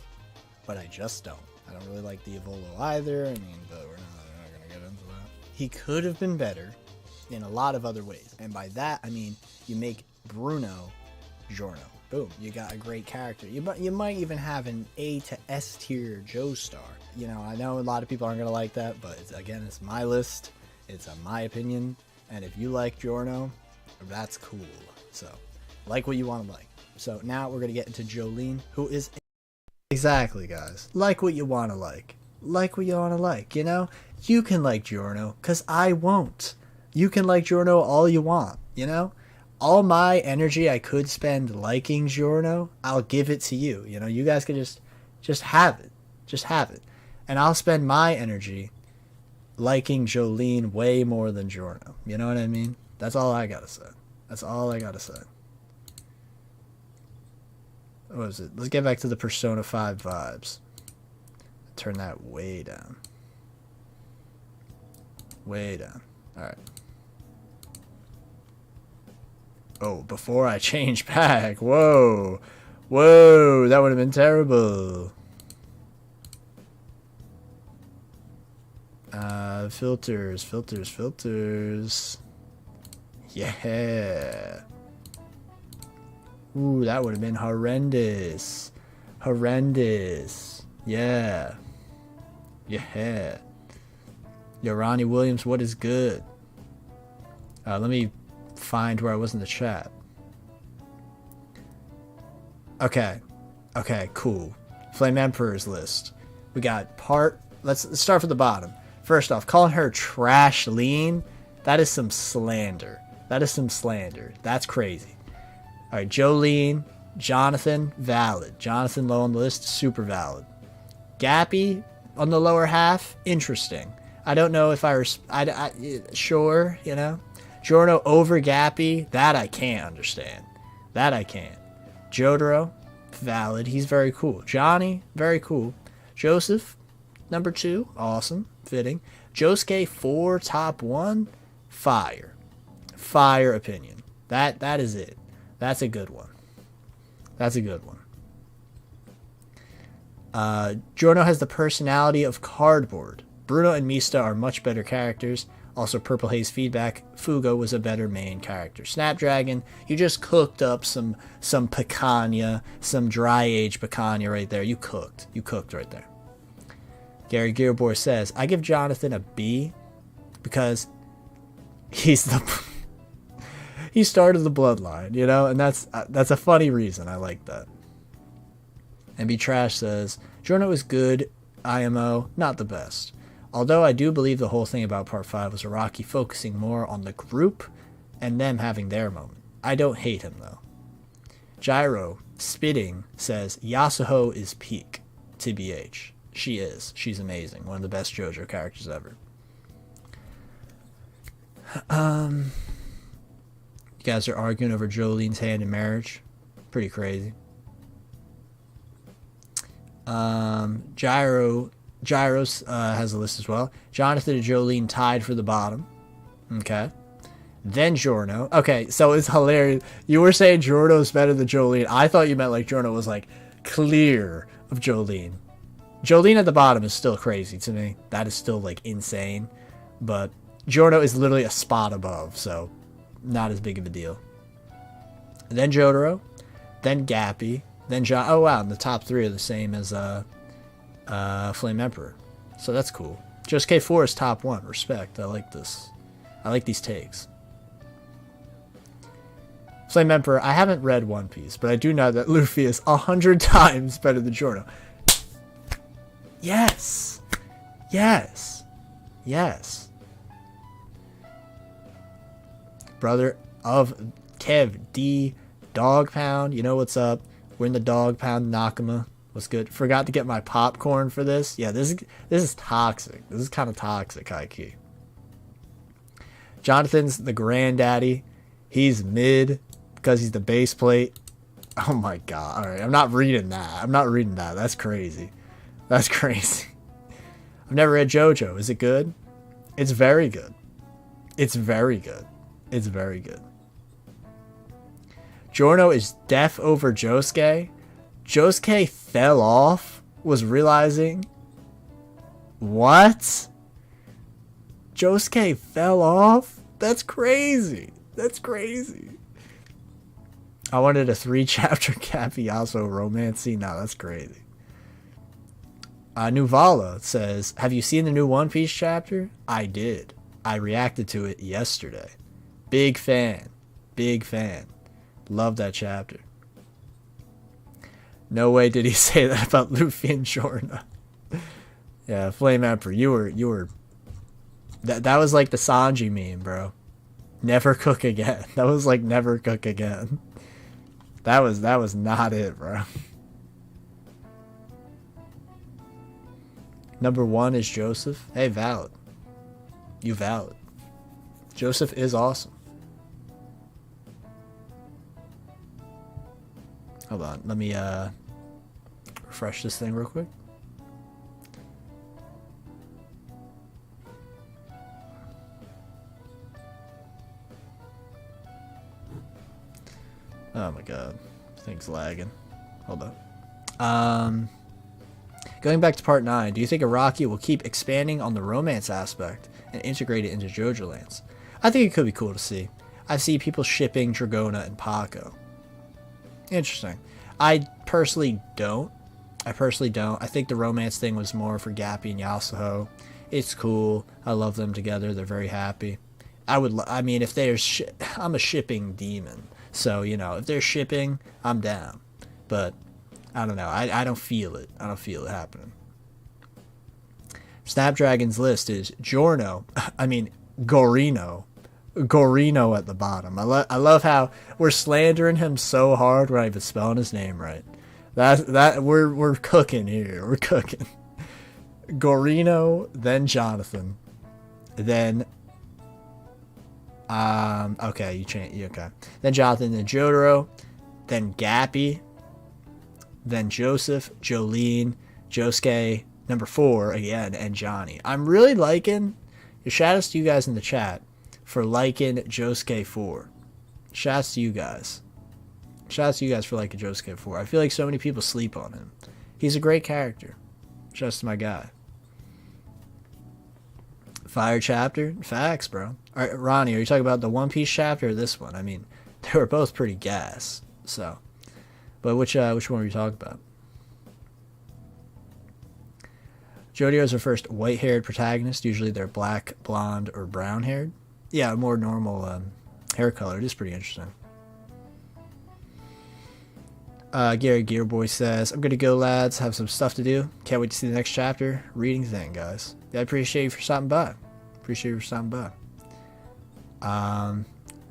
but I just don't. I don't really like Diavolo either, but we're not going to get into that. He could have been better in a lot of other ways, and by that, I mean you make Bruno Giorno. Boom, you got a great character. You might even have an A to S tier Joestar. You know, I know a lot of people aren't going to like that, but it's my list. It's my opinion, and if you like Giorno, that's cool. So, like what you want to like. So now we're going to get into Jolene, who is... Exactly, guys. Like what you want to like. Like what you want to like, you know? You can like Giorno, because I won't. You can like Giorno all you want, you know? All my energy I could spend liking Giorno, I'll give it to you. You know, you guys can just have it. Just have it. And I'll spend my energy liking Jolene way more than Giorno. You know what I mean? That's all I gotta say. That's all I gotta say. What is it? Let's get back to the Persona 5 vibes. Turn that way down. Way down. Alright. Oh, before I change back. Whoa. Whoa, that would have been terrible. Filters. Yeah. Ooh, that would have been horrendous. Yeah. Yo, Ronnie Williams, what is good? Let me find where I was in the chat. Okay. Okay, cool. Flame Emperor's list. We got part... Let's start from the bottom. First off, calling her trash lean, that is some slander. That is some slander. That's crazy. All right, Jolene, Jonathan, valid. Jonathan low on the list, super valid. Gappy on the lower half, interesting. I don't know if sure, you know. Giorno over Gappy, that I can't understand. That I can't. Jotaro, valid. He's very cool. Johnny, very cool. Joseph, number 2, awesome, fitting. Josuke 4, top 1, fire. Fire opinion. That is it. That's a good one. That's a good one. Giorno has the personality of cardboard. Bruno and Mista are much better characters. Also, Purple Haze feedback. Fugo was a better main character. Snapdragon, you just cooked up some picanha, some dry aged picanha right there. You cooked. You cooked right there. Gary Gearbor says, I give Jonathan a B because he started the bloodline, you know, and that's a funny reason. I like that. MB Trash says, Giorno is good, IMO, not the best. Although I do believe the whole thing about Part 5 was Araki focusing more on the group and them having their moment. I don't hate him, though. Gyro, spitting, says, Yasuho is peak, TBH. She is. She's amazing. One of the best JoJo characters ever. You guys are arguing over Jolene's hand in marriage. Pretty crazy. Gyros has a list as well. Jonathan and Jolene tied for the bottom. Okay. Then Giorno. Okay, so it's hilarious. You were saying Giorno's better than Jolene. I thought you meant like Giorno was like clear of Jolene. Jolene at the bottom is still crazy to me. That is still like insane. But Giorno is literally a spot above, so not as big of a deal. Then Jotaro. Then Gappy. Then John. Oh wow, and the top 3 are the same as Flame Emperor. So that's cool. Josuke 4 is top 1. Respect. I like this. I like these takes. Flame Emperor, I haven't read One Piece, but I do know that Luffy is 100 times better than Giorno. Yes! Yes! Yes! Brother of Kev D, Dog Pound, you know what's up. We're in the Dog Pound, Nakama. What's good? Forgot to get my popcorn for this. Yeah, this is toxic. This is kind of toxic, high-key. Jonathan's the granddaddy. He's mid because he's the base plate. Oh my god. Alright, I'm not reading that. I'm not reading that. That's crazy. That's crazy. I've never read JoJo. Is it good? It's very good. It's very good. It's very good. Giorno is deaf over Josuke. Josuke fell off, was realizing. What? Josuke fell off? That's crazy. That's crazy. I wanted a 3-chapter Capiasso romance scene. No, that's crazy. Nuvala says, have you seen the new One Piece chapter? I did. I reacted to it yesterday. Big fan. Big fan. Love that chapter. No way did he say that about Luffy and Giorno. Yeah, Flame Emperor, you were that was like the Sanji meme, bro. Never cook again. That was like never cook again. That was not it, bro. Number 1 is Joseph. Hey, valid. You valid. Joseph is awesome. Hold on, let me refresh this thing real quick. Oh my god, thing's lagging. Hold on. Going back to part 9, do you think Araki will keep expanding on the romance aspect and integrate it into Jojolands? I think it could be cool to see. I see people shipping Dragona and Paco. Interesting. I personally don't. I think the romance thing was more for Gappy and Yasuho. It's cool. I love them together. They're very happy. I mean, if they're I'm a shipping demon. So, you know, if they're shipping, I'm down. but I don't know. I don't feel it. I don't feel it happening. Snapdragon's list is Gorino at the bottom. I love how we're slandering him so hard we're not even spelling his name right. We're cooking here. We're cooking. Gorino, then Jonathan, then okay, you change. Okay, then Jonathan, then Jotaro, then Gappy, then Joseph, Jolene, Josuke, number 4 again, and Johnny. I'm really liking. Shout outs to you guys in the chat for liking Josuke 4. Shout outs to you guys. Shout outs to you guys for liking Josuke 4. I feel like so many people sleep on him. He's a great character. Shout outs to my guy. Fire chapter? Facts, bro. All right, Ronnie, are you talking about the One Piece chapter or this one? I mean, they were both pretty gas. So, but which one were you talking about? Jodio is our first white-haired protagonist. Usually they're black, blonde, or brown-haired. Yeah, a more normal hair color. It is pretty interesting. Gary Gearboy says, I'm going to go, lads. Have some stuff to do. Can't wait to see the next chapter. Reading thing, guys. Yeah, I appreciate you for stopping by.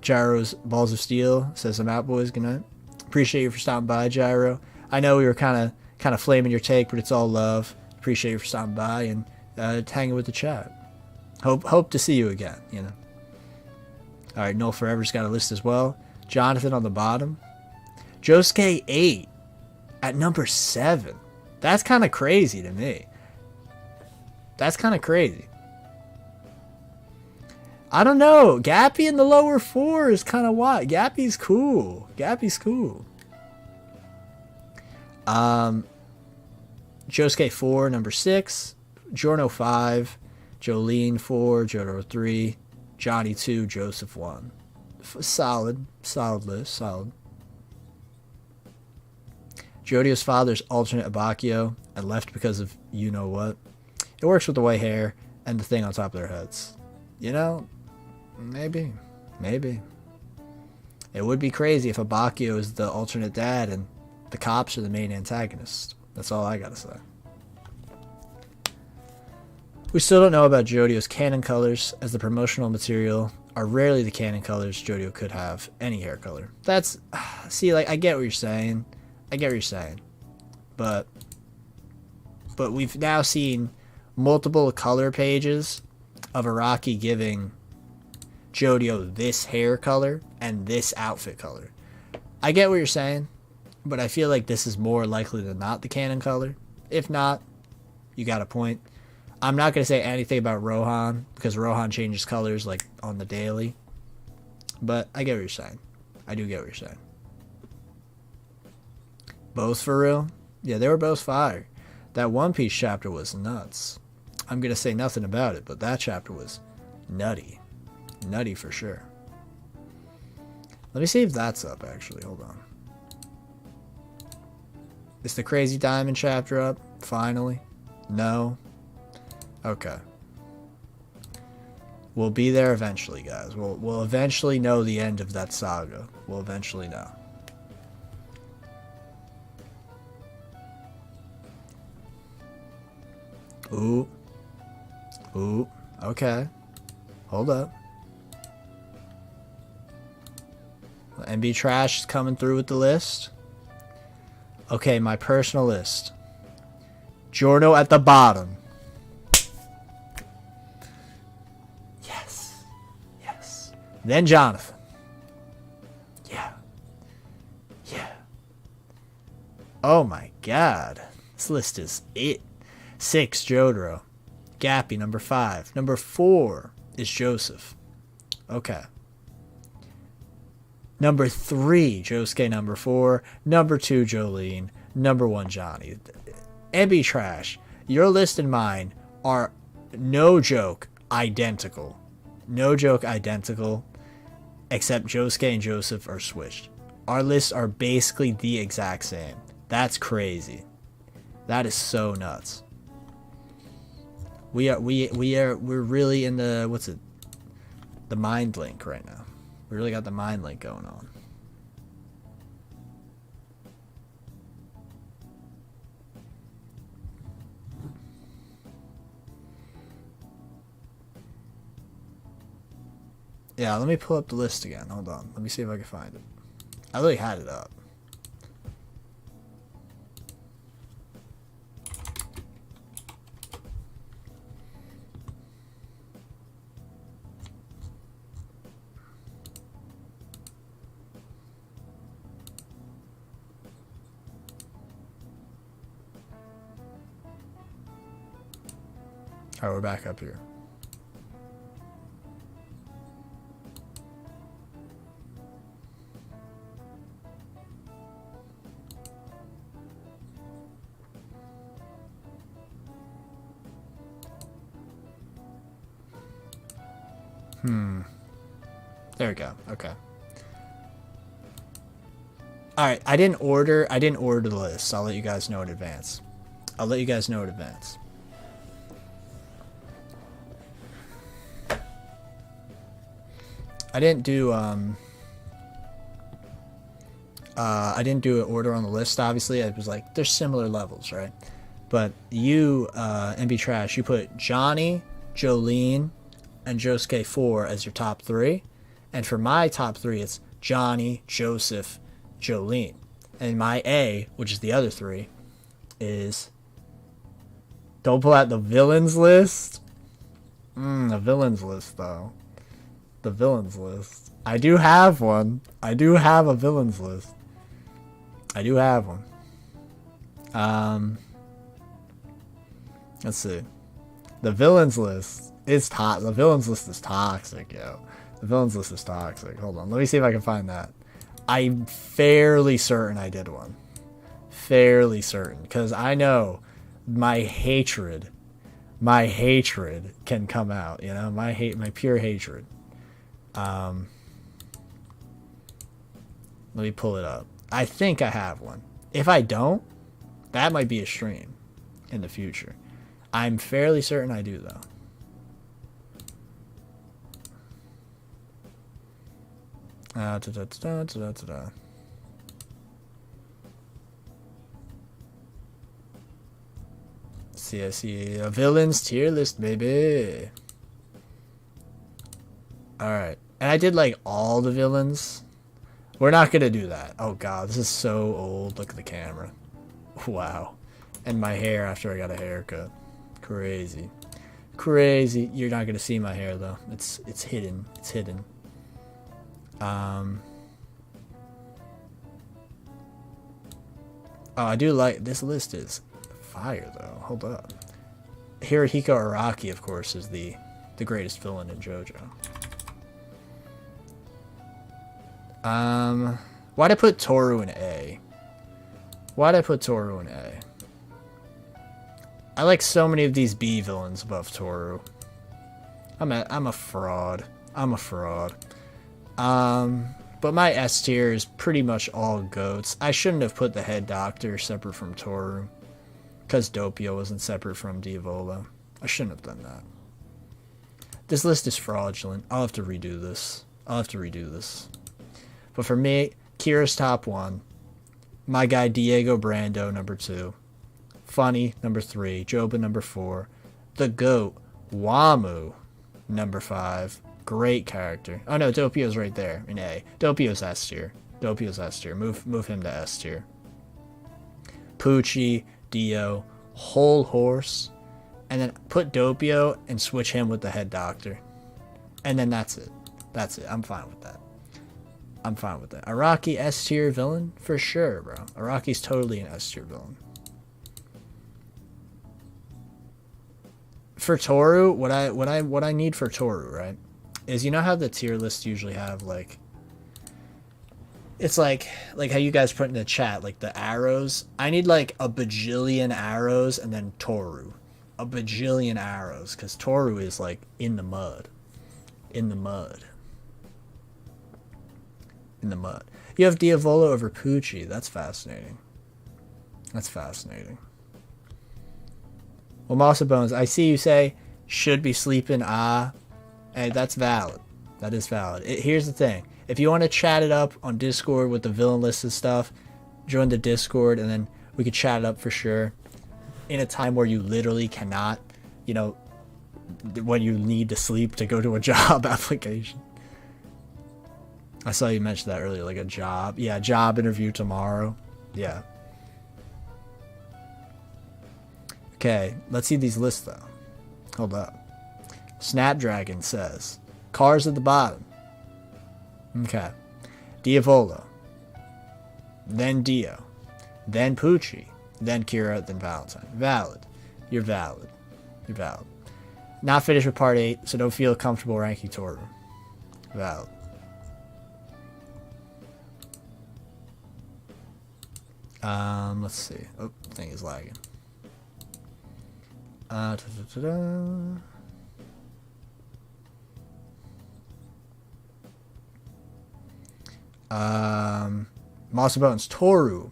Gyro's Balls of Steel says, I'm out, boys. Good night. Appreciate you for stopping by, Gyro. I know we were kind of flaming your take, but it's all love. Appreciate you for stopping by and hanging with the chat. Hope to see you again, you know. All right, Noel Forever's got a list as well. Jonathan on the bottom. Josuke 8 at number 7. That's kind of crazy to me. That's kind of crazy. I don't know. Gappy in the lower 4 is kind of wild. Gappy's cool. Josuke 4, number 6. Giorno 5. Jolene 4. Jotaro 3. Johnny 2. Joseph 1. Solid list. Solid. Jodio's father's alternate Abakio and left because of you know what. It works with the white hair and the thing on top of their heads. You know, maybe. It would be crazy if Abakio is the alternate dad and the cops are the main antagonist. That's all I gotta say. We still don't know about Jodio's canon colors, as the promotional material are rarely the canon colors Jodio could have any hair color. That's, see, like, I get what you're saying. But we've now seen multiple color pages of Araki giving Jodio this hair color and this outfit color. I get what you're saying, but I feel like this is more likely than not the canon color. If not, you got a point. I'm not going to say anything about Rohan, because Rohan changes colors like on the daily. But I get what you're saying. I do get what you're saying. Both for real? Yeah, they were both fire. That One Piece chapter was nuts. I'm going to say nothing about it, but that chapter was nutty. Nutty for sure. Let me see if that's up, actually. Hold on. Is the Crazy Diamond chapter up? Finally? No? Okay. We'll be there eventually, guys. We'll eventually know the end of that saga. We'll eventually know. Ooh. Okay. Hold up. MB Trash is coming through with the list. Okay, my personal list. Giorno at the bottom. Yes. Then Jonathan. Yeah. Oh my god. This list is it. 6, Jotaro. Gappy, number 5. Number 4 is Joseph. Okay. Number 3, Josuke. Number 4. Number 2, Jolene. Number 1, Johnny. MB Trash, your list and mine are no joke identical. No joke identical. Except Josuke and Joseph are switched. Our lists are basically the exact same. That's crazy. That is so nuts. We're really in the, what's it? The mind link right now. We really got the mind link going on. Yeah, let me pull up the list again. Hold on. Let me see if I can find it. I really had it up. Alright, we're back up here. There we go. Okay. Alright, I didn't order the list. I'll let you guys know in advance. I didn't do an order on the list, obviously. I was like, there's similar levels, right? But you, MB Trash, you put Johnny, Jolene, and Josuke 4 as your top 3. And for my top 3, it's Johnny, Joseph, Jolene. And my A, which is the other 3, is... Don't pull out the villains list. The villains list, though. The villains list. I do have one. I do have a villains list. I do have one. Let's see. The villains list is the villains list is toxic, yo. The villains list is toxic. Hold on. Let me see if I can find that. I'm fairly certain I did one. Fairly certain. Because I know my hatred can come out, you know? My pure hatred. Let me pull it up. I think I have one. If I don't, that might be a stream in the future. I'm fairly certain I do, though. I see a villains tier list, baby. Alright. And I did like all the villains. We're not gonna do that. Oh god, this is so old. Look at the camera. Wow. And my hair after I got a haircut. Crazy. Crazy. You're not gonna see my hair though. It's hidden. It's hidden. Oh, I do like this list is fire though. Hold up. Hirohiko Araki, of course, is the greatest villain in JoJo. Why'd I put Toru in A? Why'd I put Toru in A? I like so many of these B villains above Toru. I'm a fraud. I'm a fraud. But my S tier is pretty much all goats. I shouldn't have put the head doctor separate from Toru. Because Doppio wasn't separate from Diavolo. I shouldn't have done that. This list is fraudulent. I'll have to redo this. But for me, Kira's top 1. My guy Diego Brando, number 2. Funny, number 3. Joba, number 4. The GOAT, Wamu, number 5. Great character. Oh no, Doppio's right there in A. Doppio's S tier. Move him to S tier. Pucci, Dio, whole horse, and then put Doppio and switch him with the head doctor. And then that's it. I'm fine with that. Araki S tier villain? For sure, bro. Araki's totally an S tier villain. For Toru, what I need for Toru, right, is, you know how the tier lists usually have like, it's like how you guys put in the chat, like the arrows. I need like a bajillion arrows and then Toru. A bajillion arrows, because Toru is like in the mud. You have Diavolo over Pucci. That's fascinating. Well, Masa Bones, I see you say should be sleeping. Hey, that's valid. That is valid. Here's the thing. If you want to chat it up on Discord with the villain list and stuff, join the Discord and then we could chat it up for sure. In a time where you literally cannot, you know, when you need to sleep to go to a job application. I saw you mention that earlier, like a job. Yeah, job interview tomorrow. Yeah. Okay, let's see these lists though. Hold up. Snapdragon says cars at the bottom. Okay. Diavolo. Then Dio. Then Pucci. Then Kira. Then Valentine. Valid. You're valid. You're valid. Not finished with part 8, so don't feel comfortable ranking Toru. Valid. Let's see. Oh, thing is lagging. Moss and Bones, Toru,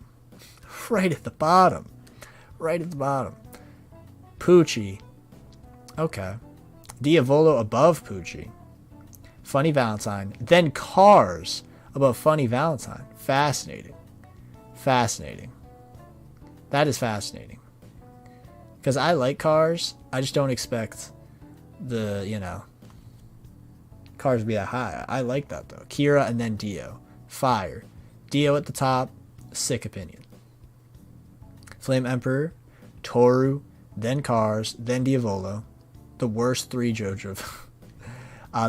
right at the bottom, right at the bottom. Pucci, okay. Diavolo above Pucci. Funny Valentine, then Cars above Funny Valentine. Fascinating, fascinating. That is fascinating. Because I like Cars, I just don't expect the, you know, Cars to be that high. I like that though. Kira and then Dio. Fire. Dio at the top. Sick opinion. Flame Emperor. Toru. Then Cars. Then Diavolo. The worst 3 JoJo.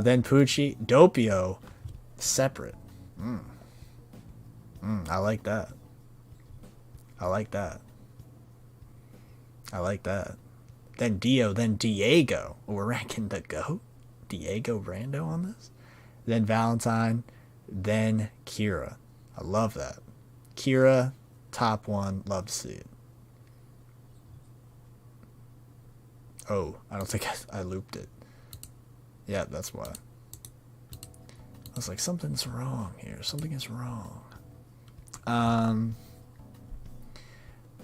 Then Pucci. Doppio. Separate. I like that. I like that. I like that. Then Dio. Then Diego. We're ranking the GOAT. Diego Brando on this. Then Valentine. Then Kira. I love that. Kira, top 1. Love to see it. Oh, I don't think I looped it. Yeah, that's why. I was like, something's wrong here. Something is wrong. And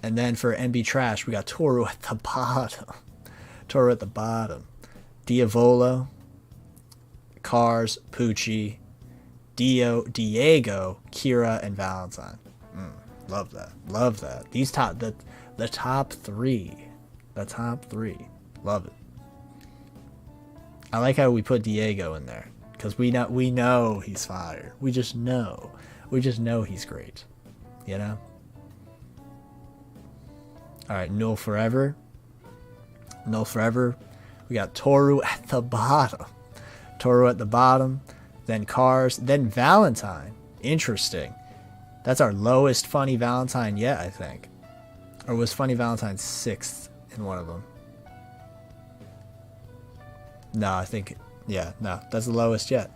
then for MB Trash, we got Toru at the bottom. Toru at the bottom. Diavolo. Cars, Pucci, Dio, Diego, Kira, and Valentine. Love that. Love that. These the top 3. The top 3. Love it. I like how we put Diego in there. Because we know he's fire. We just know. We just know he's great. You know? Alright, Null Forever. Null Forever. We got Toru at the bottom. Toru at the bottom. Then Cars. Then Valentine. Interesting. That's our lowest Funny Valentine yet, I think. Or was Funny Valentine 6th in one of them? No, I think... Yeah, no. That's the lowest yet.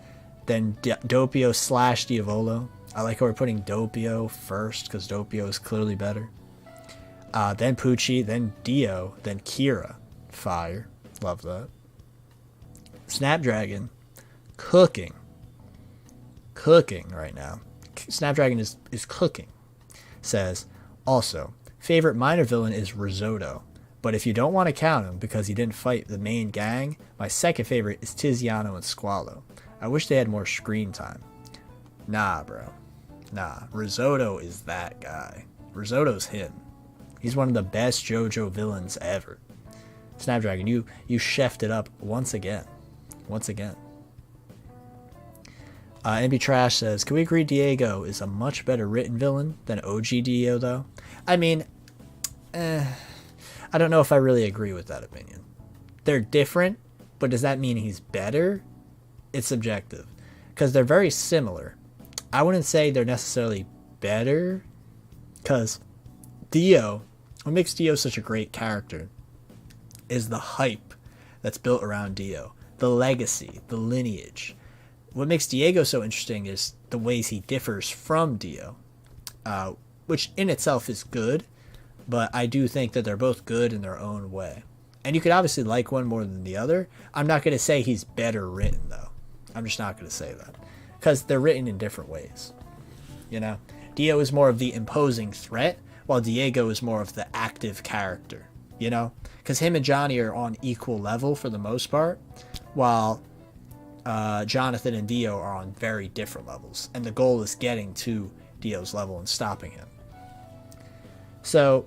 Then Doppio / Diavolo. I like how we're putting Doppio first, because Doppio is clearly better. Then Pucci. Then Dio. Then Kira. Fire. Love that. Snapdragon. Cooking right now. Snapdragon is cooking. Says, also, favorite minor villain is Risotto, but if you don't want to count him because he didn't fight the main gang, my second favorite is Tiziano and Squalo. I wish they had more screen time. Nah, bro. Nah, Risotto is that guy. Risotto's him. He's one of the best JoJo villains ever. Snapdragon, you chefed it up once again. Once again. NB Trash says, can we agree Diego is a much better written villain than OG Dio, though? I mean, I don't know if I really agree with that opinion. They're different, but does that mean he's better? It's subjective. Because they're very similar. I wouldn't say they're necessarily better, because Dio, what makes Dio such a great character is the hype that's built around Dio. The legacy, the lineage. What makes Diego so interesting is the ways he differs from Dio, which in itself is good, but I do think that they're both good in their own way. And you could obviously like one more than the other. I'm not going to say he's better written, though. I'm just not going to say that. Because they're written in different ways. You know? Dio is more of the imposing threat, while Diego is more of the active character. You know? Because him and Johnny are on equal level for the most part, while Jonathan and Dio are on very different levels, and the goal is getting to Dio's level and stopping him. So,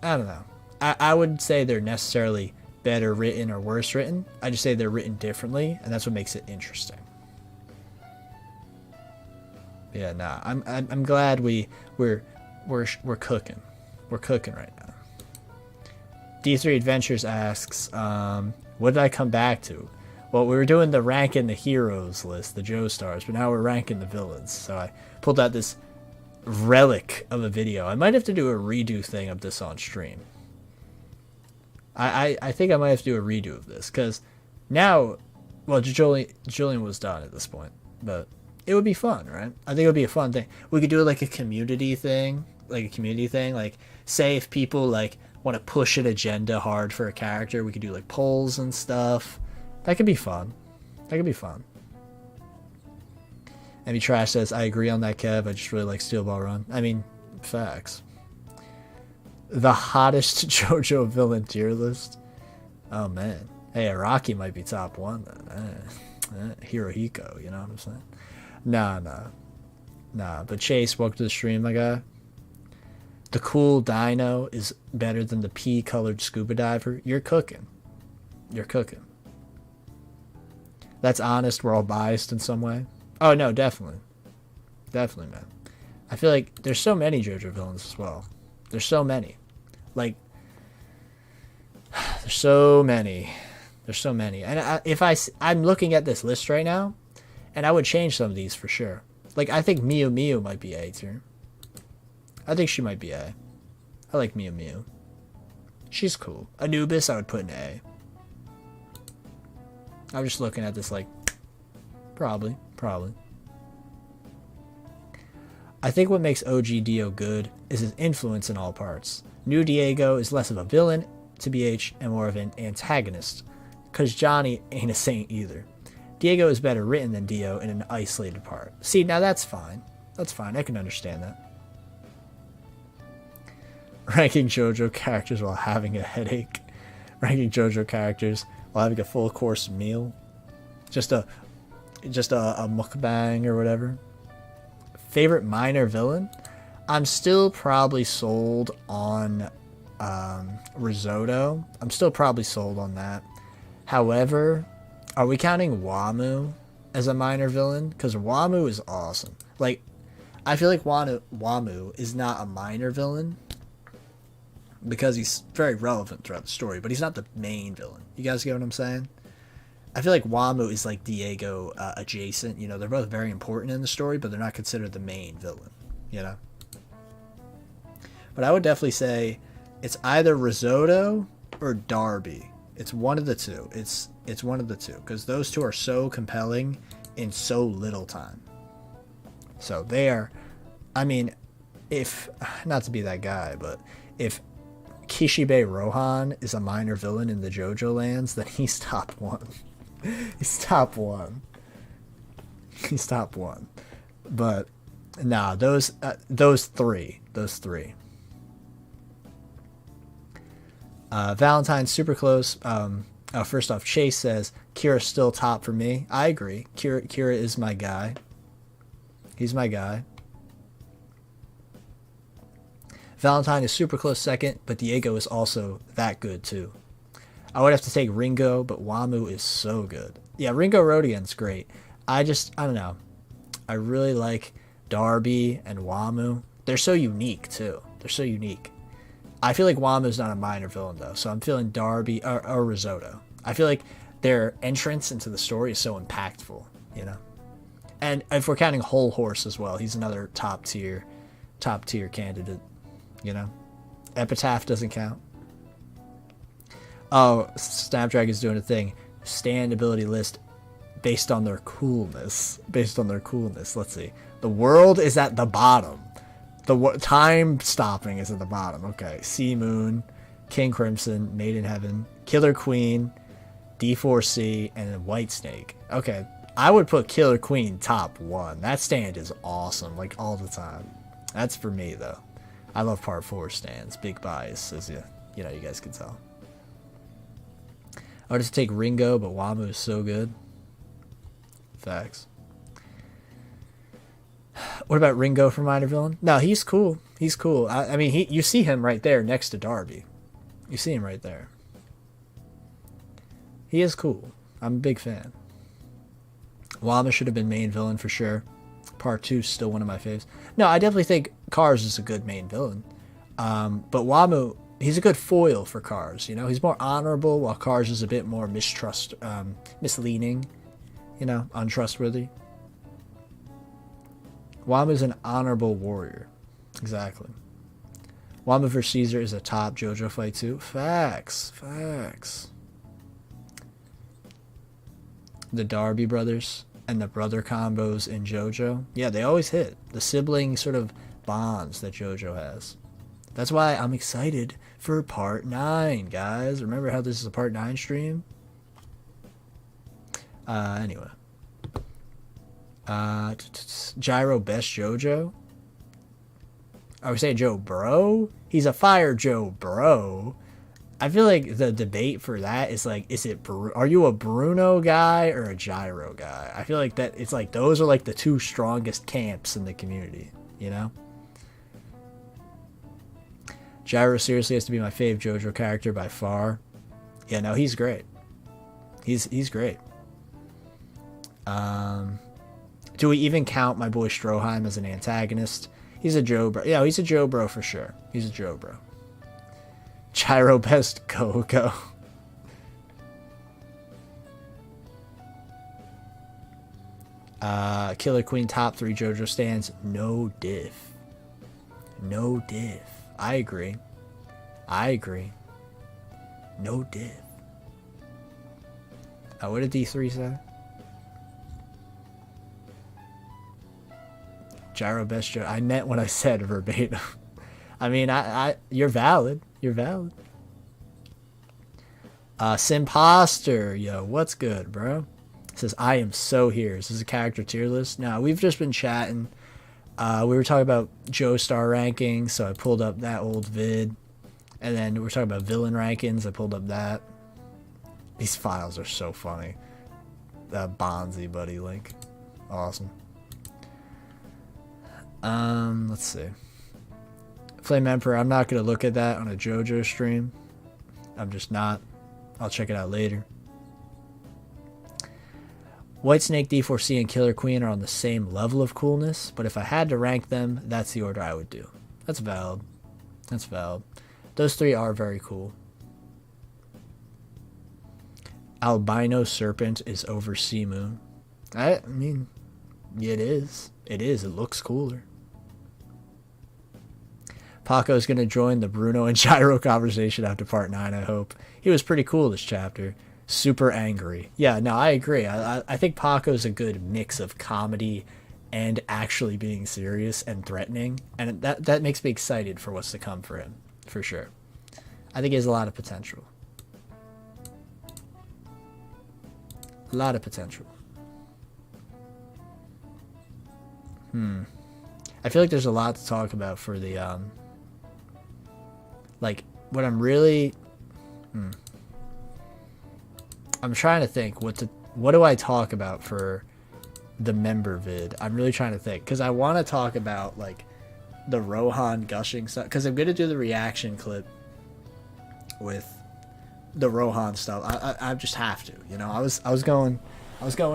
I don't know. I wouldn't say they're necessarily better written or worse written. I just say they're written differently, and that's what makes it interesting. Yeah, nah. I'm glad we're cooking. We're cooking right now. D3 Adventures asks, what did I come back to? Well, we were doing the ranking the heroes list, the Joe stars, but now we're ranking the villains. So I pulled out this relic of a video. I might have to do a redo thing of this on stream. I think I might have to do a redo of this, because now, well, Julian was done at this point, but it would be fun, right? I think it would be a fun thing. We could do like a community thing, like say if people like want to push an agenda hard for a character, we could do like polls and stuff. That could be fun. That could be fun. Emmy Trash says, I agree on that, Kev. I just really like Steel Ball Run. I mean, facts. The hottest JoJo villain tier list. Oh, man. Hey, Araki might be top one then. Hirohiko, you know what I'm saying? Nah. But Chase, welcome to the stream, my guy. The cool dino is better than the pea-colored scuba diver. You're cooking. You're cooking. That's honest. We're all biased in some way. Oh, no, definitely. Definitely, man. I feel like there's so many JoJo villains as well. There's so many. Like, there's so many. There's so many. And I'm looking at this list right now, and I would change some of these for sure. Like, I think Miu Miu might be A tier. I think she might be A. I like Miu Miu. She's cool. Anubis, I would put in A. I'm just looking at this like, probably. I think what makes OG Dio good is his influence in all parts. New Diego is less of a villain, TBH, and more of an antagonist, because Johnny ain't a saint either. Diego is better written than Dio in an isolated part. See, now that's fine. That's fine. I can understand that. Ranking JoJo characters while having a headache. Ranking JoJo characters while having a full course meal. Just a mukbang or whatever. Favorite minor villain? I'm still probably sold on Risotto. I'm still probably sold on that. However, are we counting Wamu as a minor villain? Because Wamu is awesome. Like, I feel like Wamu is not a minor villain because he's very relevant throughout the story, but he's not the main villain. You guys get what I'm saying? I feel like Wamu is like Diego adjacent. You know, they're both very important in the story, but they're not considered the main villain, you know? But I would definitely say it's either Risotto or Darby. It's one of the two. It's one of the two, because those two are so compelling in so little time. So they are, I mean, if, not to be that guy, but if Kishibe Rohan is a minor villain in the Jojolands, then he's top one. He's top one. He's top one. But nah, those three. Valentine's super close. First off, Chase says Kira's still top for me. I agree. Kira is my guy. He's my guy. Valentine is super close second, but Diego is also that good too. I would have to take Ringo, but Wamu is so good. Yeah, Ringo Rodian's great. I don't know. I really like Darby and Wamu. They're so unique too. They're so unique. I feel like Wamu's not a minor villain though, so I'm feeling Darby or Risotto. I feel like their entrance into the story is so impactful, you know? And if we're counting Whole Horse as well, he's another top tier candidate, you know? Epitaph doesn't count. Oh, Snapdragon's doing a thing. Stand ability list based on their coolness. Let's see. The world is at the bottom. The time stopping is at the bottom. Okay. Sea Moon, King Crimson, Made in Heaven, Killer Queen, D4C, and then White Snake. Okay. I would put Killer Queen top one. That stand is awesome, like all the time. That's for me though. I love part 4 stands. Big bias, as you guys can tell. I would just take Ringo, but Wamu is so good. Facts. What about Ringo for minor villain? No, he's cool. He's cool. I mean, you see him right there next to Darby. You see him right there. He is cool. I'm a big fan. Wamu should have been main villain for sure. Part 2 is still one of my faves. No, I definitely think Cars is a good main villain. But Wamu, he's a good foil for Cars. You know, he's more honorable, while Cars is a bit more misleading. You know, untrustworthy. Wamu's an honorable warrior. Exactly. Wamu vs. Caesar is a top JoJo fight too. Facts. The Darby brothers and the brother combos in JoJo. Yeah, they always hit. The sibling sort of bonds that JoJo has. That's why I'm excited for Part 9, guys. Remember how this is a Part 9 stream? Anyway. Gyro best JoJo? I would say Joe Bro? He's a fire Joe Bro. I feel like the debate for that is like, are you a Bruno guy or a Gyro guy? I feel like that it's like those are like the two strongest camps in the community, you know? Gyro seriously has to be my fave JoJo character by far. Yeah, no, he's great. He's great. Do we even count my boy Stroheim as an antagonist? He's a Joe Bro. Yeah, he's a Joe Bro for sure. He's a Joe Bro. Gyro best Go-Go. Killer Queen top 3 JoJo stands. No diff. No diff. I agree. No diff. What did D3 say? Gyro best JoJo. I meant what I said verbatim. I mean, you're valid. You're valid. Simposter, yo, what's good, bro? Says, I am so here. Is this a character tier list? No, we've just been chatting. We were talking about Joestar rankings, so I pulled up that old vid. And then we were talking about villain rankings. I pulled up that. These files are so funny. That Bonzi buddy link. Awesome. Let's see. Flame Emperor, I'm not going to look at that on a JoJo stream. I'm just not. I'll check it out later. Whitesnake, D4C, and Killer Queen are on the same level of coolness, but if I had to rank them, that's the order I would do. That's valid. That's valid. Those three are very cool. Albino Serpent is over Sea Moon. I mean, it is. It is. It looks cooler. Paco is going to join the Bruno and Gyro conversation after Part 9, I hope. He was pretty cool this chapter. Super angry. Yeah, no, I agree. I think Paco's a good mix of comedy and actually being serious and threatening. And that makes me excited for what's to come for him, for sure. I think he has a lot of potential. A lot of potential. I feel like there's a lot to talk about for the, like, what I'm really... I'm trying to think what do I talk about for the member vid. I'm really trying to think, because I want to talk about, like, the Rohan gushing stuff, because I'm going to do the reaction clip with the Rohan stuff. I just have to, you know. I was going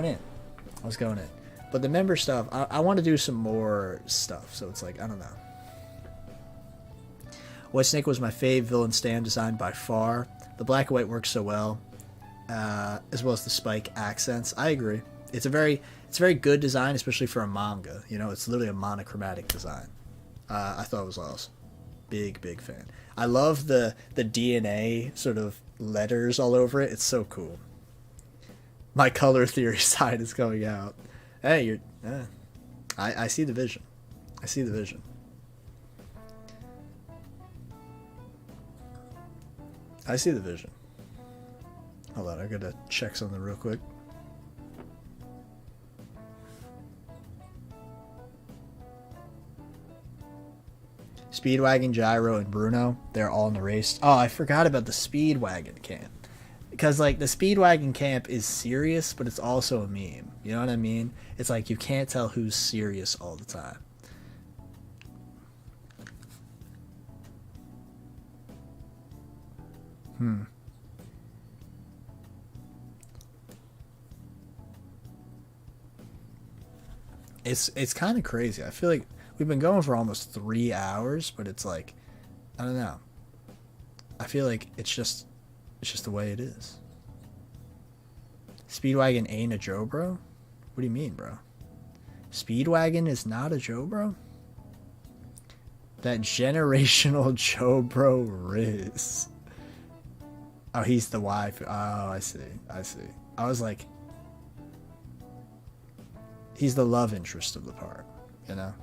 in. But the member stuff, I want to do some more stuff, so it's like, I don't know. Whitesnake was my fave villain stand design by far. The black and white works so well, as well as the spike accents. I agree. It's a very good design, especially for a manga. You know, it's literally a monochromatic design. I thought it was awesome. Big fan. I love the DNA sort of letters all over it. It's so cool. My color theory side is coming out. Hey, I see the vision. I see the vision. I see the vision. Hold on, I gotta check something real quick. Speedwagon, Gyro, and Bruno, they're all in the race. Oh, I forgot about the Speedwagon camp. Because, like, the Speedwagon camp is serious, but it's also a meme. You know what I mean? It's like you can't tell who's serious all the time. It's kind of crazy. I feel like we've been going for almost 3 hours, but it's like, I don't know. I feel like it's just the way it is. Speedwagon ain't a JoBro? What do you mean, bro? Speedwagon is not a JoBro? That generational JoBro Riz. Oh, he's the wife. Oh, I see. I was like, he's the love interest of the part, you know?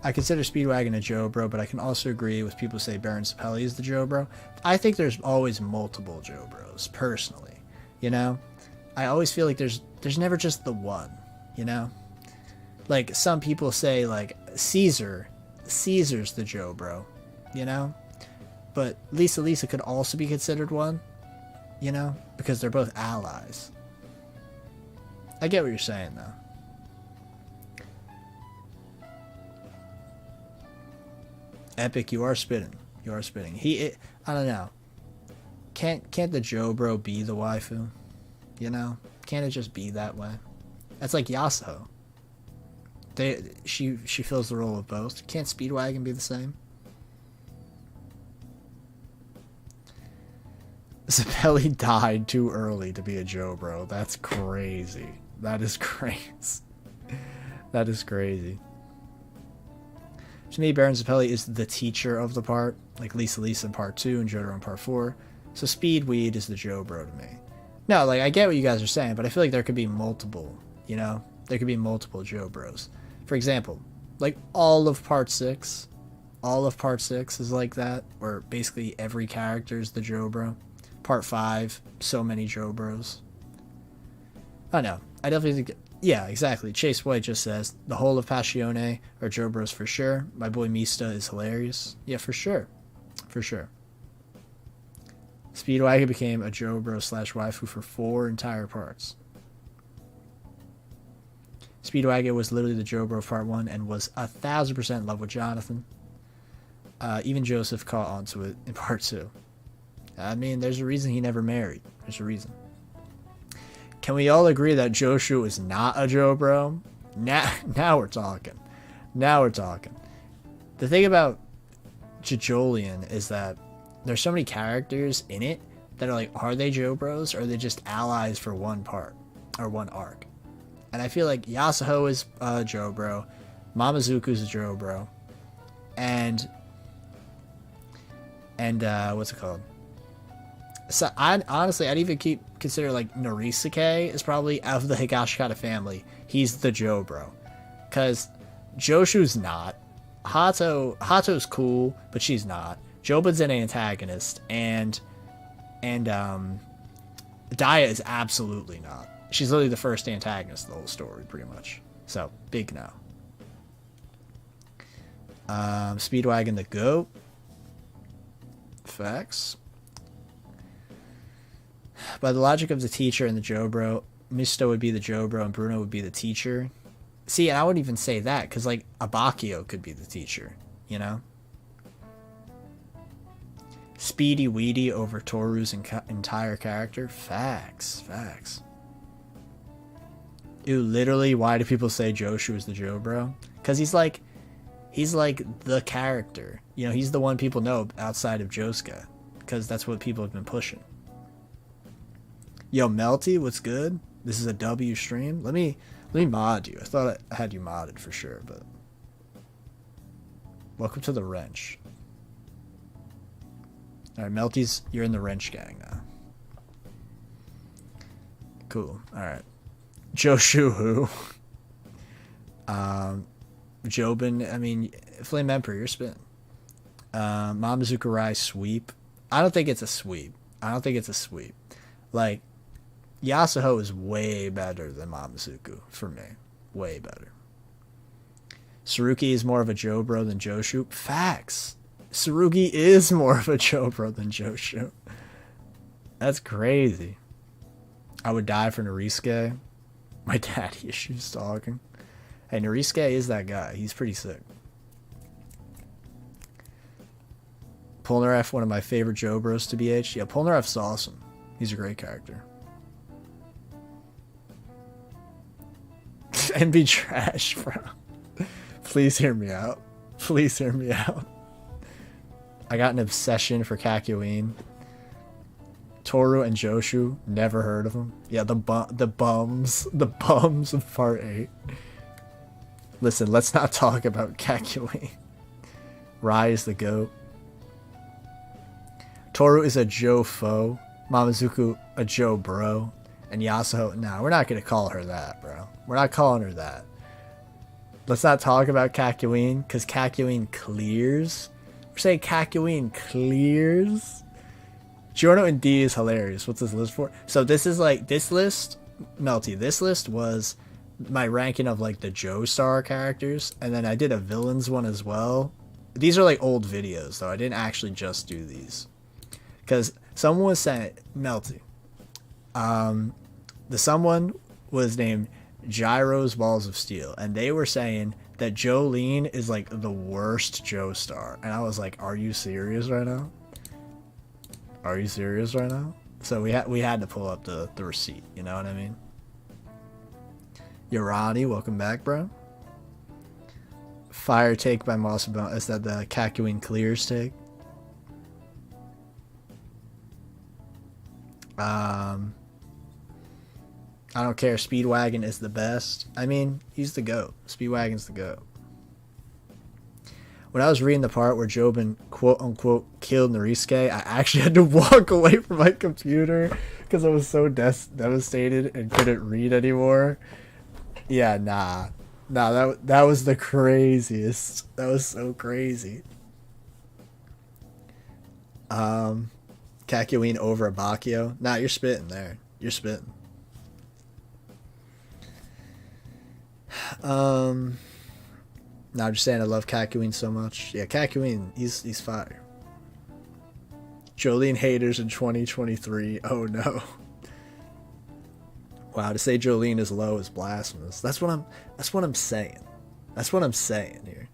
I consider Speedwagon a JoBro, but I can also agree with people who say Baron Sapelli is the JoBro. I think there's always multiple JoBros, personally. You know? I always feel like there's never just the one, you know? Like, some people say, like, Caesar's the JoBro, you know? But Lisa could also be considered one, you know? Because they're both allies. I get what you're saying, though. Epic, you are spitting. You are spitting. I don't know. Can't the JoBro be the waifu? You know? Can't it just be that way? That's like Yasuho. She fills the role of both. Can't Speedwagon be the same? Sapelli died too early to be a JoBro. That's crazy. That is crazy. That is crazy. To me, Baron Sapelli is the teacher of the part, like Lisa in part 2 and Jodo in part 4. So Speedweed is the JoBro to me. No, like, I get what you guys are saying, but I feel like there could be multiple, you know? There could be multiple JoBros. For example, like all of part 6 is like that, where basically every character is the JoBro. Part 5, so many JoBros. I know. I definitely think... Yeah, exactly. Chase White just says, the whole of Passione are JoBros for sure. My boy Mista is hilarious. Yeah, for sure. For sure. Speedwagon became a JoBro / waifu for 4 entire parts. Speedwagon was literally the JoBro of part 1 and was 1,000% in love with Jonathan. Even Joseph caught onto it in part 2. I mean, there's a reason he never married. There's a reason. Can we all agree that Joshu is not a JoBro? Now we're talking. Now we're talking. The thing about Jojolands is that there's so many characters in it that are like, are they JoBros or are they just allies for one part or one arc? And I feel like Yasuho is a JoBro, Mamazuku's a JoBro, and what's it called? So I'd even consider like Norisuke is probably, of the Higashikata family, he's the JoBro, because Joshu's not. Hato's cool, but she's not. Jobin's an antagonist, and Daya is absolutely not. She's literally the first antagonist of the whole story, pretty much. So big no. Speedwagon the GOAT. Facts. By the logic of the teacher and the JoBro, Misto would be the JoBro and Bruno would be the teacher. See, and I wouldn't even say that, because, like, Abakio could be the teacher, you know? Speedy Weedy over Toru's entire character? Facts. Ew, literally, why do people say Joshu is the JoBro? Because he's like the character. You know, he's the one people know outside of Josuke, because that's what people have been pushing. Yo, Melty, what's good? This is a W stream. Let me mod you. I thought I had you modded for sure, but welcome to the wrench. All right, Melty's, you're in the wrench gang now. Cool. All right, Joshu who? Jobin. I mean, Flame Emperor, you're spitting. Mamazuka Rai sweep. I don't think it's a sweep. Like, Yasuho is way better than Mamazuku for me. Way better. Tsurugi is more of a JoBro than Joshu. Facts. Tsurugi is more of a JoBro than Joshu. That's crazy. I would die for Norisuke. My daddy issues talking. Hey, Norisuke is that guy. He's pretty sick. Polnareff, one of my favorite JoBros to BH. Yeah, Polnareff's awesome. He's a great character. and be trash, bro. Please hear me out. Please hear me out. I got an obsession for Kakyoin. Toru and Joshu, never heard of them. Yeah, the bums of part 8. Listen, let's not talk about Kakyoin. Rai is the GOAT. Toru is a Joe foe. Mamazuku a Joe bro. And Yasuho, nah, we're not gonna call her that, bro. We're not calling her that. Let's not talk about Kakyoin, because Kakyoin clears. We're saying Kakyoin clears. Giorno and D is hilarious. What's this list for? So this is like, this list, Melty, this list was my ranking of like the Joestar characters, and then I did a villains one as well. These are like old videos though. I didn't actually just do these. Because someone was saying, Melty, someone was named Gyro's Balls of Steel, and they were saying that Jolene is like the worst Joestar, and I was like, are you serious right now? Are you serious right now? So we had to pull up the receipt, you know what I mean? Yorani, welcome back, bro. Fire take by Mossabone. Is that the Kakyoin clears take? I don't care. Speedwagon is the best. I mean, he's the GOAT. Speedwagon's the GOAT. When I was reading the part where Jobin quote-unquote killed Norisuke, I actually had to walk away from my computer because I was so devastated and couldn't read anymore. Yeah, nah. Nah, that was the craziest. That was so crazy. Kakyoin over Abakio. Nah, you're spitting there. You're spitting. No, I'm just saying I love Kakyoin so much. Yeah, Kakyoin, he's fire. Jolene haters in 2023. Oh no. Wow, to say Jolene is low is blasphemous. That's what I'm saying. That's what I'm saying here.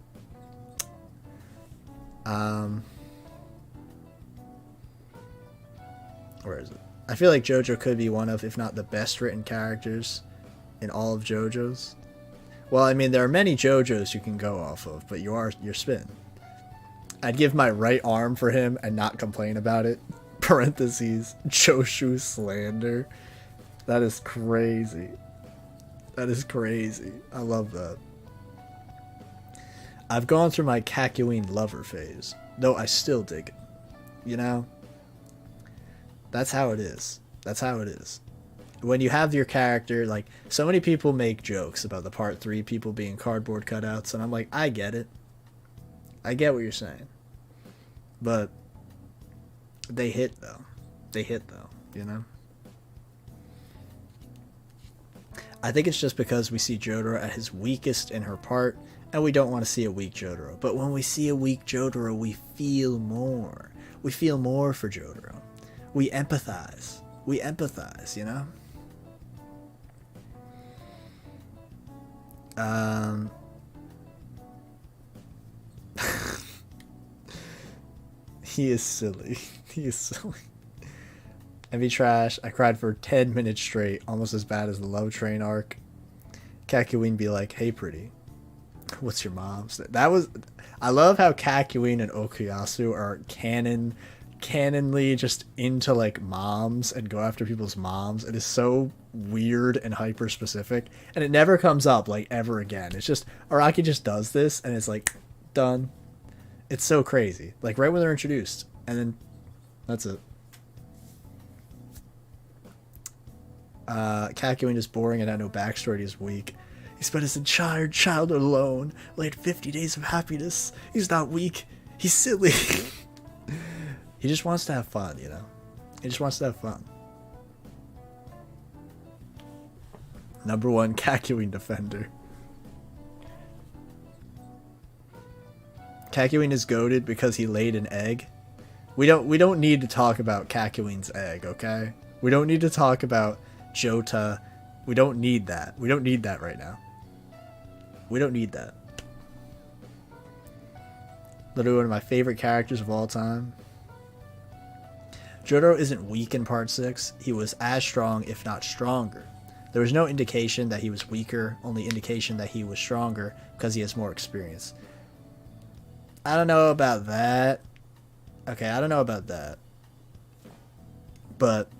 Where is it? I feel like JoJo could be one of, if not the best written characters in all of JoJo's. Well, I mean, there are many JoJo's you can go off of, but you're spitting. I'd give my right arm for him and not complain about it. Parentheses, Joshu slander. That is crazy. That is crazy. I love that. I've gone through my Kakyoin lover phase, though I still dig it. You know? That's how it is. That's how it is. When you have your character, like, so many people make jokes about the part 3 people being cardboard cutouts, and I'm like, I get it. I get what you're saying. But they hit, though. They hit, though, you know? I think it's just because we see Jotaro at his weakest in her part, and we don't want to see a weak Jotaro. But when we see a weak Jotaro, we feel more. We feel more for Jotaro. We empathize. We empathize, you know? He is silly. He is silly. Heavy trash. I cried for 10 minutes straight, almost as bad as the Love Train arc. Kakyoin be like, hey pretty, what's your mom's? That was, I love how Kakyoin and Okuyasu are canonly just into like moms and go after people's moms. It is so weird and hyper specific, and it never comes up like ever again. It's just Araki just does this and it's like done. It's so crazy, like right when they're introduced, and then that's it. Kakyoin is boring and had no backstory. He's weak. He spent his entire childhood alone, laid 50 days of happiness. He's not weak, he's silly. He just wants to have fun, you know? He just wants to have fun. Number 1 Kakyoin defender. Kakyoin is goated because he laid an egg. We don't need to talk about Kakyoin's egg, okay? We don't need to talk about Jota. We don't need that. We don't need that right now. We don't need that. Literally one of my favorite characters of all time. Jotaro isn't weak in part 6. He was as strong, if not stronger. There was no indication that he was weaker, only indication that he was stronger because he has more experience. I don't know about that. Okay, I don't know about that. But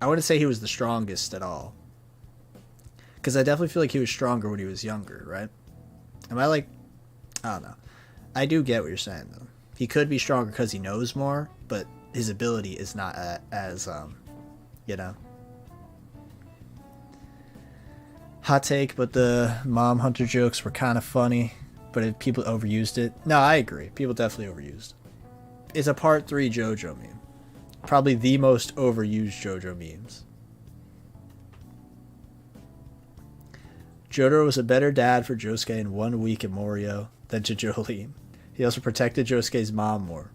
I wouldn't say he was the strongest at all. Because I definitely feel like he was stronger when he was younger, right? Am I like... I don't know. I do get what you're saying, though. He could be stronger because he knows more, but his ability is not as, you know. Hot take, but the mom hunter jokes were kind of funny, but if people overused it... No, I agree. People definitely overused it. It's a part 3 JoJo meme. Probably the most overused JoJo memes. Jotaro was a better dad for Josuke in 1 week in Morio than Jojolands. He also protected Josuke's mom more.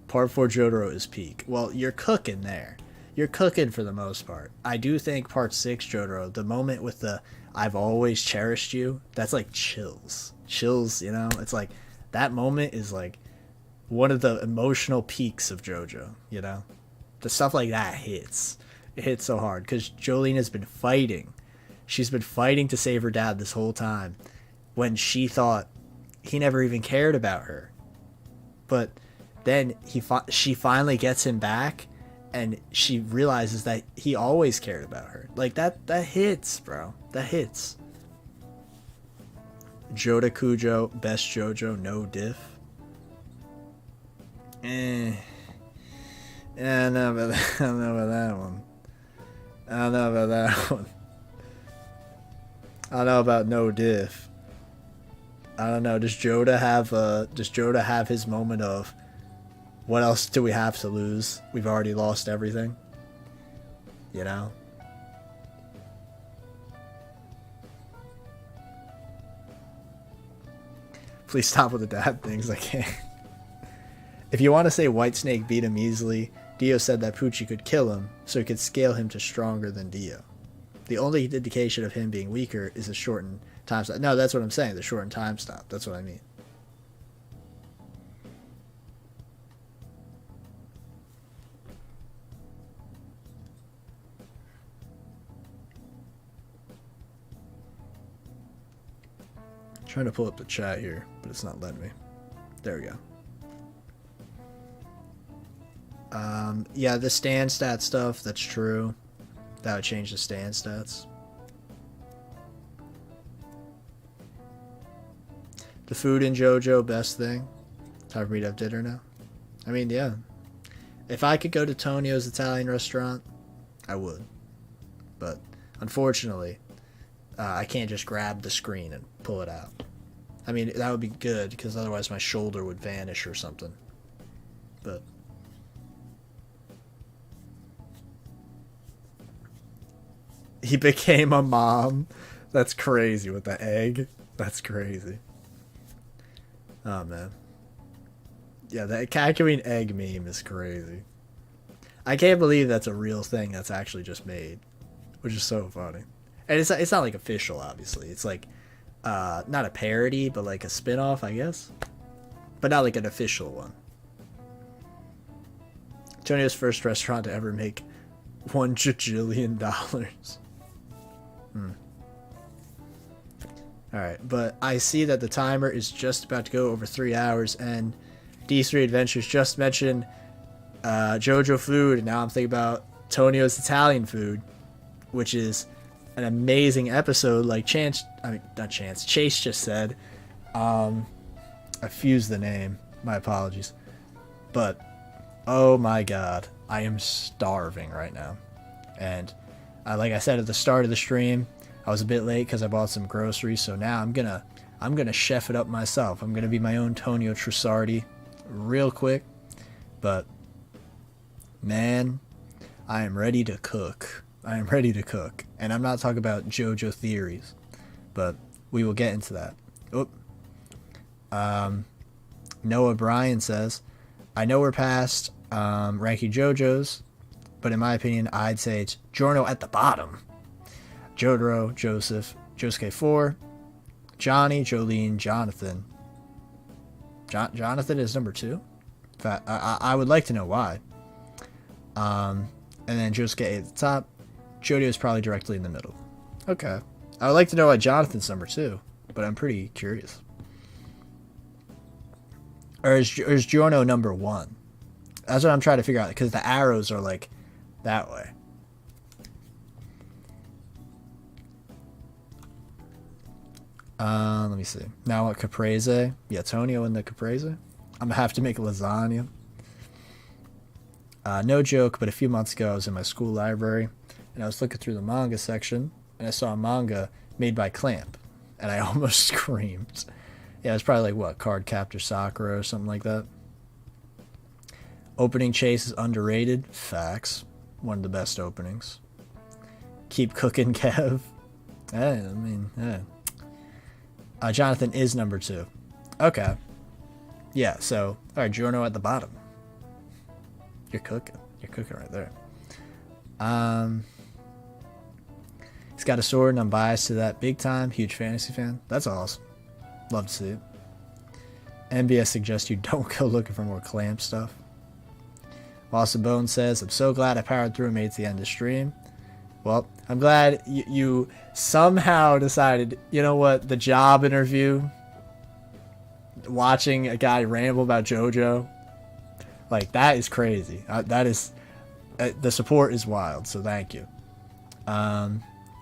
Part 4 Jotaro is peak. Well, you're cooking there. You're cooking for the most part. I do think part 6 Jotaro, the moment with the I've always cherished you, that's like chills. Chills, you know? It's like, that moment is like one of the emotional peaks of JoJo, you know? The stuff like that hits. It hits so hard because Jolene has been fighting. She's been fighting to save her dad this whole time when she thought he never even cared about her. But then she finally gets him back and she realizes that he always cared about her. Like, that hits, bro. That hits. Joda Kujo, best JoJo, no diff. I don't know about that. I don't know about that one. I don't know about that one. I don't know about no diff. I don't know. Does Joda have his moment of what else do we have to lose? We've already lost everything. You know? Please stop with the dad things. I can't. If you want to say Whitesnake beat him easily, Dio said that Pucci could kill him, so he could scale him to stronger than Dio. The only indication of him being weaker is a shortened time stop. No, that's what I'm saying, the shortened time stop. That's what I mean. I'm trying to pull up the chat here, but it's not letting me. There we go. Yeah, the stand stat stuff, that's true. That would change the stand stats. The food in JoJo, best thing. Time for me to have dinner now. I mean, yeah. If I could go to Tonio's Italian restaurant, I would. But, unfortunately, I can't just grab the screen and pull it out. I mean, that would be good, because otherwise my shoulder would vanish or something. But... he became a mom. That's crazy with the egg. That's crazy. Oh, man. Yeah, that Kakyoin egg meme is crazy. I can't believe that's a real thing that's actually just made. Which is so funny. And it's not like official, obviously. It's like, not a parody, but like a spin-off, I guess. But not like an official one. Tonio's first restaurant to ever make $1 jajillion. Alright, but I see that the timer is just about to go over 3 hours, and D3 Adventures just mentioned JoJo food, and now I'm thinking about Tonio's Italian food, which is an amazing episode, like Chase just said. I fused the name, my apologies. But, oh my god, I am starving right now. And, like I said at the start of the stream, I was a bit late because I bought some groceries, so now I'm gonna chef it up myself. I'm gonna be my own Tonio Trussardi real quick. But man, I am ready to cook. I am ready to cook. And I'm not talking about JoJo theories, but we will get into that. Noah Bryan says, I know we're past ranking JoJo's, but in my opinion, I'd say it's Giorno at the bottom. Jotaro, Joseph, Josuke 4, Johnny, Jolene, Jonathan. Jonathan is number 2? In fact, I would like to know why. and then Josuke at the top. Jodio is probably directly in the middle. Okay. I would like to know why Jonathan's number 2, but I'm pretty curious. Or is Giorno number 1? That's what I'm trying to figure out, because the arrows are like that way. Let me see. Now what, Caprese? Yeah, Tonio in the Caprese. I'm gonna have to make lasagna. No joke, but a few months ago I was in my school library and I was looking through the manga section and I saw a manga made by Clamp and I almost screamed. Yeah, it was probably like what, Card Captor Sakura or something like that. Opening chase is underrated. Facts. One of the best openings. Keep cooking, Kev. Jonathan is number 2. Okay. Yeah, so, alright, Giorno at the bottom. You're cooking. You're cooking right there. He's got a sword and I'm biased to that big time. Huge fantasy fan. That's awesome. Love to see it. MBS suggests you don't go looking for more Clamp stuff. Moss and Bone says, I'm so glad I powered through and made it to the end of the stream. Well, I'm glad you somehow decided, you know what, the job interview, watching a guy ramble about JoJo, like, that is crazy. That is, the support is wild, so thank you.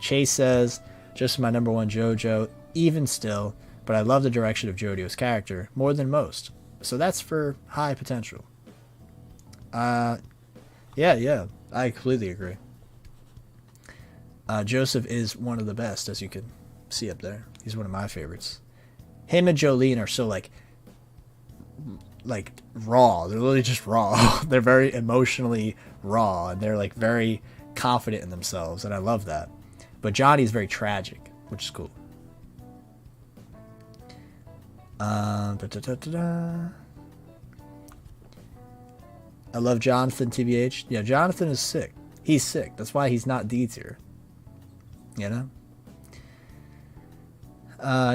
Chase says, just my number 1 JoJo, even still, but I love the direction of Jodio's character more than most. So that's for high potential. Yeah, I completely agree. Joseph is one of the best, as you can see up there. He's one of my favorites. Him and Jolene are so like raw. They're literally just raw. They're very emotionally raw, and they're like very confident in themselves, and I love that. But Johnny's very tragic, which is cool. I love Jonathan, TBH. Yeah, Jonathan is sick. He's sick. That's why he's not D tier. You know?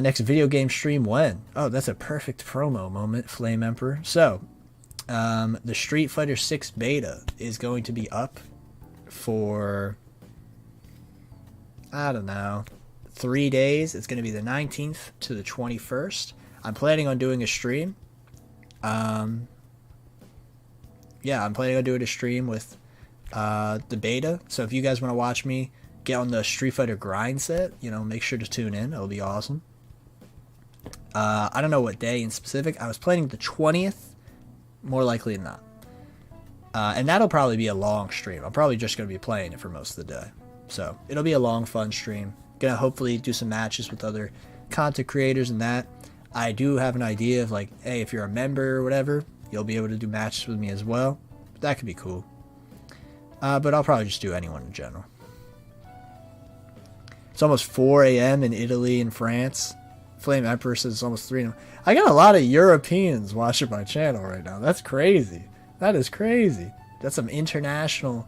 Next video game stream when? Oh, that's a perfect promo moment, Flame Emperor. So, the Street Fighter 6 beta is going to be up for, I don't know, 3 days. It's going to be the 19th to the 21st. I'm planning on doing a stream. Yeah, I'm planning on doing a stream with the beta. So if you guys want to watch me get on the Street Fighter grind set, you know, make sure to tune in. It'll be awesome. I don't know what day in specific. I was planning the 20th, more likely than not. And that'll probably be a long stream. I'm probably just going to be playing it for most of the day. So it'll be a long, fun stream. Gonna hopefully do some matches with other content creators and that. I do have an idea of like, hey, if you're a member or whatever, you'll be able to do matches with me as well. That could be cool. But I'll probably just do anyone in general. It's almost 4 a.m. in Italy and France. Flame Emperor says it's almost 3 a.m. I got a lot of Europeans watching my channel right now. That's crazy. That is crazy. That's some international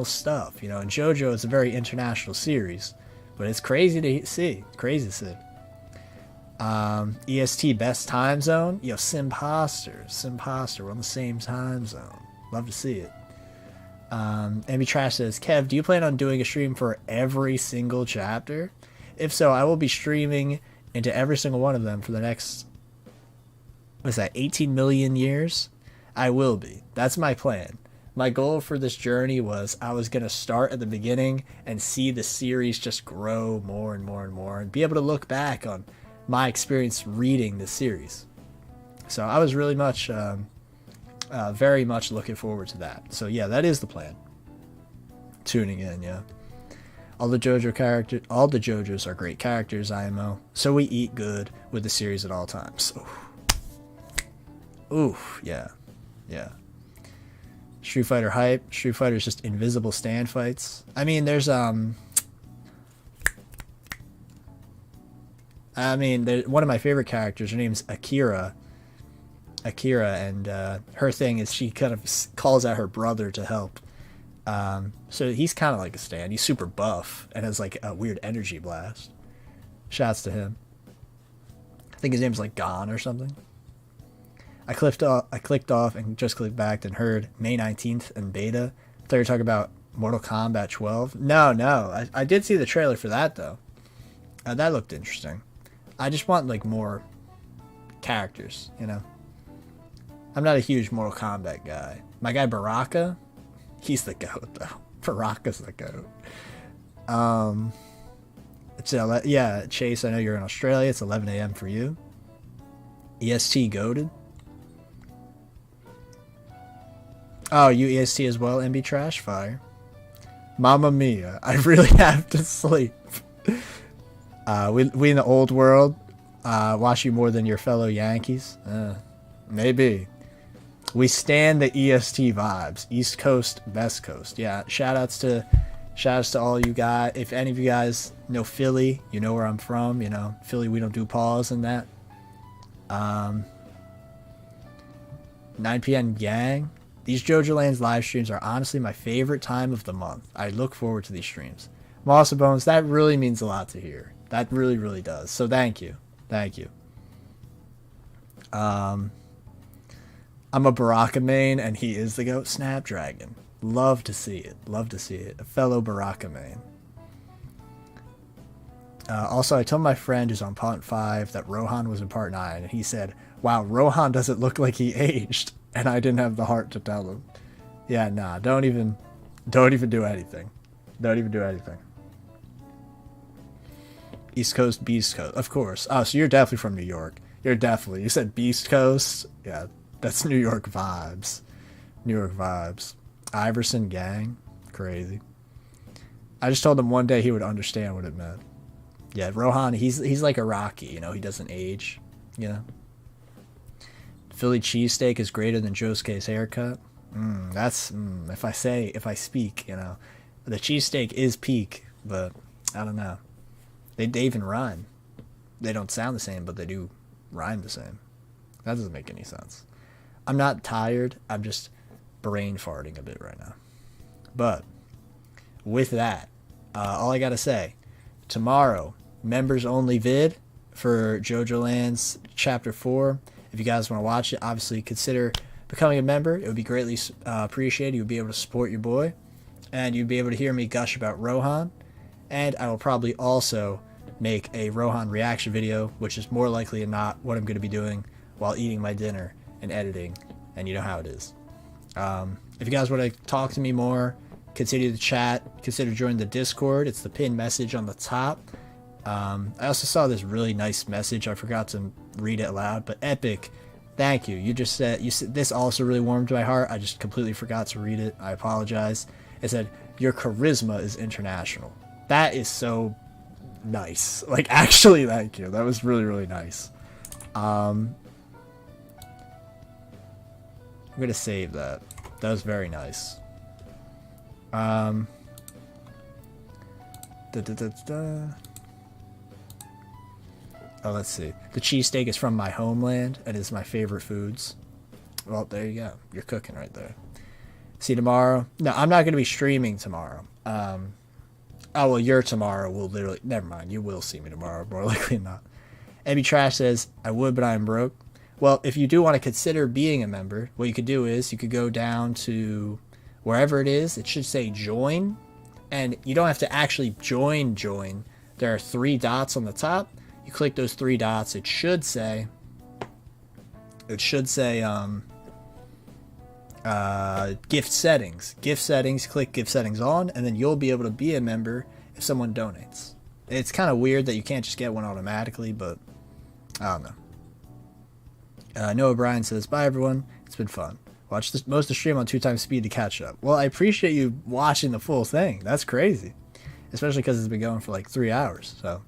stuff. You know, and JoJo is a very international series. But it's crazy to see. Crazy to see. EST best time zone. Yo, Simposter. We're on the same time zone. Love to see it. MB Trash says, Kev, do you plan on doing a stream for every single chapter? If so, I will be streaming into every single one of them for the next, what's that, 18 million years? I will be. That's my plan. My goal for this journey was I was going to start at the beginning and see the series just grow more and more and more and be able to look back on my experience reading the series. So I was really much, very much looking forward to that. So yeah, that is the plan. Tuning in, yeah. All the JoJos are great characters, IMO. So we eat good with the series at all times. Oof, yeah. Street Fighter hype. Street Fighter is just invisible stand fights. I mean, there's one of my favorite characters, her name's Akira, and her thing is she kind of calls out her brother to help. So he's kind of like a stand. He's super buff and has like a weird energy blast. Shouts to him. I think his name's like Gon or something. I clicked off and just clicked back and heard May 19th and beta. thought you were talking about Mortal Kombat 12. No, I did see the trailer for that though. That looked interesting. I just want like more characters, you know. I'm not a huge Mortal Kombat guy. My guy Baraka, he's the GOAT though. Baraka's the GOAT. Yeah, Chase, I know you're in Australia. It's 11 a.m. for you. EST goated. Oh, you EST as well, MB Trash Fire. Mamma mia, I really have to sleep. We in the old world watch you more than your fellow Yankees. Maybe. We stand the EST vibes. East Coast, West Coast. Yeah, shoutouts to all you guys. If any of you guys know Philly, you know where I'm from. You know, Philly, we don't do pause and that. 9 p.m. gang. These Jojolands live streams are honestly my favorite time of the month. I look forward to these streams. Moss and Bones, that really means a lot to hear. That really, really does. So thank you. Thank you. I'm a Baraka main, and he is the GOAT. Snapdragon. Love to see it. Love to see it. A fellow Baraka main. Also, I told my friend who's on part 5 that Rohan was in part 9, and he said, wow, Rohan doesn't look like he aged. And I didn't have the heart to tell him. Yeah, nah, don't even do anything. Don't even do anything. East Coast, Beast Coast, of course. Oh, so you're definitely from New York. You said Beast Coast. Yeah, that's New York vibes. New York vibes. Iverson gang. Crazy. I just told him one day he would understand what it meant. Yeah, Rohan, he's like Araki, you know, he doesn't age, you know. Philly cheesesteak is greater than Josuke's haircut. If I speak, you know. The cheesesteak is peak, but I don't know. They even rhyme. They don't sound the same, but they do rhyme the same. That doesn't make any sense. I'm not tired. I'm just brain farting a bit right now. But with that, all I gotta say, tomorrow, members only vid for Jojolands Chapter 4. If you guys want to watch it, obviously consider becoming a member. It would be greatly appreciated. You would be able to support your boy. And you'd be able to hear me gush about Rohan. And I will probably also make a Rohan reaction video, which is more likely than not what I'm going to be doing while eating my dinner and editing. And you know how it is. If you guys want to talk to me more, continue to chat, consider joining the Discord. It's the pinned message on the top. I also saw this really nice message. I forgot to read it aloud, but Epic, thank you. You said this also really warmed my heart. I just completely forgot to read it. I apologize. It said, your charisma is international. That is so nice. Like, actually, thank you. That was really, really nice. I'm going to save that. That was very nice. Oh, let's see. The cheesesteak is from my homeland and is my favorite foods. Well, there you go. You're cooking right there. See you tomorrow. No, I'm not going to be streaming tomorrow. Oh, well, your tomorrow will literally... Never mind. You will see me tomorrow, more likely than not. MB Trash says, I would, but I'm broke. Well, if you do want to consider being a member, what you could do is you could go down to wherever it is. It should say join. And you don't have to actually join. There are 3 dots on the top. You click those 3 dots. It should say gift settings. Gift settings, click gift settings on, and then you'll be able to be a member if someone donates. It's kind of weird that you can't just get one automatically, but I don't know. Noah Bryan says, bye everyone. It's been fun. Watch most of the stream on 2x speed to catch up. Well, I appreciate you watching the full thing. That's crazy. Especially because it's been going for like 3 hours, so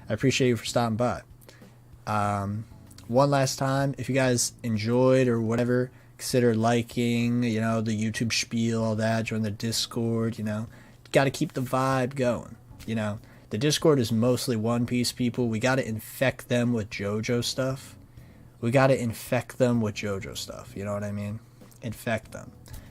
I appreciate you for stopping by. One last time, if you guys enjoyed or whatever, consider liking, you know, the YouTube spiel, all that, join the Discord, you know. Got to keep the vibe going, you know. The Discord is mostly One Piece people. We got to infect them with JoJo stuff. You know what I mean? Infect them.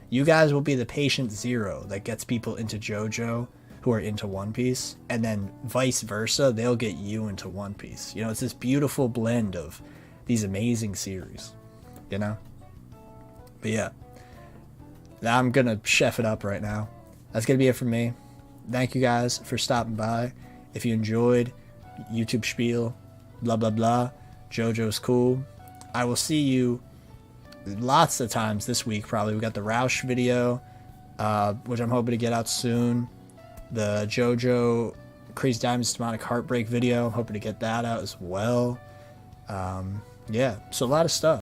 You guys will be the patient zero that gets people into JoJo who are into One Piece, and then vice versa, they'll get you into One Piece. You know, it's this beautiful blend of these amazing series, you know? But yeah, I'm gonna chef it up right now. That's gonna be it for me. Thank you guys for stopping by. If you enjoyed YouTube spiel, blah blah blah, JoJo's cool. I will see you lots of times this week. Probably we got the Roush video, which I'm hoping to get out soon. The JoJo Crazy Diamond's Demonic Heartbreak video, I'm hoping to get that out as well. Yeah, so a lot of stuff.